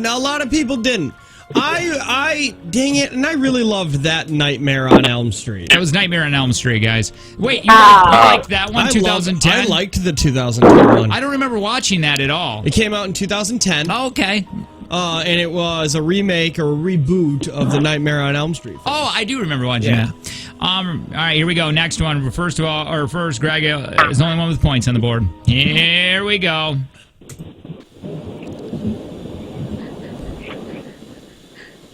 No, a lot of people didn't. Dang it, and I really loved that Nightmare on Elm Street. That was Nightmare on Elm Street, guys. Wait, you liked that one, 2010? I liked the 2010 one. I don't remember watching that at all. It came out in 2010. Oh, okay. And it was a remake or a reboot of the Nightmare on Elm Street film. Oh, I do remember watching that. All right, here we go. Next one. First, Greg is the only one with points on the board. Here we go.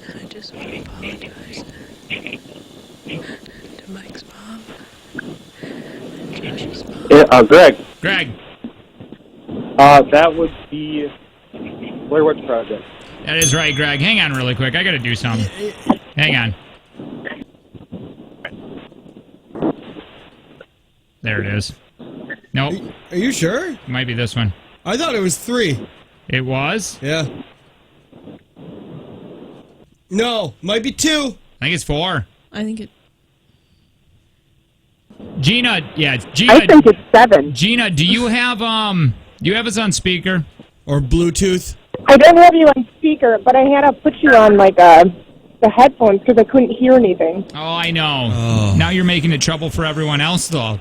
I just want to apologize to Mike's mom and Josh's mom. Greg. Greg. That would be Blair Witch Project. That is right, Greg. Hang on really quick. I got to do something. Hang on. There it is. Nope. Are you sure? It might be this one. I thought it was 3. It was? Yeah. No, might be 2. I think it's 4. I think it. Gina, yeah, I Gina. think it's 7. Gina, do you have us on speaker? Or Bluetooth? I don't have you on speaker, but I had to put you on like the headphones because I couldn't hear anything. Oh, I know. Oh. Now you're making it trouble for everyone else, though.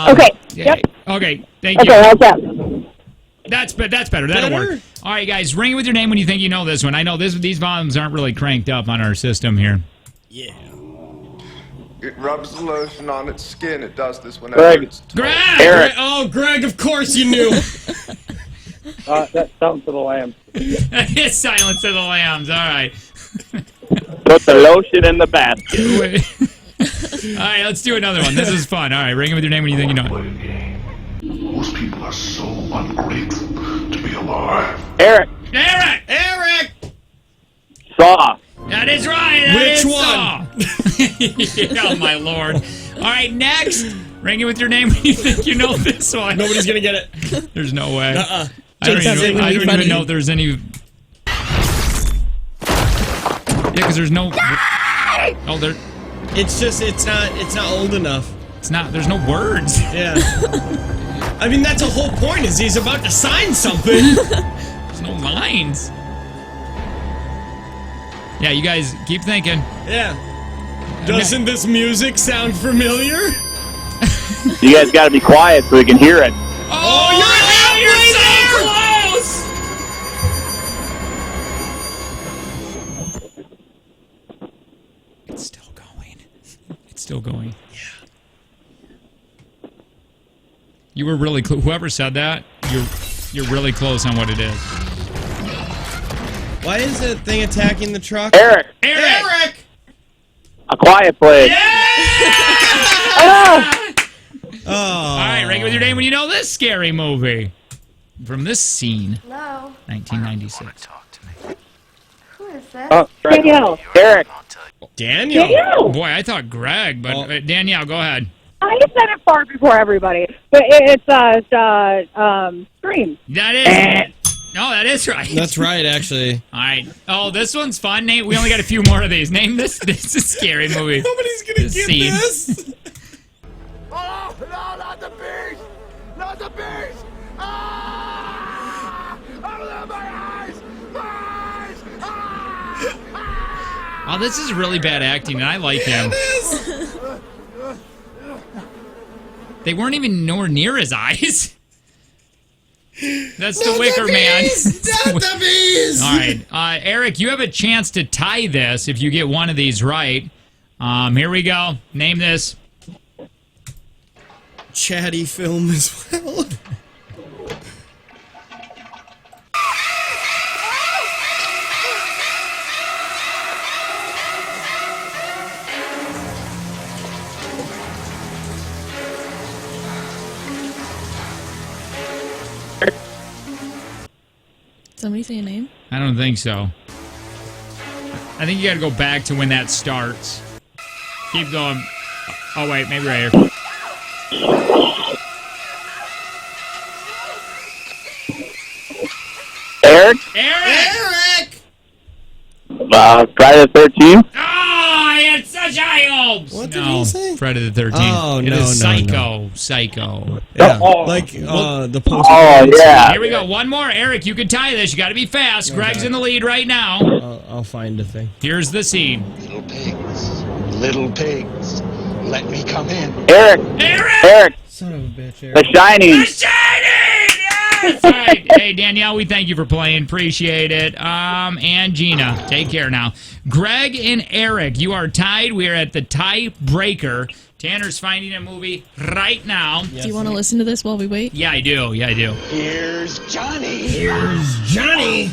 Okay. Yep. Okay. Thank you. Okay, how's that? That's better. That'll work. All right, guys, ring it with your name when you think you know this one. I know these volumes aren't really cranked up on our system here. Yeah. It rubs the lotion on its skin. It does this whenever Greg. it's Greg! Eric. Oh, Greg, of course you knew. That's something for the lamb. It's Silence of the Lambs. All right. Put the lotion in the basket. All right, let's do another one. This is fun. All right, ring it with your name when you think you know it. Most people are so ungrateful to be alive. Eric. Eric! Saw. That is right. That Which is one? Saw. Oh, my Lord. All right, next. Ring it with your name when you think you know this one. Nobody's going to get it. There's no way. Uh-uh. I don't Jake's even really funny. know if there's any... Yeah, because there's no... Oh, there... It's just, it's not old enough. It's not... There's no words. Yeah. I mean, that's the whole point, is he's about to sign something. There's no lines. Yeah, you guys keep thinking. Yeah. Doesn't this music sound familiar? You guys got to be quiet so we can hear it. Oh, you're so close! It's still going. It's still going. Yeah. You were really close. Whoever said that, you're really close on what it is. Why is that thing attacking the truck? Eric. A Quiet Place. Oh. All right, ring it with your name when you know this scary movie. From this scene. Hello. 1996. Who is that? Oh, Danielle. Eric. Daniel. Boy, I thought Greg, but Danielle, go ahead. I said it far before everybody, but it's Scream. That is. No, that is right. That's right, actually. All right. Oh, this one's fun. Name. We only got a few more of these. Name this. This is a scary movie. Nobody's going to get scene. this. Oh, no, not the beast! Not the beast! Ah! Oh, my eyes! My eyes! Ah! Oh, this is really bad acting, and I like him. They weren't even nowhere near his eyes. That's the Wicker Man. Not the bees! All right. Eric, you have a chance to tie this if you get one of these right. Here we go. Name this. Chatty film as well. Somebody say a name? I don't think so. I think you got to go back to when that starts. Keep going. Oh, wait. Maybe right here. Eric. Friday the 13th. Oh, I had such high hopes. What did he say? Friday the 13th. Oh, It no, is no, Psycho. no. Psycho. Yeah, the post. Oh, yeah. Here we go. One more. Eric, you can tie this. You got to be fast. Greg's in the lead right now. I'll find a thing. Here's the scene. Little pigs, let me come in. Eric. Son of a bitch, Eric. The Shining. The Shining! Yes! All right. Hey, Danielle, we thank you for playing. Appreciate it. And Gina, take care now. Greg and Eric, you are tied. We are at the tie breaker. Tanner's finding a movie right now. Do you want to listen to this while we wait? Yeah, I do. Here's Johnny.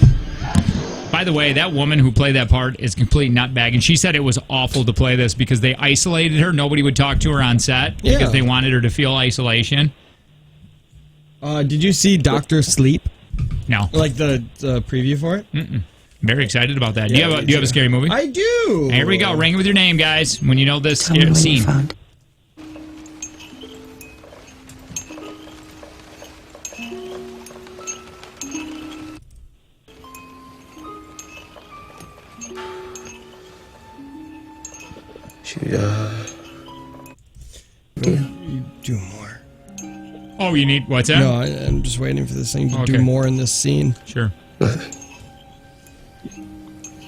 By the way, that woman who played that part is complete nutbag, and she said it was awful to play this because they isolated her. Nobody would talk to her on set because they wanted her to feel isolation. Did you see Dr. Sleep? No. Like the preview for it? Mm-mm. Very excited about that. Do you have a scary movie? I do. Here we go. Ring it with your name, guys, when you know this scene. Should do more. Oh, you need what's that? No, I'm just waiting for this thing to do Okay. more in this scene. Sure.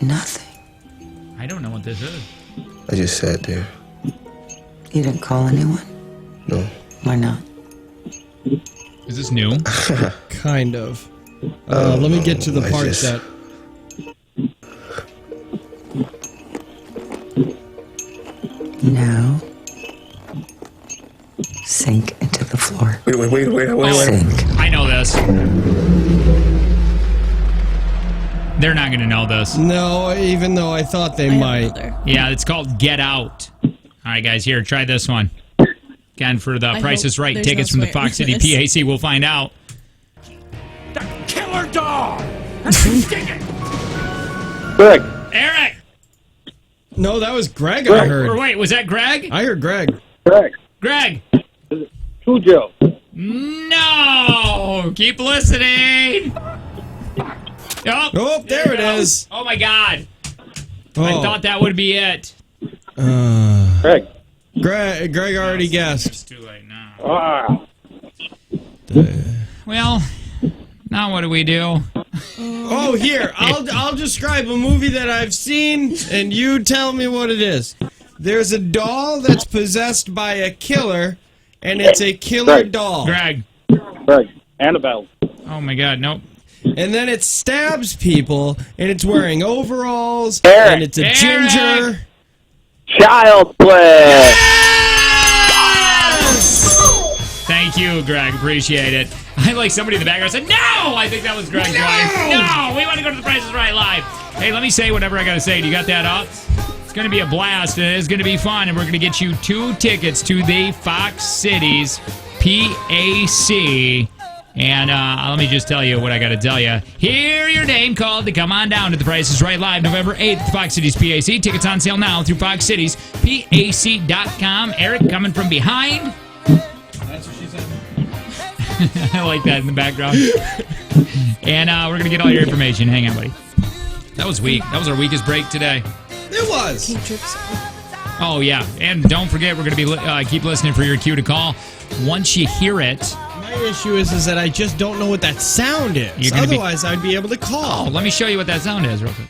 nothing. I don't know what this is. I just sat there. You didn't call anyone? No. Why not? Is this new? Kind of. Let me get to the part that. Now, sink into the floor. Wait. Sink. I know this. They're not going to know this. No, even though I thought they might. Yeah, it's called Get Out. All right, guys, here, try this one. Again, for the Price is Right tickets from the Fox City PAC, we'll find out. The killer dog! Greg. Eric! No, that was Greg, I heard. Or wait, was that Greg? I heard Greg. Greg! Cujo. No! Keep listening! Oh, there it is. Oh, my God. Oh. I thought that would be it. Greg. Greg already guessed. It's too late now. Well, now what do we do? Oh, here. I'll describe a movie that I've seen, and you tell me what it is. There's a doll that's possessed by a killer, and it's a killer doll. Greg. Annabelle. Oh, my God, nope. And then it stabs people, and it's wearing overalls, Eric. and it's a ginger. Child play. Thank you, Greg. Appreciate it. I like somebody in the background said, no! I think that was Greg's wife. No! We want to go to the Price is Right live. Hey, let me say whatever I got to say. Do you got that up? It's going to be a blast, and it's going to be fun, and we're going to get you 2 tickets to the Fox Cities PAC. And let me just tell you what I got to tell you. Hear your name called to come on down to the Price is Right live November 8th, Fox Cities PAC. Tickets on sale now through FoxCitiesPAC.com. Eric coming from behind. That's what she said. I like that in the background. And we're going to get all your information. Hang on, buddy. That was weak. That was our weakest break today. It was. Oh, yeah. And don't forget, we're going to be keep listening for your cue to call. Once you hear it... My issue is that I just don't know what that sound is. Otherwise, I'd be able to call. Oh, let me show you what that sound is real quick.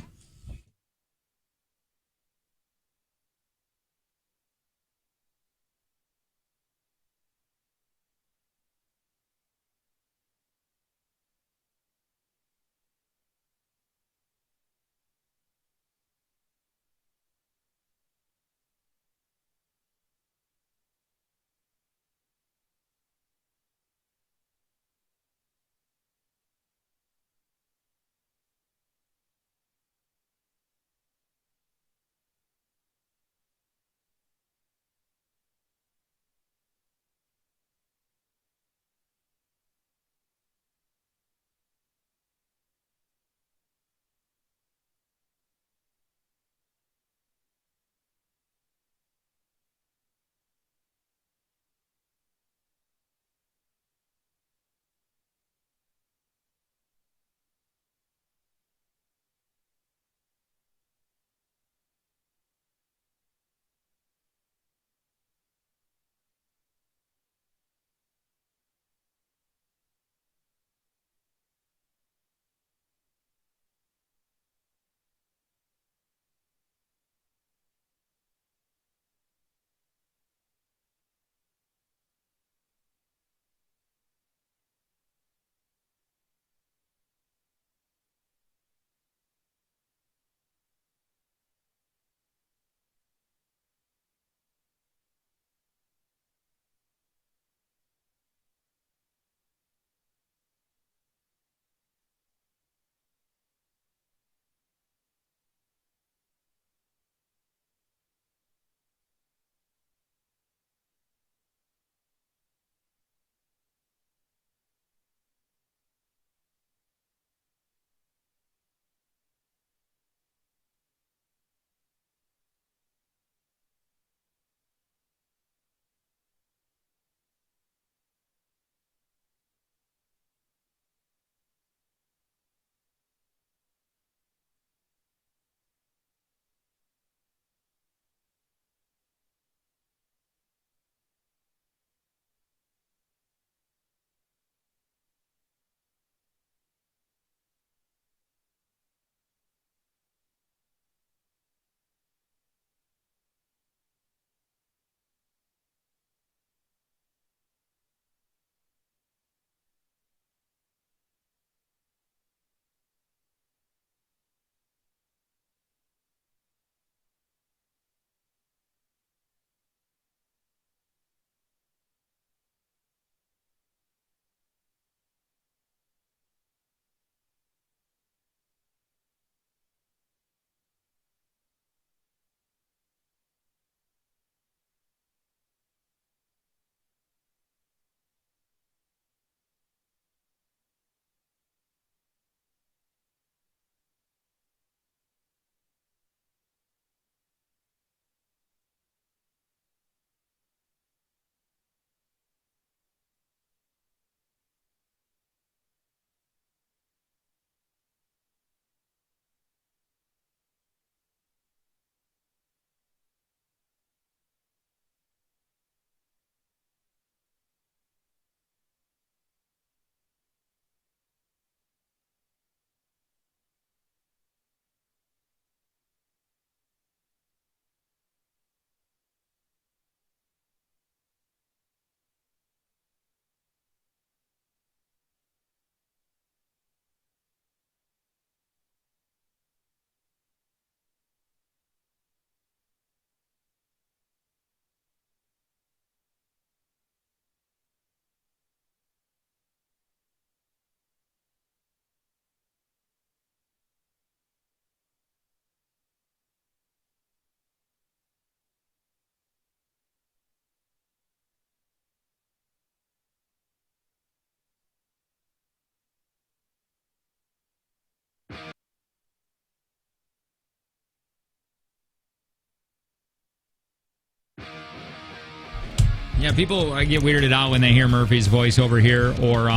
Yeah, people get weirded out when they hear Murphy's voice over here or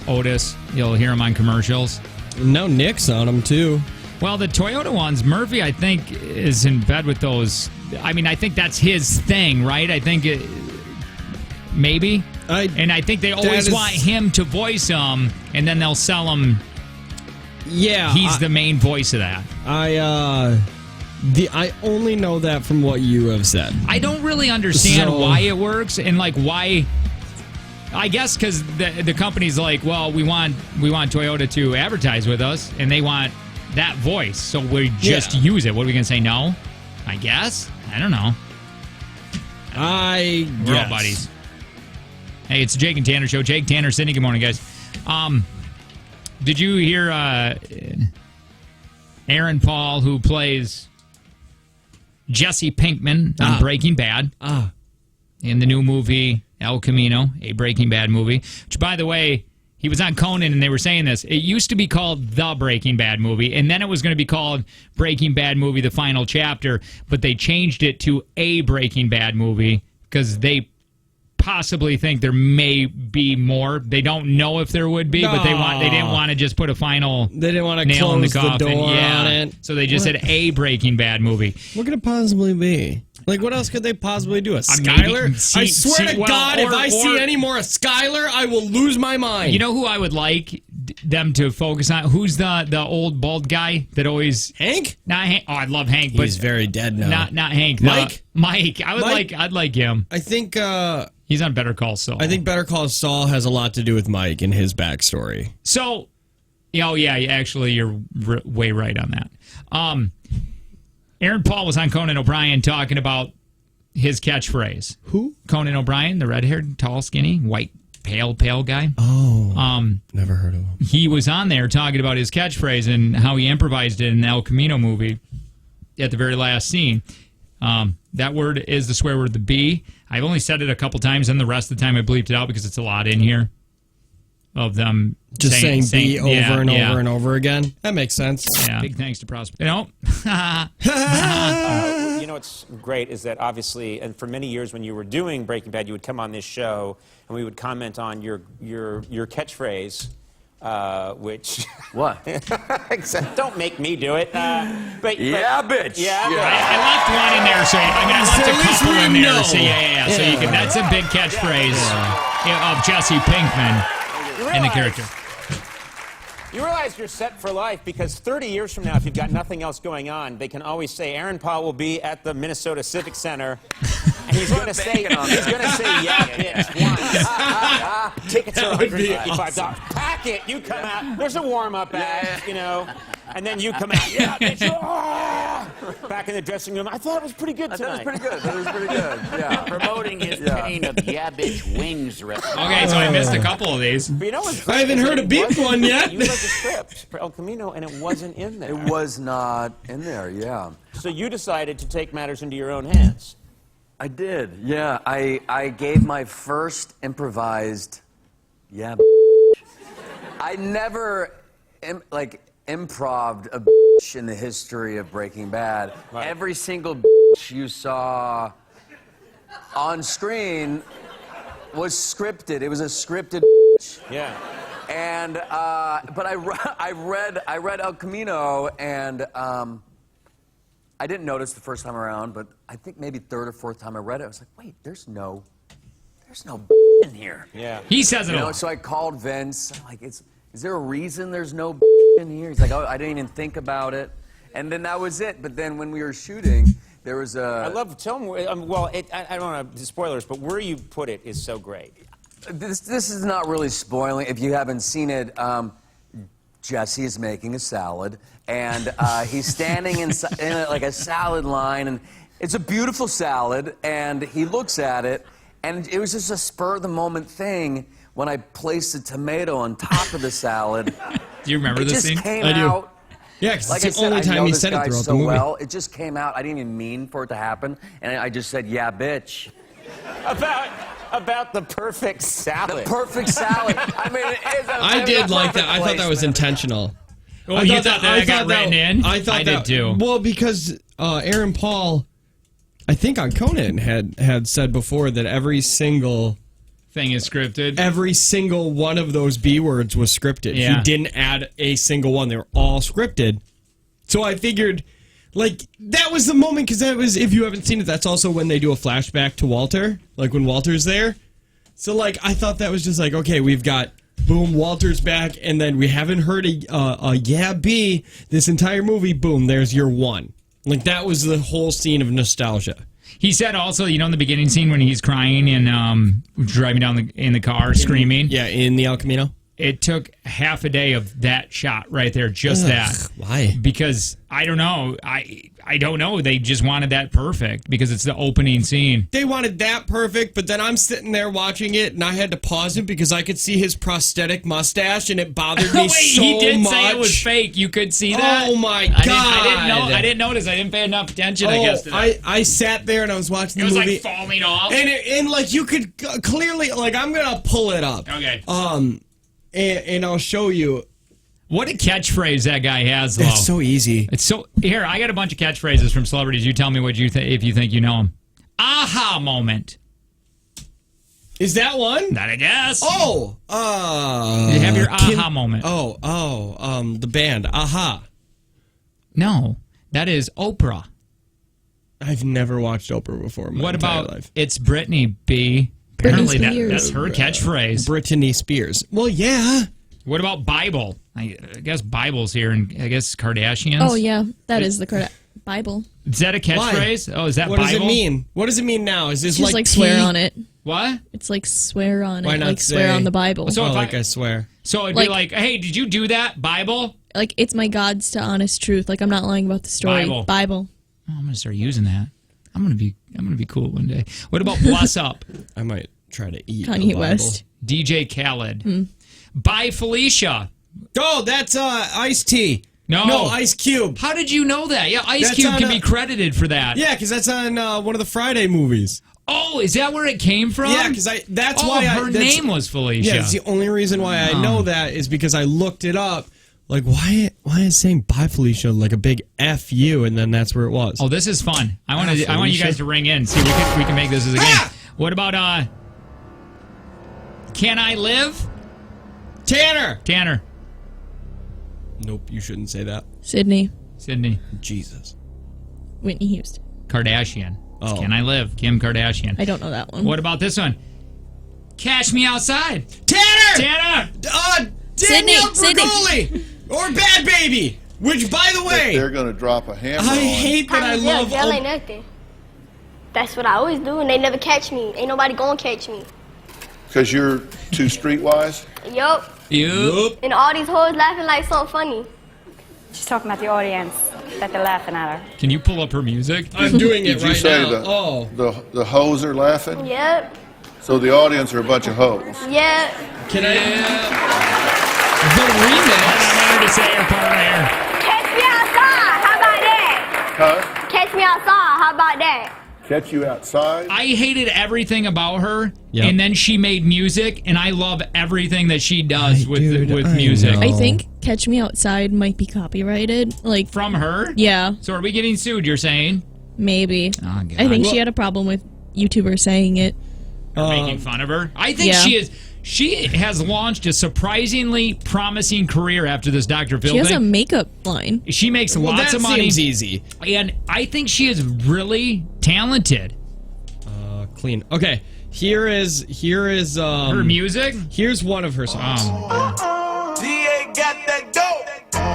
Otis. You'll hear him on commercials. No, Nick's on them, too. Well, the Toyota ones, Murphy, I think, is in bed with those. I mean, I think that's his thing, right? I think maybe. And I think they always want him to voice them, and then they'll sell him. Yeah. He's the main voice of that. I only know that from what you have said. I don't really understand why it works and like why. I guess because the company's like, well, we want Toyota to advertise with us, and they want that voice, so we just use it. What are we gonna say? No? I guess. I don't know. We're all buddies. Hey, it's the Jake and Tanner show. Jake, Tanner, Sydney. Good morning, guys. Did you hear Aaron Paul, who plays Jesse Pinkman on Breaking Bad, in the new movie El Camino, a Breaking Bad movie, which, by the way, he was on Conan and they were saying this. It used to be called The Breaking Bad Movie, and then it was going to be called Breaking Bad Movie, The Final Chapter, but they changed it to A Breaking Bad Movie because they possibly think there may be more. They don't know if there would be, but they didn't want to just put a final They didn't want to nail in the close the coffin. door on it. So they just said A Breaking Bad Movie. What could it possibly be? Like, what else could they possibly do? A Skyler? I swear to God, if I see any more of Skyler, I will lose my mind. You know who I would like them to focus on? Who's the old bald guy that always... Hank? Not Hank. Oh, I love Hank, but he's very dead now. Not Hank. Mike? Mike. I'd like him. I think... he's on Better Call Saul. I think Better Call Saul has a lot to do with Mike and his backstory. So, actually, you're way right on that. Aaron Paul was on Conan O'Brien talking about his catchphrase. Who? Conan O'Brien, the red-haired, tall, skinny, white, pale guy. Oh. Never heard of him. He was on there talking about his catchphrase and how he improvised it in the El Camino movie at the very last scene. That word is the swear word, the B. I've only said it a couple times, and the rest of the time I bleeped it out because it's a lot in here of them just saying B over and yeah. over and over again. That makes sense. Yeah. Big thanks to Prosper. What's great is that obviously, and for many years when you were doing Breaking Bad, you would come on this show and we would comment on your catchphrase, which what? Don't make me do it. Bitch. Yeah. I left one in there, so I left a couple in there. So so you can. That's a big catchphrase of Jesse Pinkman in the character. You realize you're set for life because 30 years from now, if you've got nothing else going on, they can always say Aaron Paul will be at the Minnesota Civic Center, and he's going to say, yeah, bitch, once. Tickets are $155. Awesome. Pack it. You come out. There's a warm-up act, and then you come out. Yeah, bitch. Back in the dressing room. I thought it was pretty good tonight. That was pretty good. Yeah. Promoting his pain of yeah, bitch wings restaurant. Okay, so I missed a couple of these. But you know what's I haven't heard a beep one yet. You wrote the script for El Camino, and it wasn't in there. It was not in there, yeah. So you decided to take matters into your own hands. I did, yeah. I gave my first improvised, yeah, I never, improv'd a bitch in the history of Breaking Bad. Right. Every single bitch you saw on screen was scripted. It was a scripted bitch. Yeah. And but I read El Camino, and I didn't notice the first time around, but I think maybe third or fourth time I read it, I was like, wait, there's no in here. Yeah. He says it all. So I called Vince. I'm like, is there a reason there's no in here? He's like, oh, I didn't even think about it. And then that was it. But then when we were shooting, there was a... tell him, I don't want to, spoilers, but where you put it is so great. This is not really spoiling. If you haven't seen it, Jesse is making a salad, and he's standing in a salad line, and it's a beautiful salad, and he looks at it, and it was just a spur-of-the-moment thing when I placed the tomato on top of the salad. Do you remember this scene? It just came out. Yeah, because like it's the only time he said it throughout the movie. Well, it just came out. I didn't even mean for it to happen, and I just said, "Yeah, bitch." About the perfect salad. The perfect salad. I mean, I did like that. I thought that was intentional. Well, you thought that got written in? I thought I did too. Well, because Aaron Paul I think on Conan had said before that every single thing is scripted. Every single one of those B words was scripted. Yeah. He didn't add a single one. They were all scripted. So I figured, like, that was the moment, because that was, if you haven't seen it, that's also when they do a flashback to Walter, like when Walter's there. So, like, I thought that was just like, okay, we've got, boom, Walter's back, and then we haven't heard a yeah, B this entire movie, boom, there's your one. Like, that was the whole scene of nostalgia. He said also, in the beginning scene when he's crying and driving down in the car, screaming. Yeah, in the El Camino. It took half a day of that shot right there, just that. Why? Because, I don't know. I don't know. They just wanted that perfect because it's the opening scene. They wanted that perfect, but then I'm sitting there watching it, and I had to pause it because I could see his prosthetic mustache, and it bothered me so much. He did say it was fake. You could see that? Oh, my God. I didn't notice. I didn't pay enough attention, I guess, to that. I sat there, and I was watching the movie. movie. It was, falling off? And like, you could clearly, like, I'm going to pull it up. Okay. And I'll show you. What a catchphrase that guy has, though. It's so easy. It's so... Here, I got a bunch of catchphrases from celebrities. You tell me what you if you think you know them. Aha moment. Is that one? That I guess. Oh! You have your aha moment. The band. Aha. No, that is Oprah. I've never watched Oprah before in my entire life. It's Britney B. Apparently that's her catchphrase. Britney Spears. Well, yeah. What about Bible? I guess Bible's here, and I guess Kardashians. Oh, yeah. That is the Bible. Is that a catchphrase? Why? Oh, is that what Bible? What does it mean? What does it mean now? Is this just like swear on it. What? It's like swear on Why it. not Like swear on the Bible. So I swear. So it'd be like, hey, did you do that? Bible? Like, it's my God's to honest truth. Like, I'm not lying about the story. Bible. Oh, I'm gonna start using that. I'm gonna be cool one day. What about bless up? I might try to eat Kanye West. DJ Khaled. Bye Felicia. Oh, that's Ice-T. No, Ice Cube. How did you know that? Yeah, Ice Cube can be credited for that. Yeah, because that's on one of the Friday movies. Oh, is that where it came from? Yeah, because that's why her name was Felicia. Yeah, it's the only reason why I know that is because I looked it up. Like, why is saying bye Felicia like a big F you, and then that's where it was. Oh, this is fun. I want you guys to ring in. See, we can make this as a game. What about Can I Live? Tanner. Nope, you shouldn't say that. Sydney. Jesus. Whitney Houston. Kardashian. Oh. Can I Live? Kim Kardashian. I don't know that one. What about this one? Cash Me Outside. Tanner! Danielle Sydney. Bregoli! Or Bad Baby! Which, by the way... They're going to drop a hammer I hate that I love... Jail ain't nothing. That's what I always do, and they never catch me. Ain't nobody gonna catch me. Because you're too streetwise? Yup. And all these hoes laughing like something funny. She's talking about the audience, that they're laughing at her. Can you pull up her music? I'm doing it Did you right say now. the hoes are laughing? Yep. So the audience are a bunch of hoes? Yep. Can I... The remix. I wanted to say her part right here. Catch me outside. How about that? Huh? Catch me outside. How about that? Catch you outside? I hated everything about her, Yep. and then she made music, and I love everything that she does with music. I think Catch Me Outside might be copyrighted. Like From her? Yeah. So are we getting sued, you're saying? Maybe. Oh, God. I think she had a problem with YouTubers saying it. Making fun of her? I think she has launched a surprisingly promising career after this Dr. Phil She has thing. a makeup line. She makes lots of money. Seems easy. And I think she is really talented. Clean. Okay, here is Her music? Here's one of her songs.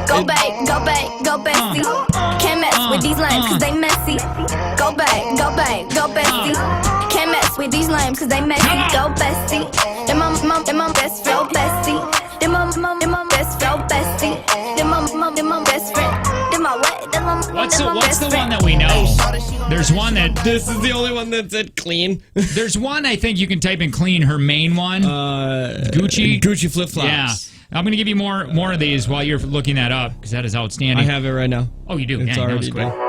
Go bestie. Can't mess with these lames cause they messy. Go bestie. Can't mess with these lames cause they messy. Go bestie. Them my best friend bestie. Them my best friend bestie. Them my best friend. Them my what? What's the one that we know? There's one that... This is the only one that said clean. There's one I think you can type in clean, her main one. Gucci flip-flops. Yeah. I'm going to give you more of these while you're looking that up, because that is outstanding. I have it right now. Oh, you do? It's Yeah, that was already quick. done.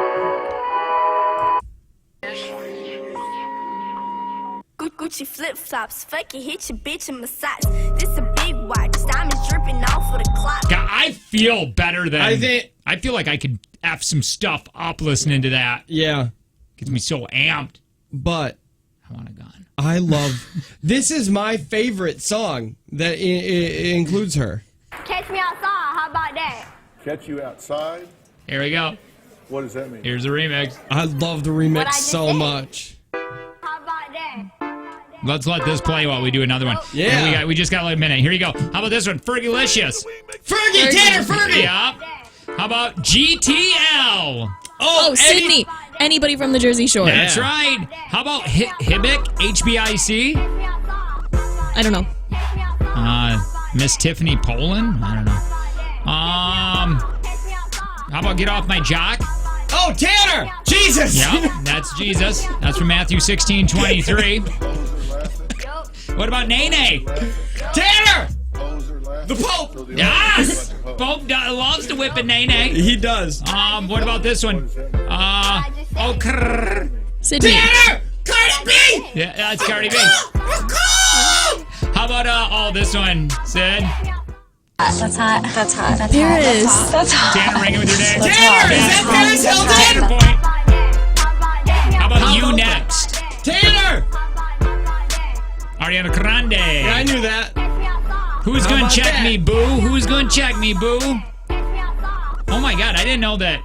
Gucci flip-flops. Fuck it, hit your bitch in massage. This a big watch. Diamonds dripping off of the clock. God, I feel better than... I I feel like I could F some stuff up listening to that. Yeah. Gets me so amped. But I want a gun. I love. This is my favorite song that includes her. Catch me outside. How about that? Catch you outside? Here we go. What does that mean? Here's the remix. I love the remix so much. How about that? Let's let this play while we do another one. Yeah. And we just got like a minute. Here you go. How about this one? Fergalicious. Fergie, Tanner, Fergie. Yeah. How about GTL? Oh, Sydney. Anybody from the Jersey Shore. That's right. How about Hibbick? HBIC? I don't know. Miss Tiffany Poland? I don't know. How about Get Off My Jock? Oh, Tanner! Jesus! Yeah, that's Jesus. That's from Matthew 16:23. What about Nene? Tanner! The Pope! Yes! Pope loves to whip a Nene. He does. What about this one? Sydney. Tanner! Cardi B! Yeah, that's Cardi B. How about this one, Sid? That's hot. That's hot. That's Paris. hot. That's hot. Tanner, ring it with your name. Tanner! Is that Paris Hilton? Tanner point. How about You Next? Tanner! Ariana Grande. Yeah, I knew that. Who's How gonna about check that? me, boo? Who's gonna check me, boo? Oh my god, I didn't know that.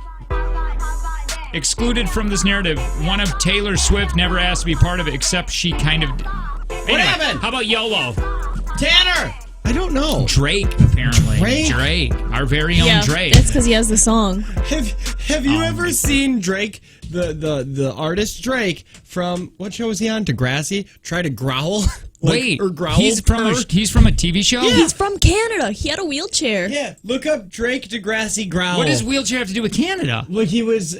Excluded from this narrative, one of Taylor Swift never asked to be part of it, except she kind of. Anyway, happened? How about YOLO? Tanner! I don't know. Drake, apparently. Drake? Our very own Yeah, Drake. that's because he has the song. Have you ever seen Drake, the artist Drake, from, what show was he on? Degrassi? Try to growl? Wait, or growl he's from a TV show? Yeah. He's from Canada. He had a wheelchair. Yeah, look up Drake Degrassi growl. What does wheelchair have to do with Canada? Well, he was,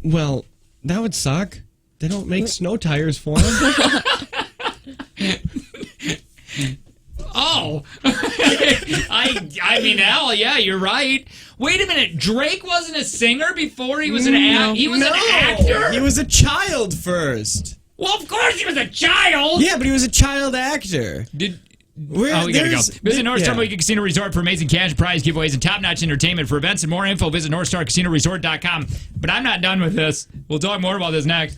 well, that would suck. They don't make snow tires for him. Oh, I mean, hell, yeah, you're right. Wait a minute, Drake wasn't a singer before he was an actor. He was an actor. He was a child first. Well, of course he was a child. Yeah, but he was a child actor. We gotta go. Visit North Star Casino Resort for amazing cash prize giveaways and top-notch entertainment. For events and more info, visit NorthstarCasinoResort.com. But I'm not done with this. We'll talk more about this next.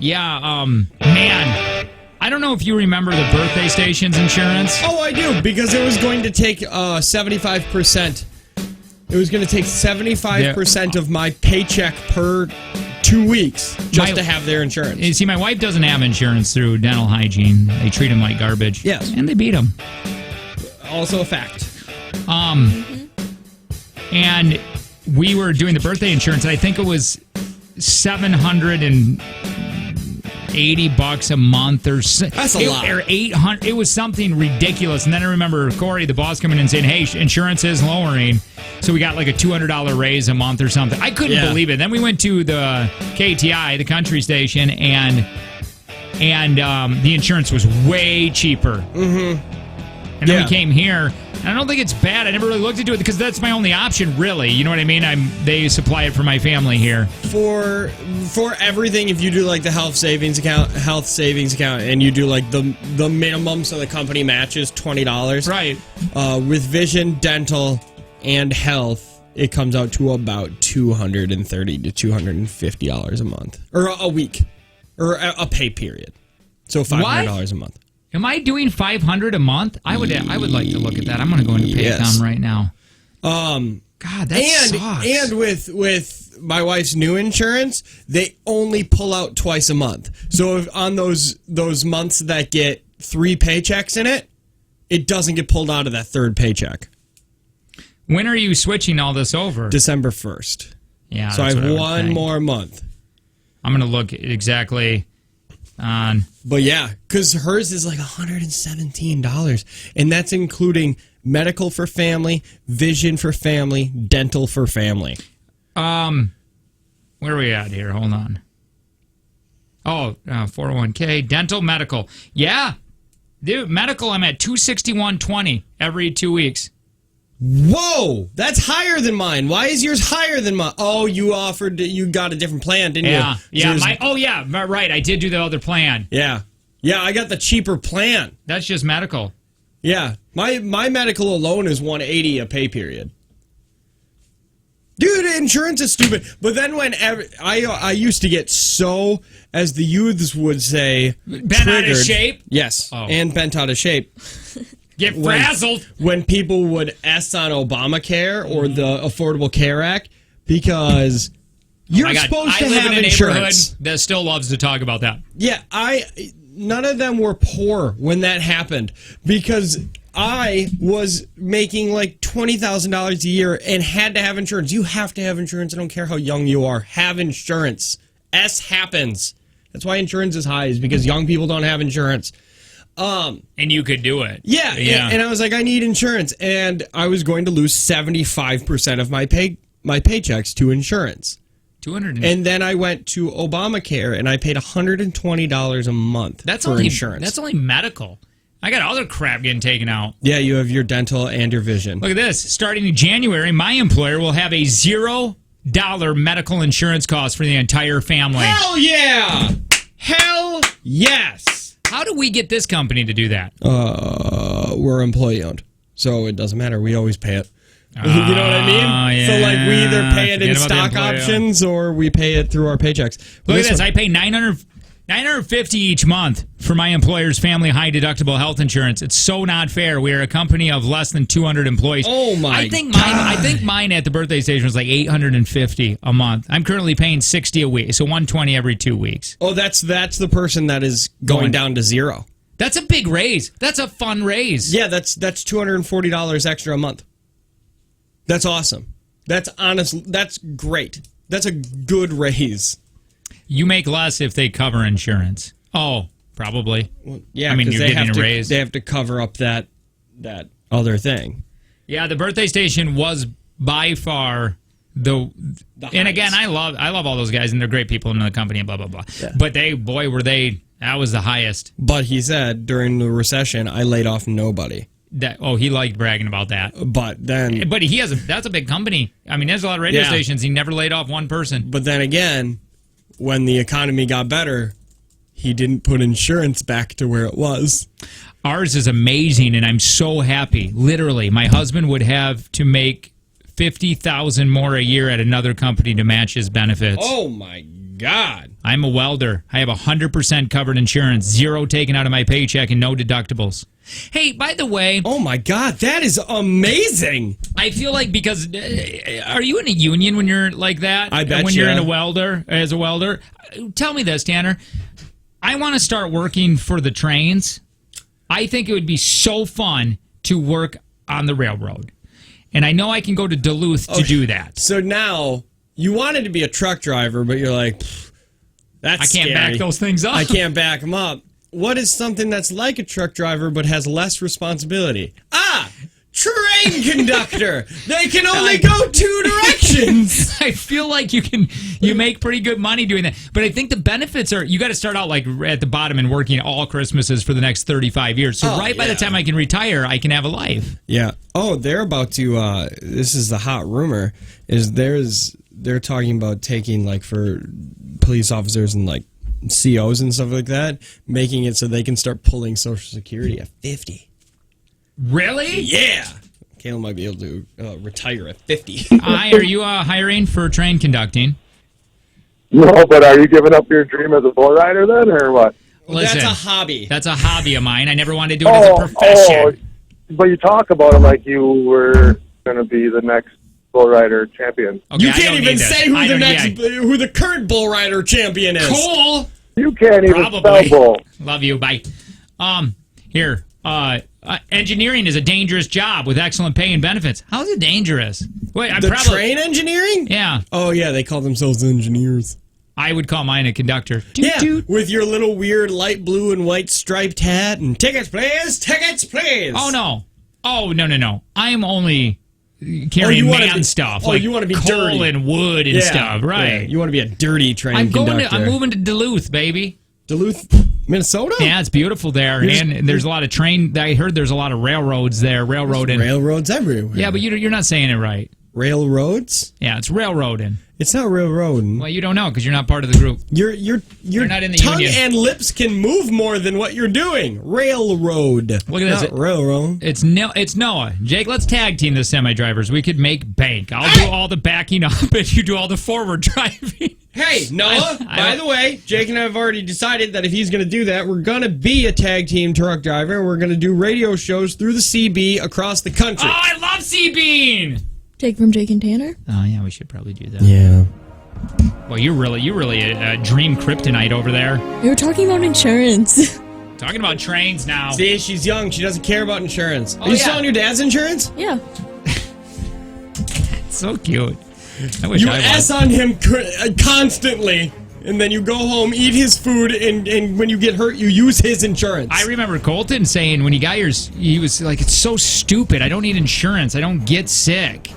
Yeah, man. I don't know if you remember the birthday station's insurance. Oh, I do, because it was going to take 75%. It was going to take 75% of my paycheck per 2 weeks just to have their insurance. You see, my wife doesn't have insurance through dental hygiene. They treat them like garbage. Yes. And they beat them. Also a fact. And we were doing the birthday insurance, and I think it was $780 a month or that's a lot. Or $800. It was something ridiculous. And then I remember Corey, the boss, coming in and saying, "Hey, insurance is lowering." So we got like a $200 raise a month or something. I couldn't believe it. Then we went to the KTI, the country station, and the insurance was way cheaper. Mm-hmm. And then we came here. And I don't think it's bad. I never really looked into it because that's my only option, really. You know what I mean? They supply it for my family here. For everything, if you do like the health savings account, and you do like the minimum, so the company matches $20. Right. With vision, dental, and health, it comes out to about $230 to $250 a month, or a week, or a pay period. So $500 a month. Am I doing $500 a month? I would like to look at that. I'm going to go into Paycom right now. God, that sucks. And with my wife's new insurance, they only pull out twice a month. So if on those months that get 3 paychecks in it, it doesn't get pulled out of that third paycheck. When are you switching all this over? December 1st. Yeah. So I have one more month. I'm going to look exactly on. But yeah, because hers is like $117, and that's including medical for family, vision for family, dental for family. Where are we at here? Hold on. Oh, 401k, dental, medical. Yeah, dude, medical. I'm at $261.20 every 2 weeks. Whoa, that's higher than mine. Why is yours higher than mine? Oh, you got a different plan, didn't you? Yeah. Right. I did do the other plan. Yeah, I got the cheaper plan. That's just medical. Yeah, my medical alone is $180 a pay period. Dude, insurance is stupid. But then when I used to get so, as the youths would say, bent out of shape. Yes, and bent out of shape. Get frazzled. When people would S on Obamacare or the Affordable Care Act, because you're supposed to have insurance. That still loves to talk about that. Yeah, none of them were poor when that happened, because I was making like $20,000 a year and had to have insurance. You have to have insurance. I don't care how young you are. Have insurance. S happens. That's why insurance is high, is because young people don't have insurance. And you could do it. Yeah. And I was like, I need insurance, and I was going to lose 75% of my paychecks to insurance. And then I went to Obamacare, and I paid $120 a month for insurance. That's only medical. I got other crap getting taken out. Yeah, you have your dental and your vision. Look at this. Starting in January, my employer will have a $0 medical insurance cost for the entire family. Hell yeah! Hell yes! How do we get this company to do that? We're employee owned, so it doesn't matter. We always pay it. You know what I mean? Yeah. So like we either pay it in stock options or we pay it through our paychecks. Look at this. I pay $950 each month for my employer's family high deductible health insurance. It's so not fair. We are a company of less than 200 employees. Oh my God. I think mine at the birthday station was like $850 a month. I'm currently paying $60 a week, so $120 every 2 weeks. Oh, that's the person that is going down to zero. That's a big raise. That's a fun raise. Yeah, that's $240 extra a month. That's awesome. That's honest. That's great. That's a good raise. You make less if they cover insurance. Oh, probably. Well, yeah, I mean, you're getting a raise. They have to cover up that other thing. Yeah, the birthday station was by far the and again, I love all those guys, and they're great people in the company and blah blah blah. Yeah. But that was the highest. But he said during the recession, I laid off nobody. He liked bragging about that. But that's a big company. I mean, there's a lot of radio stations. He never laid off one person. But then again, when the economy got better, he didn't put insurance back to where it was. Ours is amazing, and I'm so happy. Literally, my husband would have to make $50,000 more a year at another company to match his benefits. Oh my God. I'm a welder. I have 100% covered insurance, 0 taken out of my paycheck, and no deductibles. Hey, by the way... Oh, my God. That is amazing. I feel like because... are you in a union when you're like that? I bet when you're in as a welder? Tell me this, Tanner. I want to start working for the trains. I think it would be so fun to work on the railroad. And I know I can go to Duluth to do that. So now, you wanted to be a truck driver, but you're like, that's I can't scary. back those things up. I can't back them up. What is something that's like a truck driver but has less responsibility? Train conductor. They can only go 2 directions. I feel like you make pretty good money doing that. But I think the benefits are, you got to start out like at the bottom and working all Christmases for the next 35 years. So by the time I can retire, I can have a life. Yeah. Oh, they're about to, this is the hot rumor, they're talking about taking, like, for police officers and, like, COs and stuff like that, making it so they can start pulling Social Security at 50. Really? Yeah. Kayla might be able to retire at 50. Are you hiring for train conducting? No, but are you giving up your dream as a bull rider then, or what? Listen, that's a hobby. That's a hobby of mine. I never wanted to do it as a profession. But you talk about it like you were going to be the next bull rider champion. Okay, you can't even say who the current bull rider champion is. Cool. You can't even spell bull. Love you. Bye. Here. Engineering is a dangerous job with excellent pay and benefits. How is it dangerous? Wait, train engineering? Yeah. Oh, yeah, they call themselves engineers. I would call mine a conductor. With your little weird light blue and white striped hat and tickets, please. Oh, no. No. I'm only carrying stuff. You want to be coal dirty. and wood and stuff, right? Yeah. You want to be a dirty train conductor. I'm moving to Duluth, baby. Duluth, Minnesota? Yeah, it's beautiful there. And there's a lot of I heard there's a lot of railroads there. Railroads everywhere. Yeah, but you're not saying it right. Railroads? Yeah, it's railroading. It's not railroading. Well, you don't know because you're not part of the group. You're not in the tongue union. and lips can move more than what you're doing. Railroad. Look at this. Not railroad. It's Noah. Jake, let's tag team the semi-drivers. We could make bank. I'll do all the backing up and you do all the forward driving. Hey, Noah, by the way, Jake and I have already decided that if he's going to do that, we're going to be a tag team truck driver, and we're going to do radio shows through the CB across the country. Oh, I love C-Bean! Take from Jake and Tanner? Oh, yeah, we should probably do that. Yeah. Well, you're really a dream kryptonite over there. We were talking about insurance. Talking about trains now. See, she's young. She doesn't care about insurance. Oh, Are you yeah. still on your dad's insurance? Yeah. So cute. I wish You I was. S on him constantly, and then you go home, eat his food, and when you get hurt, you use his insurance. I remember Colton saying when he got yours, he was like, it's so stupid. I don't need insurance. I don't get sick.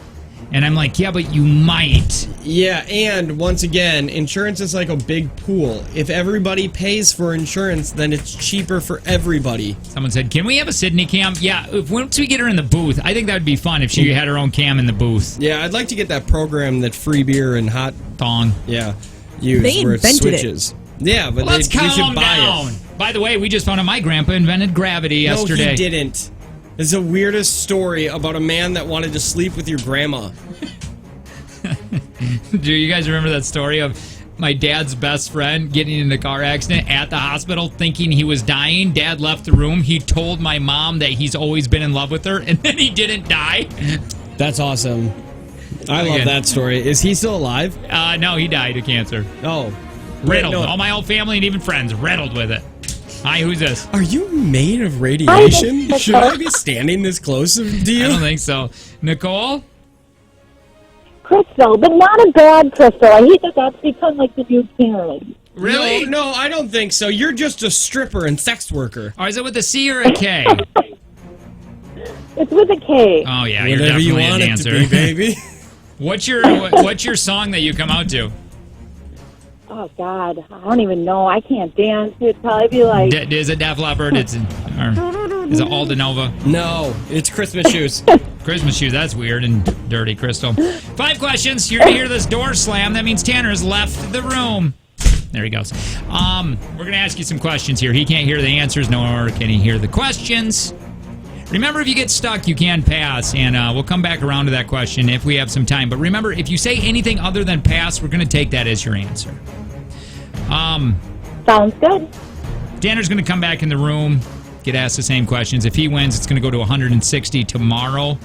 And I'm like, yeah, but you might. Yeah, and once again, insurance is like a big pool. If everybody pays for insurance, then it's cheaper for everybody. Someone said, can we have a Sydney cam? Yeah, once we get her in the booth, I think that would be fun if she had her own cam in the booth. Yeah, I'd like to get that program that free beer and hot thong. Yeah, use They where it invented switches. Yeah, but Let's we calm should buy down. it. By the way, we just found out my grandpa invented gravity yesterday. No, he didn't. It's the weirdest story about a man that wanted to sleep with your grandma. Do you guys remember that story of my dad's best friend getting in a car accident at the hospital thinking he was dying? Dad left the room. He told my mom that he's always been in love with her, and then he didn't die. That's awesome. I love that story. Is he still alive? No, he died of cancer. Oh. Riddled. No. All my old family and even friends riddled with it. Hi, who's this? Are you made of radiation? Should I be standing this close to you? I don't think so. Nicole? Crystal, but not a bad Crystal. I hate that that's become like the new Karen. Really? No, I don't think so. You're just a stripper and sex worker. Or is it with a C or a K? It's with a K. Oh, yeah, you're Whatever definitely you a want it dancer. to be, baby. What's your song that you come out to? Oh, God. I don't even know. I can't dance. It'd probably be like... Is it Def Leppard? Or is it Alda Nova? No, it's Christmas shoes. Christmas shoes, that's weird and dirty, Crystal. 5 questions. You're going to hear this door slam. That means Tanner has left the room. There he goes. We're going to ask you some questions here. He can't hear the answers, nor can he hear the questions. Remember, if you get stuck, you can pass, and we'll come back around to that question if we have some time. But remember, if you say anything other than pass, we're going to take that as your answer. Sounds good. Tanner's going to come back in the room, get asked the same questions. If he wins, it's going to go to 160 tomorrow.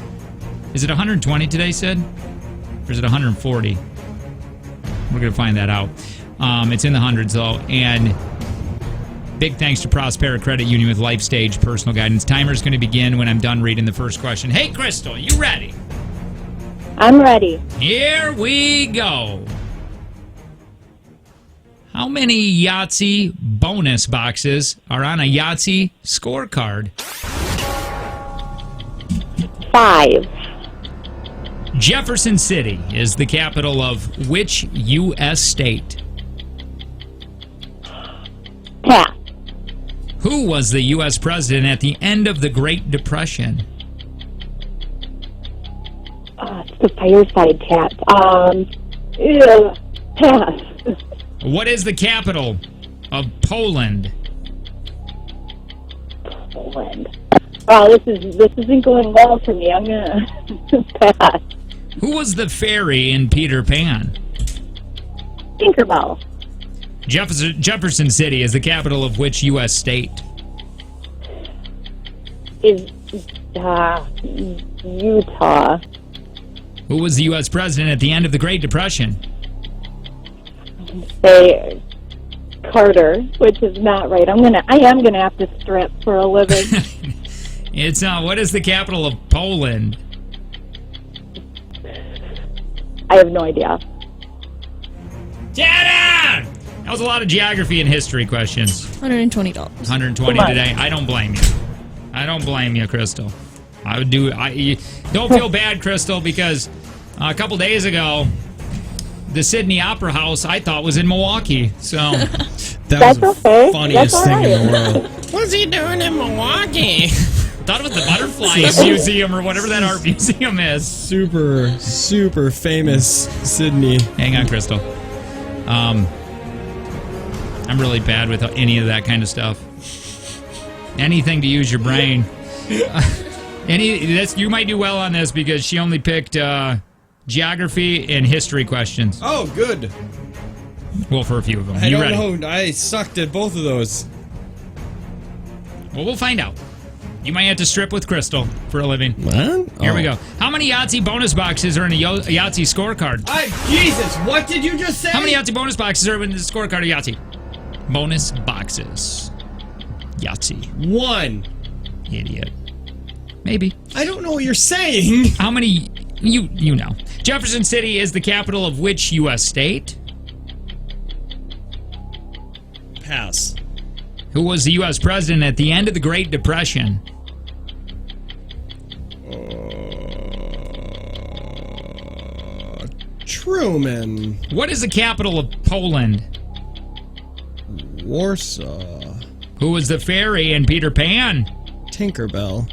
Is it 120 today, Sid? Or is it 140? We're going to find that out. It's in the hundreds, though. And big thanks to Prospera Credit Union with Life Stage Personal Guidance. Timer's going to begin when I'm done reading the first question. Hey, Crystal, you ready? I'm ready. Here we go. How many Yahtzee bonus boxes are on a Yahtzee scorecard? 5. Jefferson City is the capital of which U.S. state? Pass. Who was the U.S. president at the end of the Great Depression? It's the fireside chat. Pass. What is the capital of Poland? Poland. Oh, this isn't going well for me. I'm gonna pass. Who was the fairy in Peter Pan? Tinkerbell. Jefferson City is the capital of which U.S. state? Is Utah. Who was the U.S. president at the end of the Great Depression? Say Carter, which is not right. I am gonna have to strip for a living. It's what is the capital of Poland? I have no idea. Tanner! That was a lot of geography and history questions. $120. 120 today. I don't blame you. I don't blame you, Crystal. I would do. Don't feel bad, Crystal, because a couple days ago, the Sydney Opera House I thought was in Milwaukee. So That's was the okay. funniest That's thing in the all right. world. What's he doing in Milwaukee? thought it was the Butterfly Museum or whatever that art museum is. Super, super famous Sydney. Hang on, Crystal. I'm really bad with any of that kind of stuff. Anything to use your brain. You might do well on this because she only picked geography and history questions. Oh, good. Well, for a few of them. I You don't ready? know. I sucked at both of those. Well, we'll find out. You might have to strip with Crystal for a living. What? Here we go. How many Yahtzee bonus boxes are in a Yahtzee scorecard? Jesus, what did you just say? How many Yahtzee bonus boxes are in the scorecard of Yahtzee? Bonus boxes. Yahtzee. 1. Idiot. Maybe. I don't know what you're saying. How many? You know. Jefferson City is the capital of which U.S. state? Pass. Who was the U.S. president at the end of the Great Depression? Truman. What is the capital of Poland? Warsaw. Who was the fairy in Peter Pan? Tinkerbell.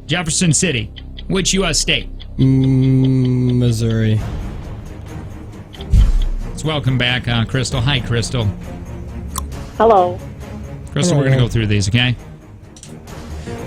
Jefferson City. Which U.S. state? Missouri. Let's welcome back Crystal. Hi, Crystal. Hello. Crystal, Hello. we're going to go through these, okay?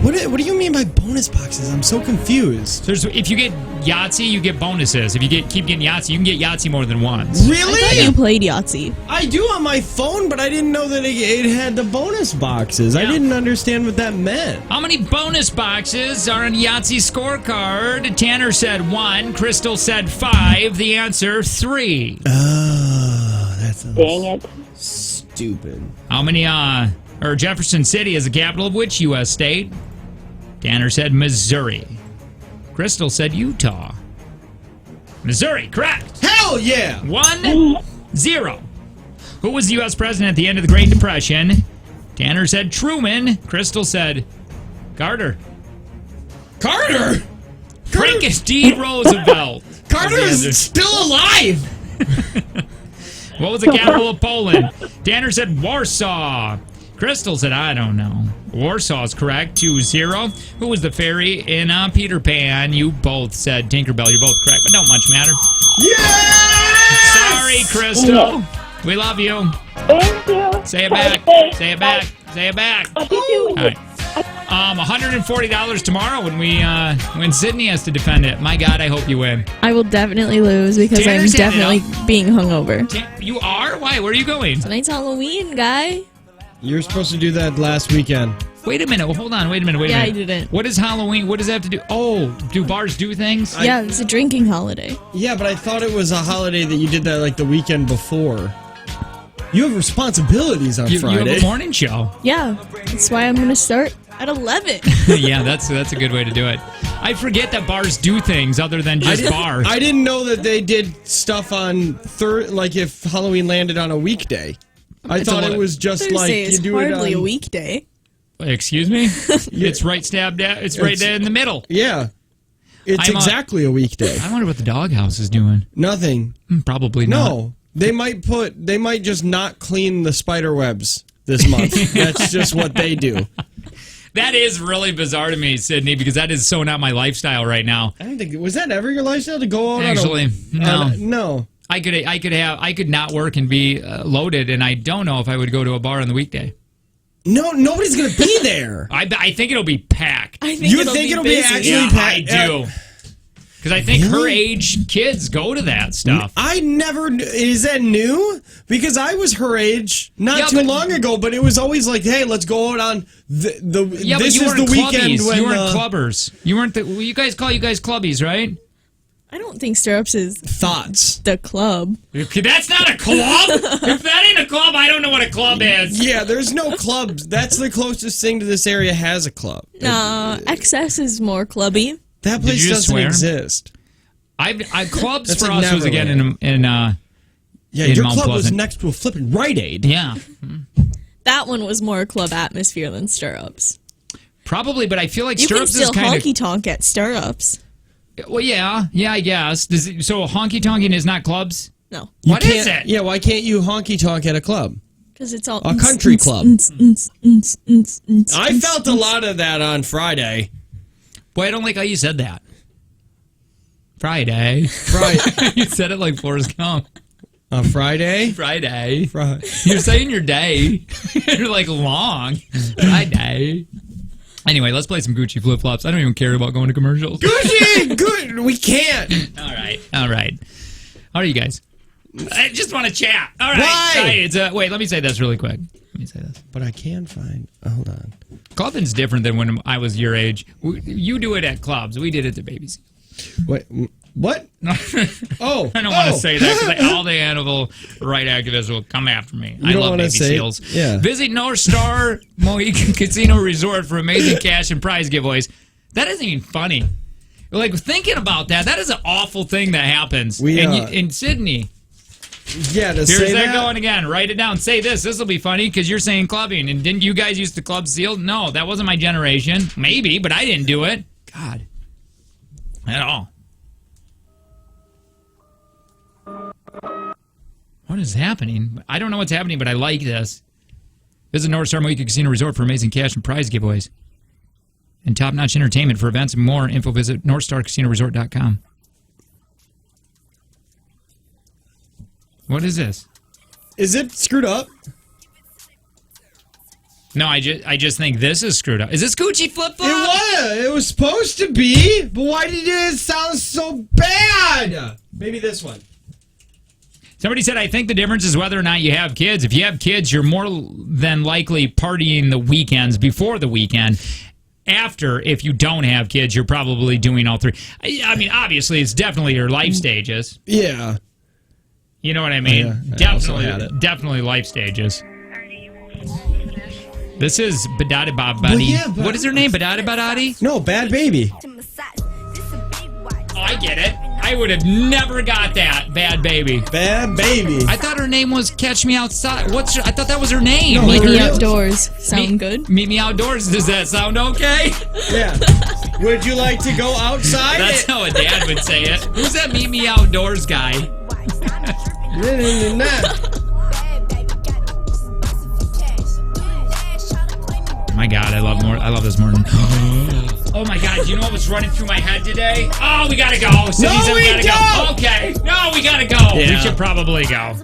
What do you mean by bonus boxes? I'm so confused. So if you get Yahtzee, you get bonuses. If you keep getting Yahtzee, you can get Yahtzee more than once. Really? I thought you played Yahtzee. I do on my phone, but I didn't know that it had the bonus boxes. I Yeah. didn't understand what that meant. How many bonus boxes are on Yahtzee scorecard? Tanner said 1. Crystal said 5. The answer, 3. Oh, that's Dang it. stupid. How many, Jefferson City is the capital of which U.S. state? Tanner said Missouri. Crystal said Utah. Missouri, correct. Hell yeah! 1-0. Who was the U.S. president at the end of the Great Depression? Tanner said Truman. Crystal said Carter. Carter! Francis D. Roosevelt. Carter is still alive! What was the capital of Poland? Tanner said Warsaw. Crystal said, I don't know. Warsaw is correct. 2-0. Who was the fairy in Peter Pan? You both said Tinkerbell. You're both correct, but don't much matter. Yes! Sorry, Crystal. We love you. Thank you. Say it back. Say it back. Say it back. I'll be doing All right. $140 tomorrow when Sydney has to defend it. My God, I hope you win. I will definitely lose because Tanner's I'm handed definitely being hungover. You are? Why? Where are you going? Tonight's Halloween, guy. You're supposed to do that last weekend. Wait a minute. Hold on. Wait a minute. Yeah, I didn't. What is Halloween? What does that have to do? Oh, do bars do things? Yeah, it's a drinking holiday. Yeah, but I thought it was a holiday that you did that like the weekend before. You have responsibilities on Friday. You have a morning show. Yeah, that's why I'm going to start at 11. Yeah, that's a good way to do it. I forget that bars do things other than just bars. I didn't know that they did stuff on like if Halloween landed on a weekday. I thought it was just Thursday like is you do it hardly on a weekday. Excuse me? It's right It's right there in the middle. Yeah. It's exactly a weekday. I wonder what the doghouse is doing. Nothing. Probably not. No. They might just not clean the spider webs this month. That's just what they do. That is really bizarre to me, Sydney, because that is so not my lifestyle right now. I don't think was that ever your lifestyle to go out Actually, no. No. I could not work and be loaded, and I don't know if I would go to a bar on the weekday. No, nobody's gonna be there. I think it'll be packed. I think it'll be actually packed? I do. Because I think her age kids go to that stuff. Is that new? Because I was her age not too long ago, but it was always like, hey, let's go out on this is the weekend when you weren't clubbers. You weren't you guys call you guys clubbies, right? I don't think Stirrups is thoughts. The club. That's not a club. If that ain't a club, I don't know what a club is. Yeah, there's no clubs. That's the closest thing to this area has a club. No, XS is more clubby. That place doesn't exist. Clubs for us was again in your Mount club Pleasant. was next to a flipping Rite Aid. Yeah. That one was more club atmosphere than Stirrups. Probably, but I feel like you Stirrups can still is kind of honky tonk at Stirrups. Well, yeah, I guess. So honky tonking is not clubs? No. What is it? Yeah, why can't you honky tonk at a club? Because it's all a country club. I felt a lot of that on Friday. Boy, I don't like how you said that. Friday. You said it like Forrest Gump. On Friday? Friday. You're saying your day. You're like long. Friday. Anyway, let's play some Gucci flip-flops. I don't even care about going to commercials. Gucci! Good! We can't! All right. How are you guys? I just want to chat. All right. Why? Wait, let me say this really quick. Let me say this. But I can find... hold on. Clubbing's different than when I was your age. You do it at clubs. We did it at Baby Seal. Wait, what? Oh. I don't want to say that because all the animal right activists will come after me. I love Baby Seals. Yeah. Visit North Star Mohican Casino Resort for amazing cash and prize giveaways. That isn't even funny. Like, thinking about that is an awful thing that happens. In Sydney. Yeah, Here's that going again. Write it down. Say this. This will be funny because you're saying clubbing. And didn't you guys used to club seal? No, that wasn't my generation. Maybe, but I didn't do it. God. At all. What is happening? I don't know what's happening, but I like this. Visit North Star Mohican Casino Resort for amazing cash and prize giveaways. And top-notch entertainment. For events and more, info visit northstarcasinoresort.com. What is this? Is it screwed up? No, I just think this is screwed up. Is this Gucci flip-flop? It was supposed to be, but why did it sound so bad? Maybe this one. Somebody said, I think the difference is whether or not you have kids. If you have kids, you're more than likely partying the weekends before the weekend. After, if you don't have kids, you're probably doing all three. I mean, obviously, it's definitely your life stages. Yeah. You know what I mean? Yeah, definitely life stages. This is Badadi Babadi. Yeah, what is her name? Badadi Badadi? No, Bad Baby. Oh, I get it. I would have never got that. Bad Baby. Bad Baby. I thought her name was Catch Me Outside. I thought that was her name. No, Meet Me Outdoors. Sound good? Meet Me Outdoors. Does that sound okay? Yeah. Would you like to go outside? That's how a dad would say it. Who's that Meet Me Outdoors guy? My God, I love this morning. Oh my God, you know what was running through my head today? Oh, we gotta go. Cindy said we gotta go. Okay. No, we gotta go. Yeah. We should probably go.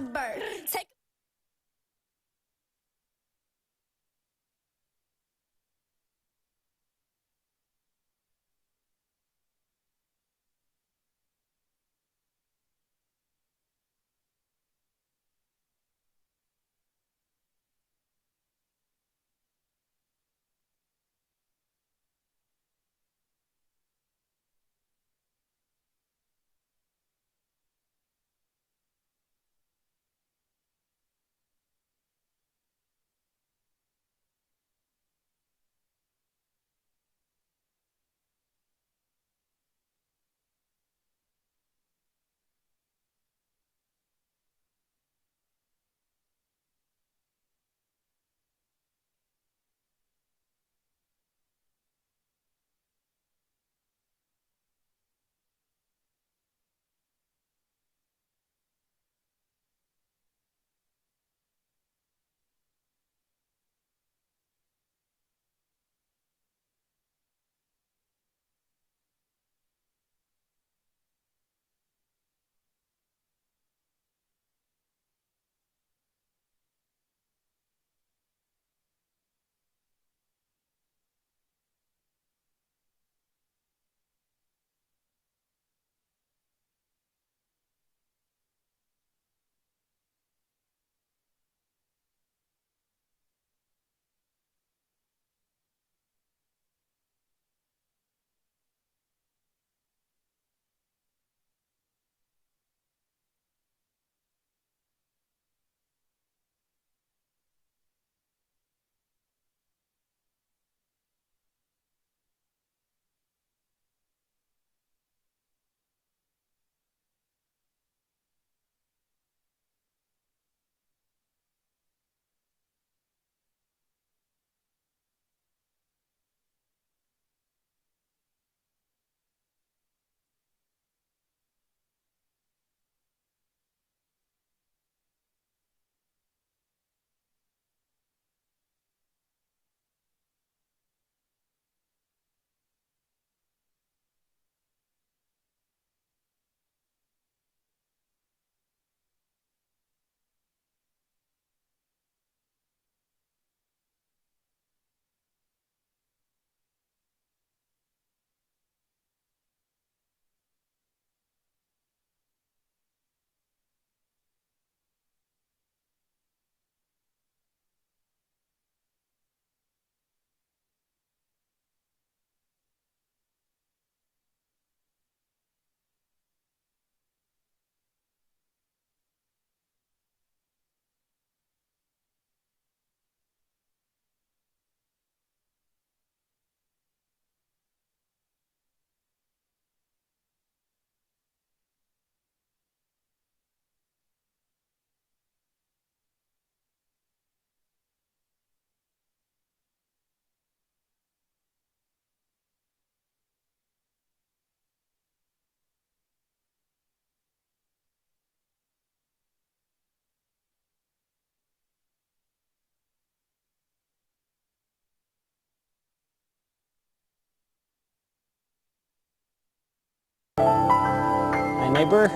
neighbor.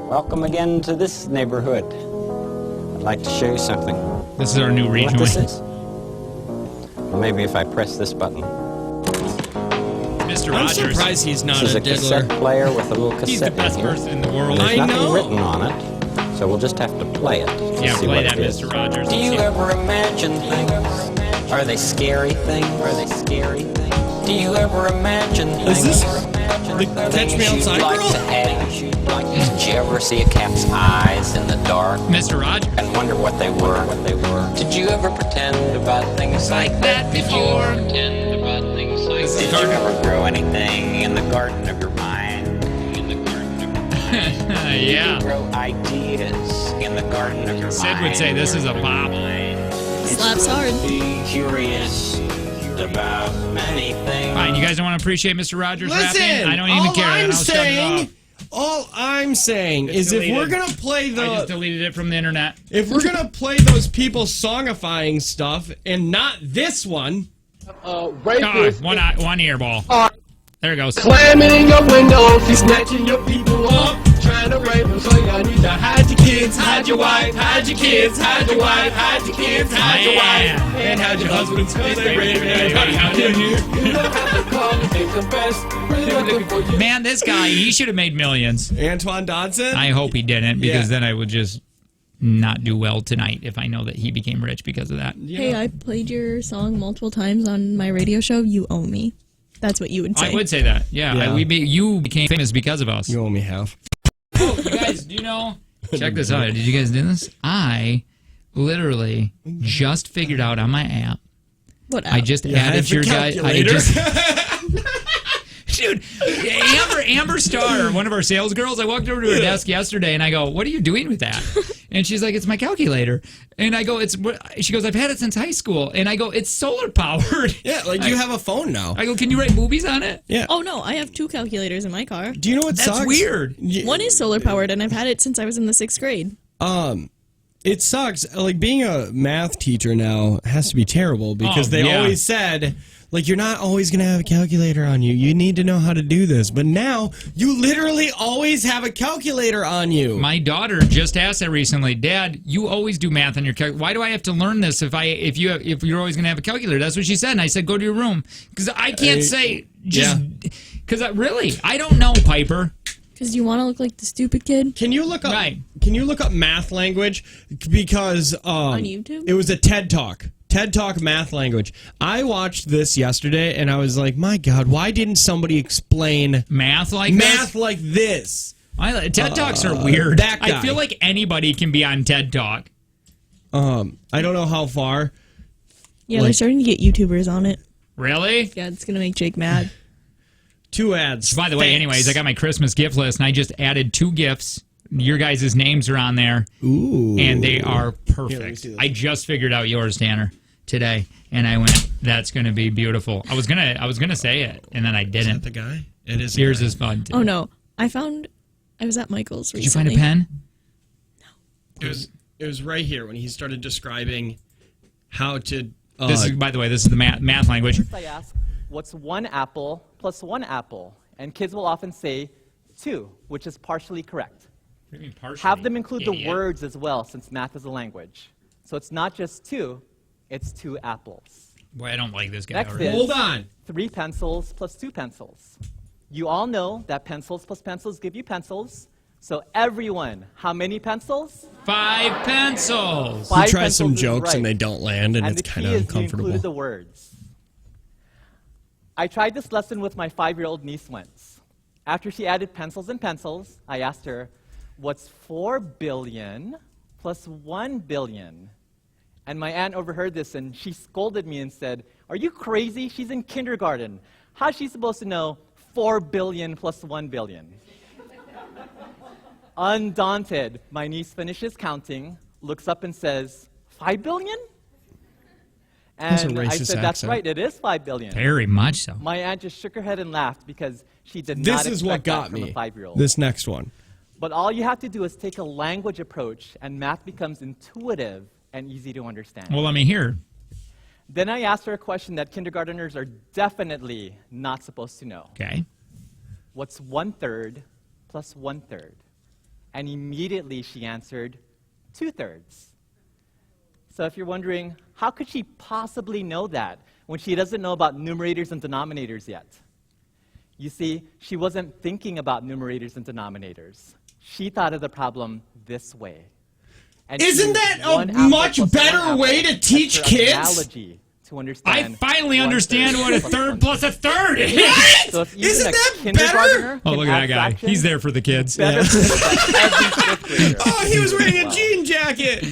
Welcome again to this neighborhood. I'd like to show you something. This is our new What rejoin. this is? Maybe if I press this button. Mr. I'm Rogers. surprised he's not This is a a cassette diddler. player with a little cassette. He's the best in here. person in the world. And there's I nothing know. written on it, so we'll just have to play it. to Yeah, see play what that, it is. Mr. Rogers. Do you ever imagine things? Are they scary things? Are they scary things? Do you ever imagine things? Is this the Catch Me Things Outside you'd like girl? to have? Did you ever see a cat's eyes in the dark Mr. Rogers. and wonder what they were? Did you ever pretend about things like that before? Pretend about things like that. Did you ever grow anything in the garden of your mind? In the garden of your mind. Did Yeah. you grow ideas in the garden of your mind? Sid would say this is a bop. Slaps hard. Be curious about many things. Fine, you guys don't want to appreciate Mr. Rogers Listen, rapping? I don't even all care. I I'm was shutting it saying, off. all I'm saying is if we're gonna play I just the, deleted it from the internet. if we're gonna play those people songifying stuff and not this one, God, one ear ball. There it goes. Climbing in your windows, he's snatching your people up, trying to rape them, so y'all need to hide your kids, hide your wife, hide your kids, hide your wife, hide your kids, hide your wife, and hide your husbands, cause they rape everybody out here. You don't have to come and confess, really looking for you. Man, this guy, he should have made millions. Antoine Dodson. I hope he didn't, because Yeah. then I would just not do well tonight if I know that he became rich because of that. Hey, I played your song multiple times on my radio show. You owe me. That's what you would say. I would say that. Yeah, Yeah. You became famous because of us. You owe me half. Oh, you guys, do you know? Check this out. Did you guys do this? I literally just figured out on my app. What app? I just added your guy. Dude, Amber Starr, one of our sales girls, I walked over to her desk yesterday and I go, "What are you doing with that?" And she's like, "It's my calculator." And I go, she goes, "I've had it since high school." And I go, "It's solar powered." Yeah, like you have a phone now. I go, "Can you write movies on it?" Yeah. Oh no, I have 2 calculators in my car. Do you know what That's sucks? weird. One is solar powered, and I've had it since I was in the 6th grade. It sucks. Like being a math teacher now has to be terrible because they always said, like, you're not always going to have a calculator on you. You need to know how to do this. But now you literally always have a calculator on you. My daughter just asked that recently. "Dad, you always do math on your calculator. Why do I have to learn this if you're always going to have a calculator?" That's what she said. And I said, "Go to your room." Because I can't say just because really, I don't know, Piper. Because you want to look like the stupid kid? Can you look up? Can you look up math language? Because on YouTube, it was a TED Talk. TED Talk math language. I watched this yesterday and I was like, my God, why didn't somebody explain math like this? TED Talks are weird. That guy. I feel like anybody can be on TED Talk. I don't know how far. Yeah, they're starting to get YouTubers on it. Really? Yeah, it's going to make Jake mad. 2 ads. By the way, anyways, I got my Christmas gift list and I just added 2 gifts. Your guys' names are on there. Ooh. And they are perfect. I just figured out yours, Tanner, today. And I went, that's going to be beautiful. I was gonna say it, and then I didn't. Is that the guy? It is. Yours is fun, too. Oh, no. I was at Michael's recently. Did you find a pen? It was right here when he started describing how to. This is, by the way, this is the math language. First I ask, what's 1 apple plus 1 apple? And kids will often say 2, which is partially correct. What do you mean partially? Have them include the Idiot. words as well, since math is a language. So it's not just 2, it's 2 apples. Boy, I don't like this guy. Next already. is Hold on. 3 pencils plus 2 pencils. You all know that pencils plus pencils give you pencils. So everyone, how many pencils? 5 pencils. He tries some jokes and they don't land, and it's the kind key of is you uncomfortable. included the words. I tried this lesson with my 5-year-old niece once. After she added pencils and pencils, I asked her, what's 4 billion plus 1 billion? And my aunt overheard this and she scolded me and said, "Are you crazy? She's in kindergarten. How's she supposed to know 4 billion plus 1 billion? Undaunted, my niece finishes counting, looks up and says, 5 billion? That's a And I racist said, that's accent. right, it is 5 billion. Very much so. My aunt just shook her head and laughed because she did This not is what expect got that from me. a 5-year-old. This next one. But all you have to do is take a language approach, and math becomes intuitive and easy to understand. Well, let me hear. Then I asked her a question that kindergartners are definitely not supposed to know. Okay. What's 1/3 plus 1/3? And immediately she answered 2/3. So if you're wondering, how could she possibly know that when she doesn't know about numerators and denominators yet? You see, she wasn't thinking about numerators and denominators. She thought of the problem this way. And isn't that a much better way to teach kids? Analogy to understand. I finally understand what a third plus a third is. Right? So if Isn't even that a kindergartner Oh, look can at that add guy. fractions, He's there for the kids. better for every fifth grader. Oh, he was wearing a jean jacket.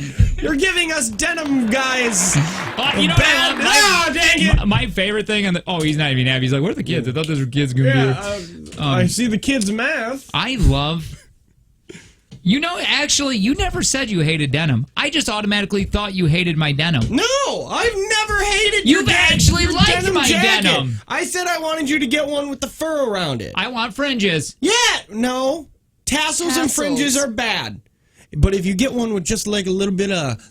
You're giving us denim guys. You know what I love? Ah, dang it. My favorite thing on the he's not even happy. He's like, "Where are the kids? I thought those were kids going to be." I see the kids' math. I love. You know, actually, you never said you hated denim. I just automatically thought you hated my denim. No, I've never hated You've actually your liked denim my jacket. denim. I said I wanted you to get one with the fur around it. I want fringes. Yeah, no. Tassels and fringes are bad. But if you get one with just like a little bit of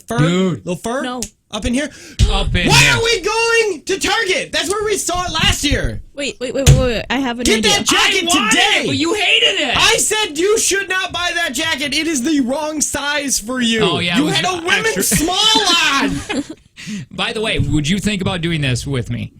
fur, little fur, No. up in here. Up in Why here. are we going to Target? That's where we saw it last year. Wait. I have an Get idea. that jacket today. But you hated it. I said you should not buy that jacket. It is the wrong size for you. Oh, yeah, it you was had a women's extra- small on. By the way, would you think about doing this with me?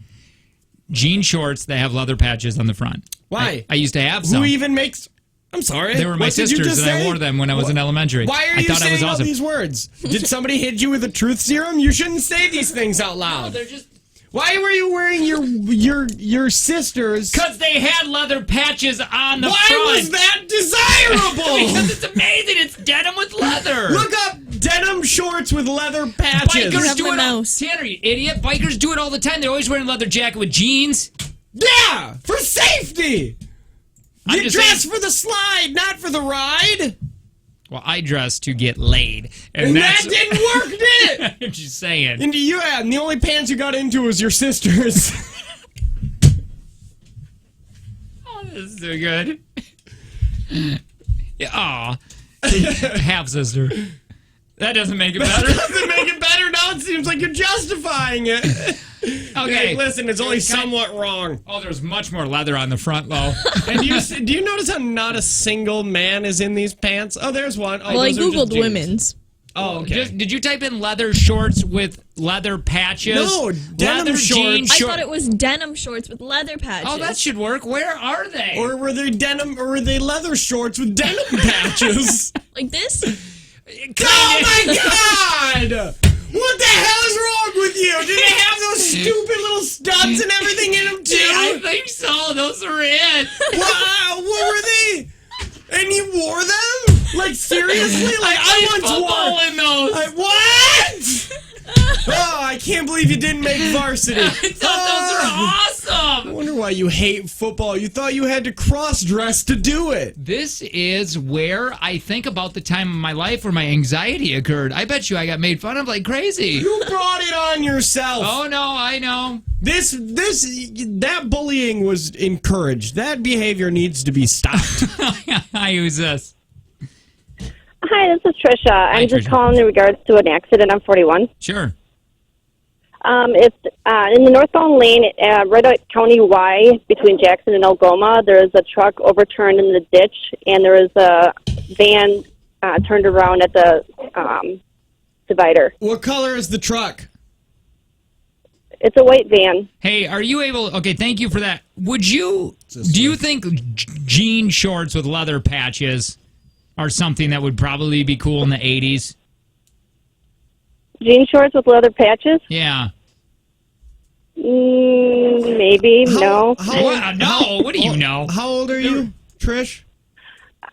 Jean shorts that have leather patches on the front. Why? I used to have some. Who even makes? I'm sorry. They were my What did you sisters, just and I say? wore them when I was in elementary. Why are I you thought I saying was all awesome. these words? Did somebody hit you with a truth serum? You shouldn't say these things out loud. They're just Why were you wearing your sisters? because they had leather patches on the Why front. was that desirable? Because it's amazing. It's denim with leather. Look up denim shorts with leather patches. Bikers have do my it all. mouse. Tanner, you idiot. Bikers do it all the time. They're always wearing a leather jacket with jeans. Yeah, for safety. I'm You just dress saying- for the slide, not for the ride. Well, I dress to get laid. And that that's- didn't work, did it? I'm just saying. And the only pants you got into was your sister's. Oh, this is so good. Yeah, aw. Half sister. That doesn't make it better. Doesn't make it better. Now it seems like you're justifying it. Okay. Hey, listen, it's only somewhat wrong. Oh, there's much more leather on the front, though. And do you notice how not a single man is in these pants? Oh, there's one. Oh, Well, I those are just googled jeans. women's. Oh, okay. Did you type in leather shorts with leather patches? No, denim leather shorts. jean I short- thought it was denim shorts with leather patches. Oh, that should work. Where are they? Or were they denim? Or were they leather shorts with denim patches? like this. Oh my God! What the hell is wrong with you? Did they have those stupid little studs and everything in them too? I think so. Those are it. What were they? And you wore them? Like seriously? Like I once wore in those. What? Oh, I can't believe you didn't make varsity. I thought those were awesome. I wonder why you hate football. You thought you had to cross-dress to do it. This is where I think about the time of my life where my anxiety occurred. I bet you I got made fun of like crazy. You brought it on yourself. Oh, no, I know. That bullying was encouraged. That behavior needs to be stopped. Hi, who's this? Hi, this is Trisha. I'm just Trisha. calling in regards to an accident. I'm 41. Sure. It's in the northbound lane, right at County Y between Jackson and Algoma. There is a truck overturned in the ditch, and there is a van turned around at the divider. What color is the truck? It's a white van. Hey, are you able... Okay, thank you for that. Do you think jean shorts with leather patches are something that would probably be cool in the 80s? Jean shorts with leather patches? Yeah. Maybe. No. What do you know? How old are you, Trish?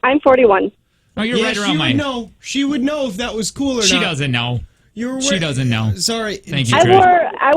I'm 41. Oh, you're right around mine. She would know if that was cool or not. She doesn't know. She doesn't know. Sorry. Thank you, I Trish.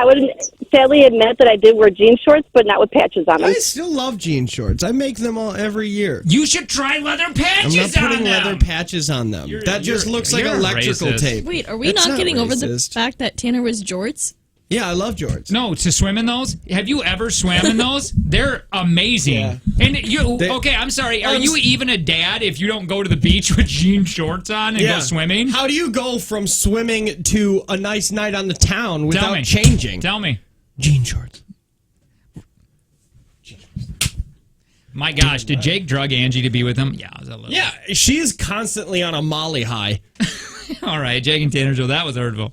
would sadly admit that I did wear jean shorts, but not with patches on them. I still love jean shorts. I make them all every year. You should try leather patches I'm not putting on them. leather patches on them. That just looks like you're electrical racist. tape. Wait, are we It's not getting over the racist. fact that Tanner wears jorts? Yeah, I love jorts. No, to swim in those? Have you ever swam in those? They're amazing. Yeah. And okay, I'm sorry. Are you even a dad if you don't go to the beach with jean shorts on and go swimming? How do you go from swimming to a nice night on the town without me. changing? Tell me. Jean shorts. My gosh, did Jake drug Angie to be with him? Yeah, it was a little. Yeah, she is constantly on a Molly high. All right, Jake and Tanner show. That was hurtful.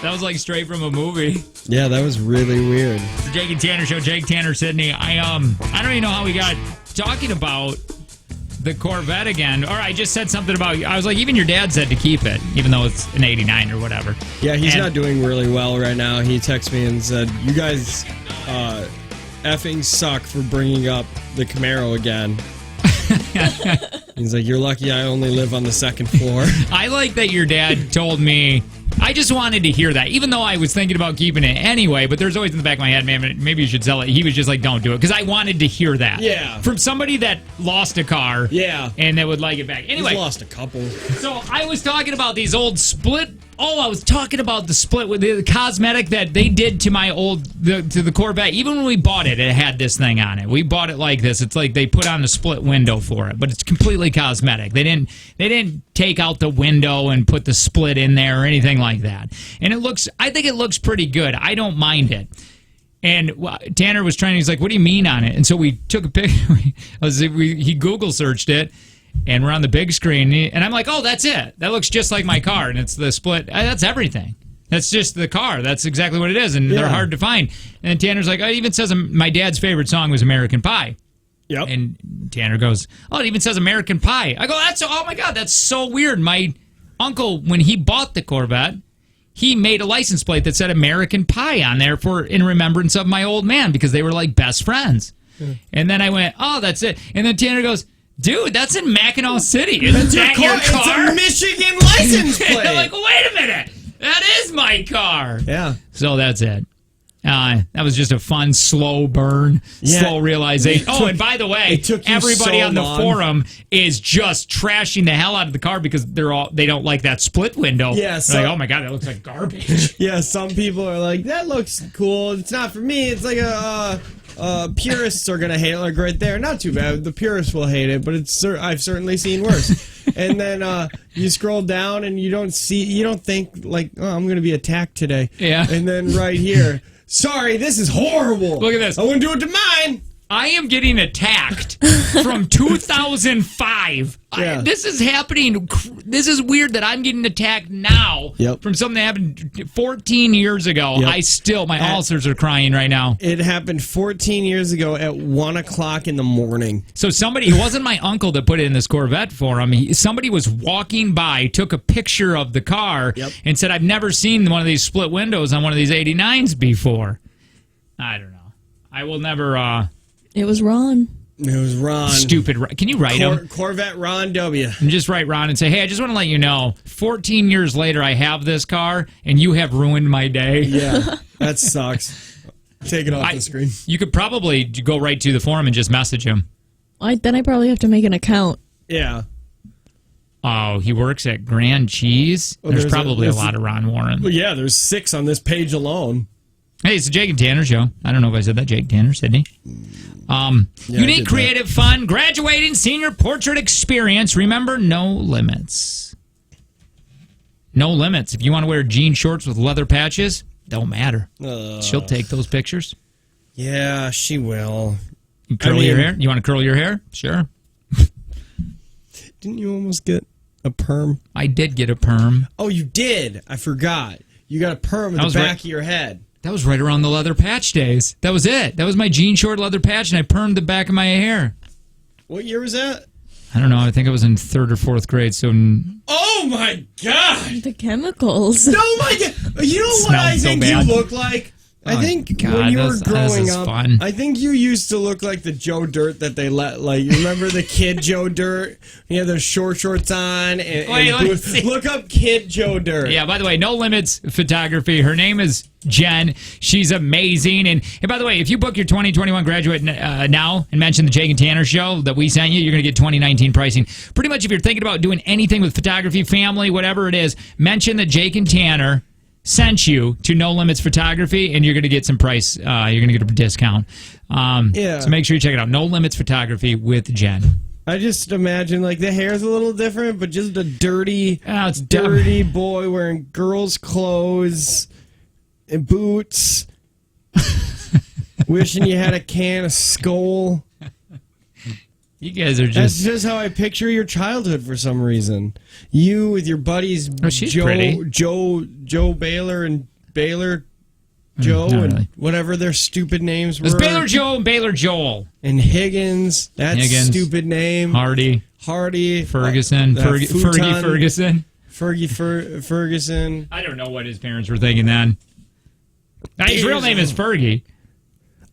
That was like straight from a movie. Yeah, that was really weird. It's the Jake and Tanner Show. Jake, Tanner, Sydney. I don't even know how we got talking about the Corvette again. Or I just said something about, I was like, even your dad said to keep it, even though it's an 89 or whatever. Yeah, he's not doing really well right now. He texted me and said, you guys effing suck for bringing up the Camaro again. He's like, you're lucky I only live on the second floor. I like that your dad told me. I just wanted to hear that, even though I was thinking about keeping it anyway. But there's always in the back of my head, man, maybe you should sell it. He was just like, don't do it, because I wanted to hear that. Yeah. From somebody that lost a car. Yeah. And that would like it back. Anyway. He's lost a couple. So I was talking about these old split. Oh, I was talking about the split with the cosmetic that they did to my to the Corvette. Even when we bought it, it had this thing on it. We bought it like this. It's like they put on the split window for it, but it's completely cosmetic. They didn't take out the window and put the split in there or anything like that. And I think it looks pretty good. I don't mind it. And Tanner was trying. He's like, "What do you mean on it?" And so we took a picture. He Google searched it. And we're on the big screen, and I'm like, oh, that's it. That looks just like my car, and it's the split. That's everything. That's just the car. That's exactly what it is, and they're hard to find. And Tanner's like, it even says my dad's favorite song was American Pie. Yep. And Tanner goes, oh, it even says American Pie. I go, oh my God, that's so weird. My uncle, when he bought the Corvette, he made a license plate that said American Pie on there in remembrance of my old man, because they were like best friends. Yeah. And then I went, oh, that's it. And then Tanner goes, dude, that's in Mackinac City. Isn't that your car? It's a Michigan license plate. I'm like, wait a minute. That is my car. Yeah. So that's it. That was just a fun, slow burn, slow realization. Oh, and by the way, everybody on the forum is just trashing the hell out of the car because they don't like that split window. Yeah, like, oh my God, that looks like garbage. Yeah, some people are like, that looks cool. It's not for me. It's like purists are gonna hate it, like right there. Not too bad. The purists will hate it, but I've certainly seen worse. And then you scroll down and you don't think like, oh, I'm gonna be attacked today. Yeah. And then right here, sorry, this is horrible. Look at this. I wouldn't do it to mine. I am getting attacked from 2005. Yeah. This is happening. This is weird that I'm getting attacked now from something that happened 14 years ago. Yep. My ulcers are crying right now. It happened 14 years ago at 1 o'clock in the morning. So it wasn't my uncle that put it in this Corvette for him. Somebody was walking by, took a picture of the car, and said, I've never seen one of these split windows on one of these 89s before. I don't know. I will never... It was Ron. It was Ron. Stupid. Can you write him? Corvette Ron W. And just write Ron and say, hey, I just want to let you know, 14 years later, I have this car, and you have ruined my day. Yeah, that sucks. Take it off the screen. You could probably go right to the forum and just message him. Then I probably have to make an account. Yeah. Oh, he works at Grand Cheese? There's probably a lot of Ron Warren. Well, yeah, there's 6 on this page alone. Hey, it's the Jake and Tanner Show. I don't know if I said that. Jake, Tanner, Sydney. Unique, creative, fun, graduating, senior portrait experience. Remember, no limits. No limits. If you want to wear jean shorts with leather patches, don't matter. She'll take those pictures. Yeah, she will. You curl your hair? You want to curl your hair? Sure. Didn't you almost get a perm? I did get a perm. Oh, you did? I forgot. You got a perm in the back of your head. That was right around the leather patch days. That was it. That was my jean short leather patch, and I permed the back of my hair. What year was that? I don't know. I think I was in 3rd or 4th grade. So. Oh my God! The chemicals. Oh my God! You know what I think you look like? I think when you were growing up, I think you used to look like the Joe Dirt that they let. Like, you remember the kid Joe Dirt? He had those short shorts on and boots. Look up Kid Joe Dirt. Yeah. By the way, No Limits Photography. Her name is Jen. She's amazing. And by the way, if you book your 2021 graduate now and mention the Jake and Tanner Show that we sent you, you're going to get 2019 pricing. Pretty much, if you're thinking about doing anything with photography, family, whatever it is, mention that Jake and Tanner sent you to No Limits Photography, and you're going to get some price. You're going to get a discount. So make sure you check it out. No Limits Photography with Jen. I just imagine, like, the hair's a little different, but just a dirty boy wearing girls' clothes and boots, wishing you had a can of Skol. You guys are just... That's just how I picture your childhood for some reason. You with your buddies Joe Baylor and Baylor Joe not and really. whatever their stupid names were. It was Baylor Joe and Baylor Joel. And Higgins. That's stupid name. Hardy. Ferguson. Fergie Ferguson. Ferguson. I don't know what his parents were thinking then. His real name is Fergie.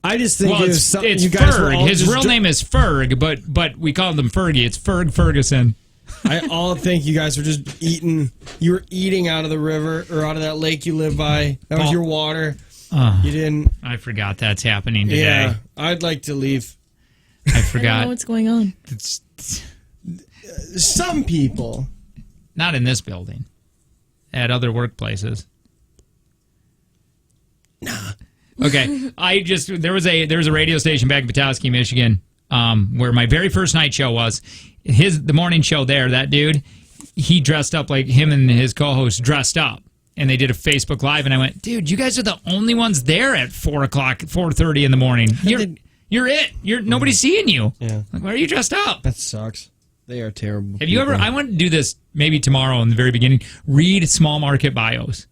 I just think it's you guys were all Ferg. His just real name is Ferg, but we call him Fergie. It's Ferg Ferguson. I all think you guys were just eating. You were eating out of the river or out of that lake you live by. That was your water. You didn't. I forgot that's happening today. Yeah, I'd like to leave. I I forgot. don't know what's going on. Some people. Not in this building. At other workplaces. Nah. Okay. There was a radio station back in Petoskey, Michigan, where my very first night show was. The morning show there, that dude, he dressed up like him and his co-host dressed up. And they did a Facebook Live, and I went, dude, you guys are the only ones there at 4:30 in the morning. You're it. Nobody's seeing you. Yeah. Like, why are you dressed up? That sucks. They are terrible. Have you ever? I want to do this maybe tomorrow in the very beginning. Read small market bios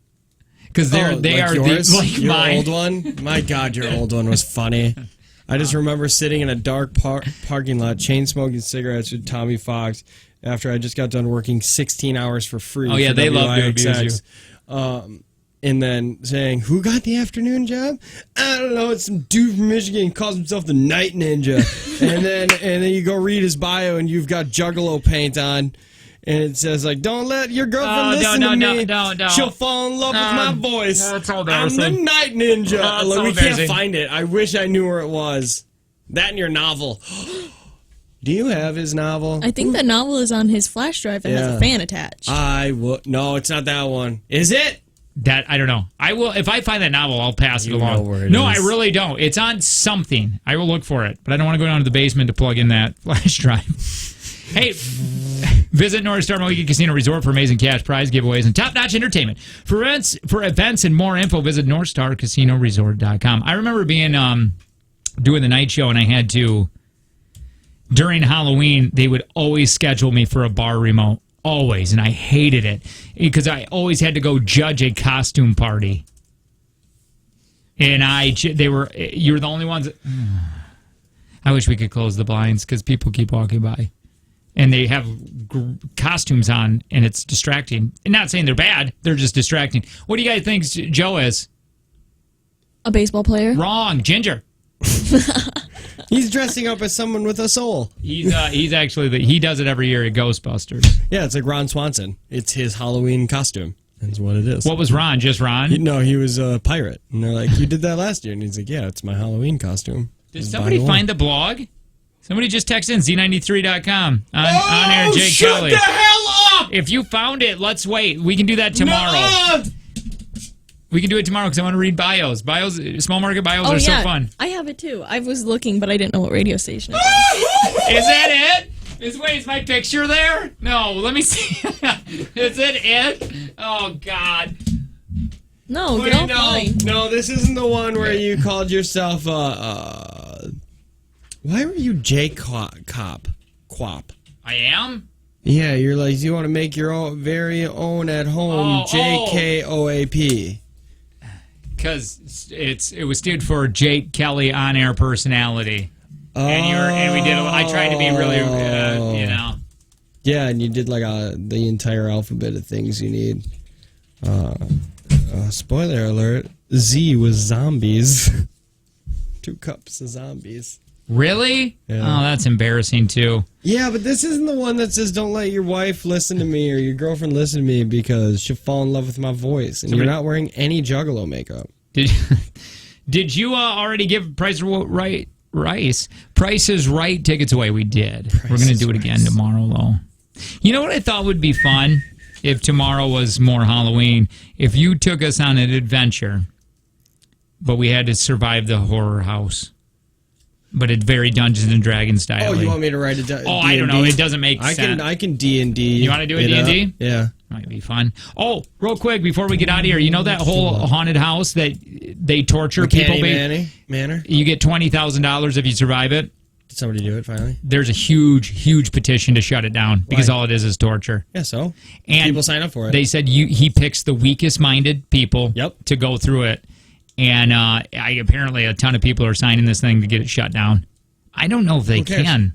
because they are yours? your old one. My God, your old one was funny. I just remember sitting in a dark parking lot, chain smoking cigarettes with Tommy Fox after I just got done working 16 hours for free. Oh yeah, they love to abuse you. And then saying, "Who got the afternoon job? I don't know. It's some dude from Michigan calls himself the Night Ninja." and then you go read his bio, and you've got Juggalo paint on, and it says like, "Don't let your girlfriend listen to me. Don't. She'll fall in love with my voice. That's all I'm the Night Ninja." Look, we can't find it. I wish I knew where it was. That in your novel. Do you have his novel? I think the novel is on his flash drive and has a fan attached. No, it's not that one. Is it? That I don't know. I will if I find that novel, I'll pass it along. Know where it no, is. I really don't. It's on something. I will look for it, but I don't want to go down to the basement to plug in that flash drive. Hey, visit North Star Mohegan Casino Resort for amazing cash prize giveaways and top-notch entertainment. For events and more info, visit NorthstarCasinoResort.com. I remember being doing the night show, and I had to. During Halloween, they would always schedule me for a bar remote. Always. And I hated it because I always had to go judge a costume party. And you were the only ones. I wish we could close the blinds because people keep walking by. And they have costumes on, and it's distracting. And not saying they're bad, they're just distracting. What do you guys think Joe is? A baseball player? Wrong. Ginger. He's dressing up as someone with a soul. He's actually he does it every year at Ghostbusters. Yeah, it's like Ron Swanson. It's his Halloween costume. That's what it is. What was Ron? Just Ron? No, he was a pirate. And they're like, "You did that last year." And he's like, "Yeah, it's my Halloween costume." Did somebody find the blog? Somebody just text in Z93.com on air Jake Kelly. Shut the hell up! If you found it, let's wait. We can do that tomorrow. We can do it tomorrow because I want to read bios. Small market bios are so fun. I have it too. I was looking, but I didn't know what radio station it was. Is that it? Is my picture there? No, let me see. Is it? Oh, God. No, get off mine. No, this isn't the one where you called yourself why were you Quap? I am? Yeah, you're like, you want to make your very own at home JKOAP. Because it was stood for Jake Kelly on air personality, and we did. I tried to be really, Yeah, and you did like the entire alphabet of things you need. Spoiler alert: Z was zombies. 2 cups of zombies. Really? Yeah. Oh, that's embarrassing too. Yeah, but this isn't the one that says don't let your wife listen to me or your girlfriend listen to me because she'll fall in love with my voice. And you're not wearing any Juggalo makeup. Did you already give Price is Right tickets away? We did. We're going to do it again tomorrow, though. You know what I thought would be fun if tomorrow was more Halloween? If you took us on an adventure, but we had to survive the horror house. But it's very Dungeons and Dragons style. Oh, you want me to write it down? I don't know. It doesn't make sense. I can D&D. You want to do a D&D? Yeah. Might be fun. Oh, real quick before we get out of here, you know that whole haunted house that they torture people? Manor? You get $20,000 if you survive it. Did somebody do it finally? There's a huge petition to shut it down because all it is torture. Yeah, so and people sign up for it. They said he picks the weakest-minded people to go through it, and apparently a ton of people are signing this thing to get it shut down. I don't know if they can.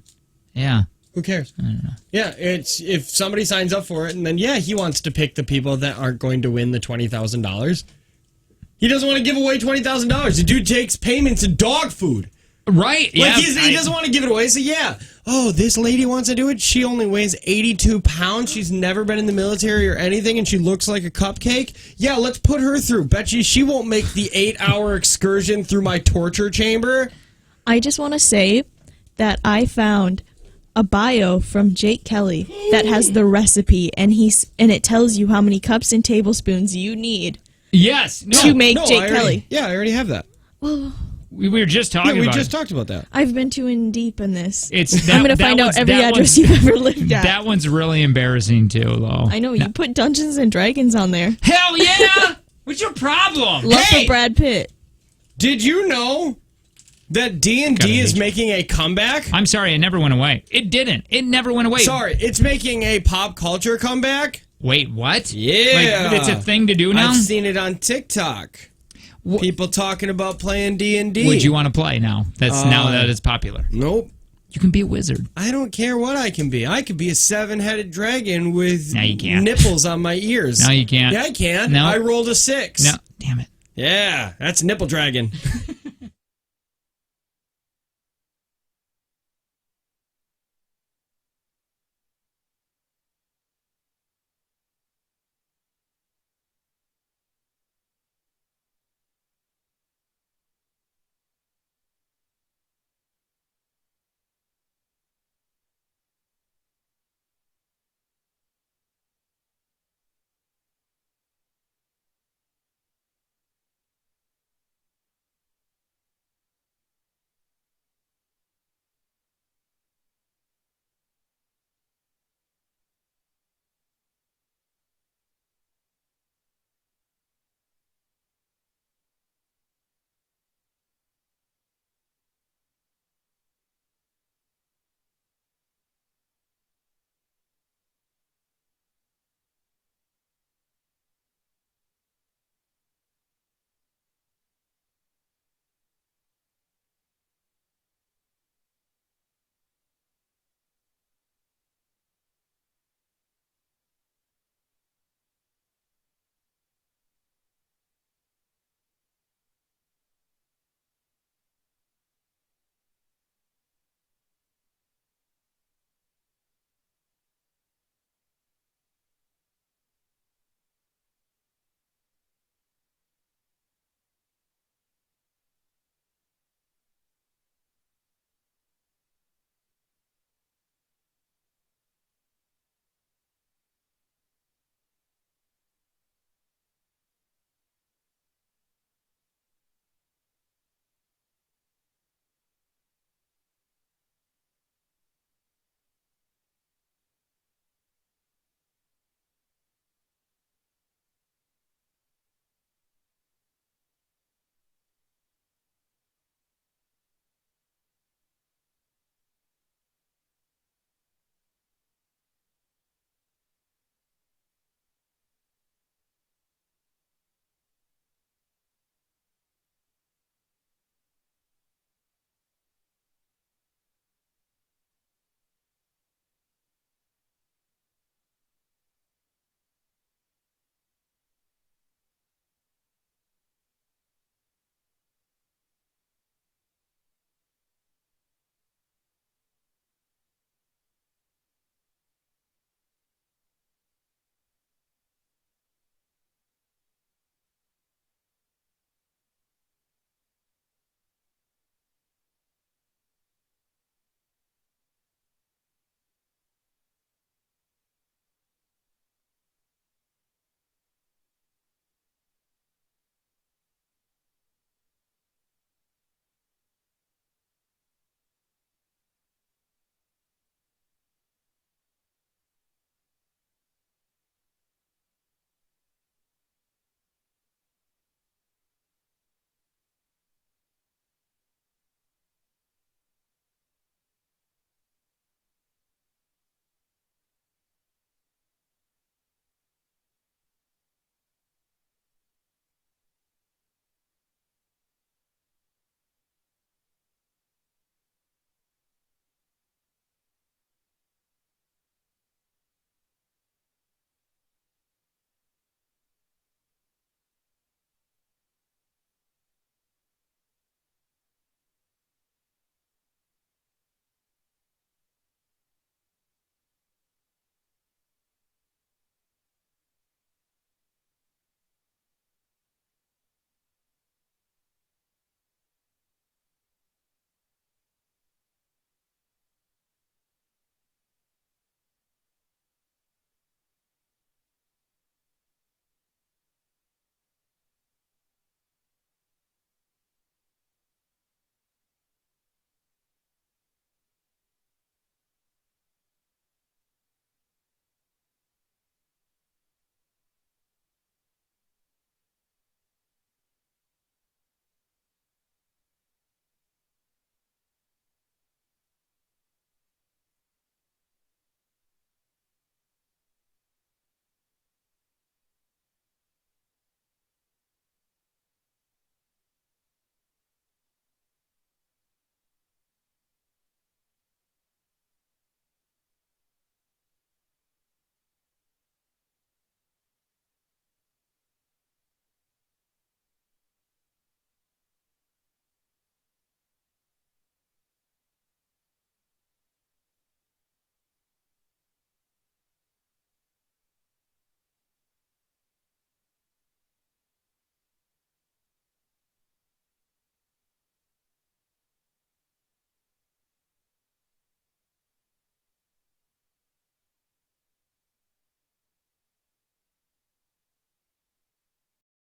Yeah. Who cares? I don't know. Yeah, it's if somebody signs up for it, and then he wants to pick the people that aren't going to win the $20,000. He doesn't want to give away $20,000. The dude takes payments in dog food. Right. Like he doesn't want to give it away. So this lady wants to do it. She only weighs 82 pounds. She's never been in the military or anything, and she looks like a cupcake. Yeah, let's put her through. Bet you she won't make the 8-hour excursion through my torture chamber. I just want to say that I found a bio from Jake Kelly that has the recipe, and it tells you how many cups and tablespoons you need. Yes. To make Jake Kelly. Yeah, I already have that. Well, we were just talking about it. We just talked about that. I've been too in deep in this. I'm going to find out every address you've ever lived at. That one's really embarrassing, too, though. I know. You put Dungeons and Dragons on there. Hell yeah! What's your problem? Love for Brad Pitt. Did you know that D&D is making a comeback? I'm sorry, it never went away. It didn't. It never went away. Sorry, it's making a pop culture comeback? Wait, what? Yeah. Like, it's a thing to do now? I've seen it on TikTok. People talking about playing D&D. Would you want to play now? Now that it's popular. Nope. You can be a wizard. I don't care what I can be. I could be a 7-headed dragon with No, you can't. nipples on my ears. No, you can't. Yeah, I can. No. I rolled a 6. No, damn it. Yeah, that's nipple dragon.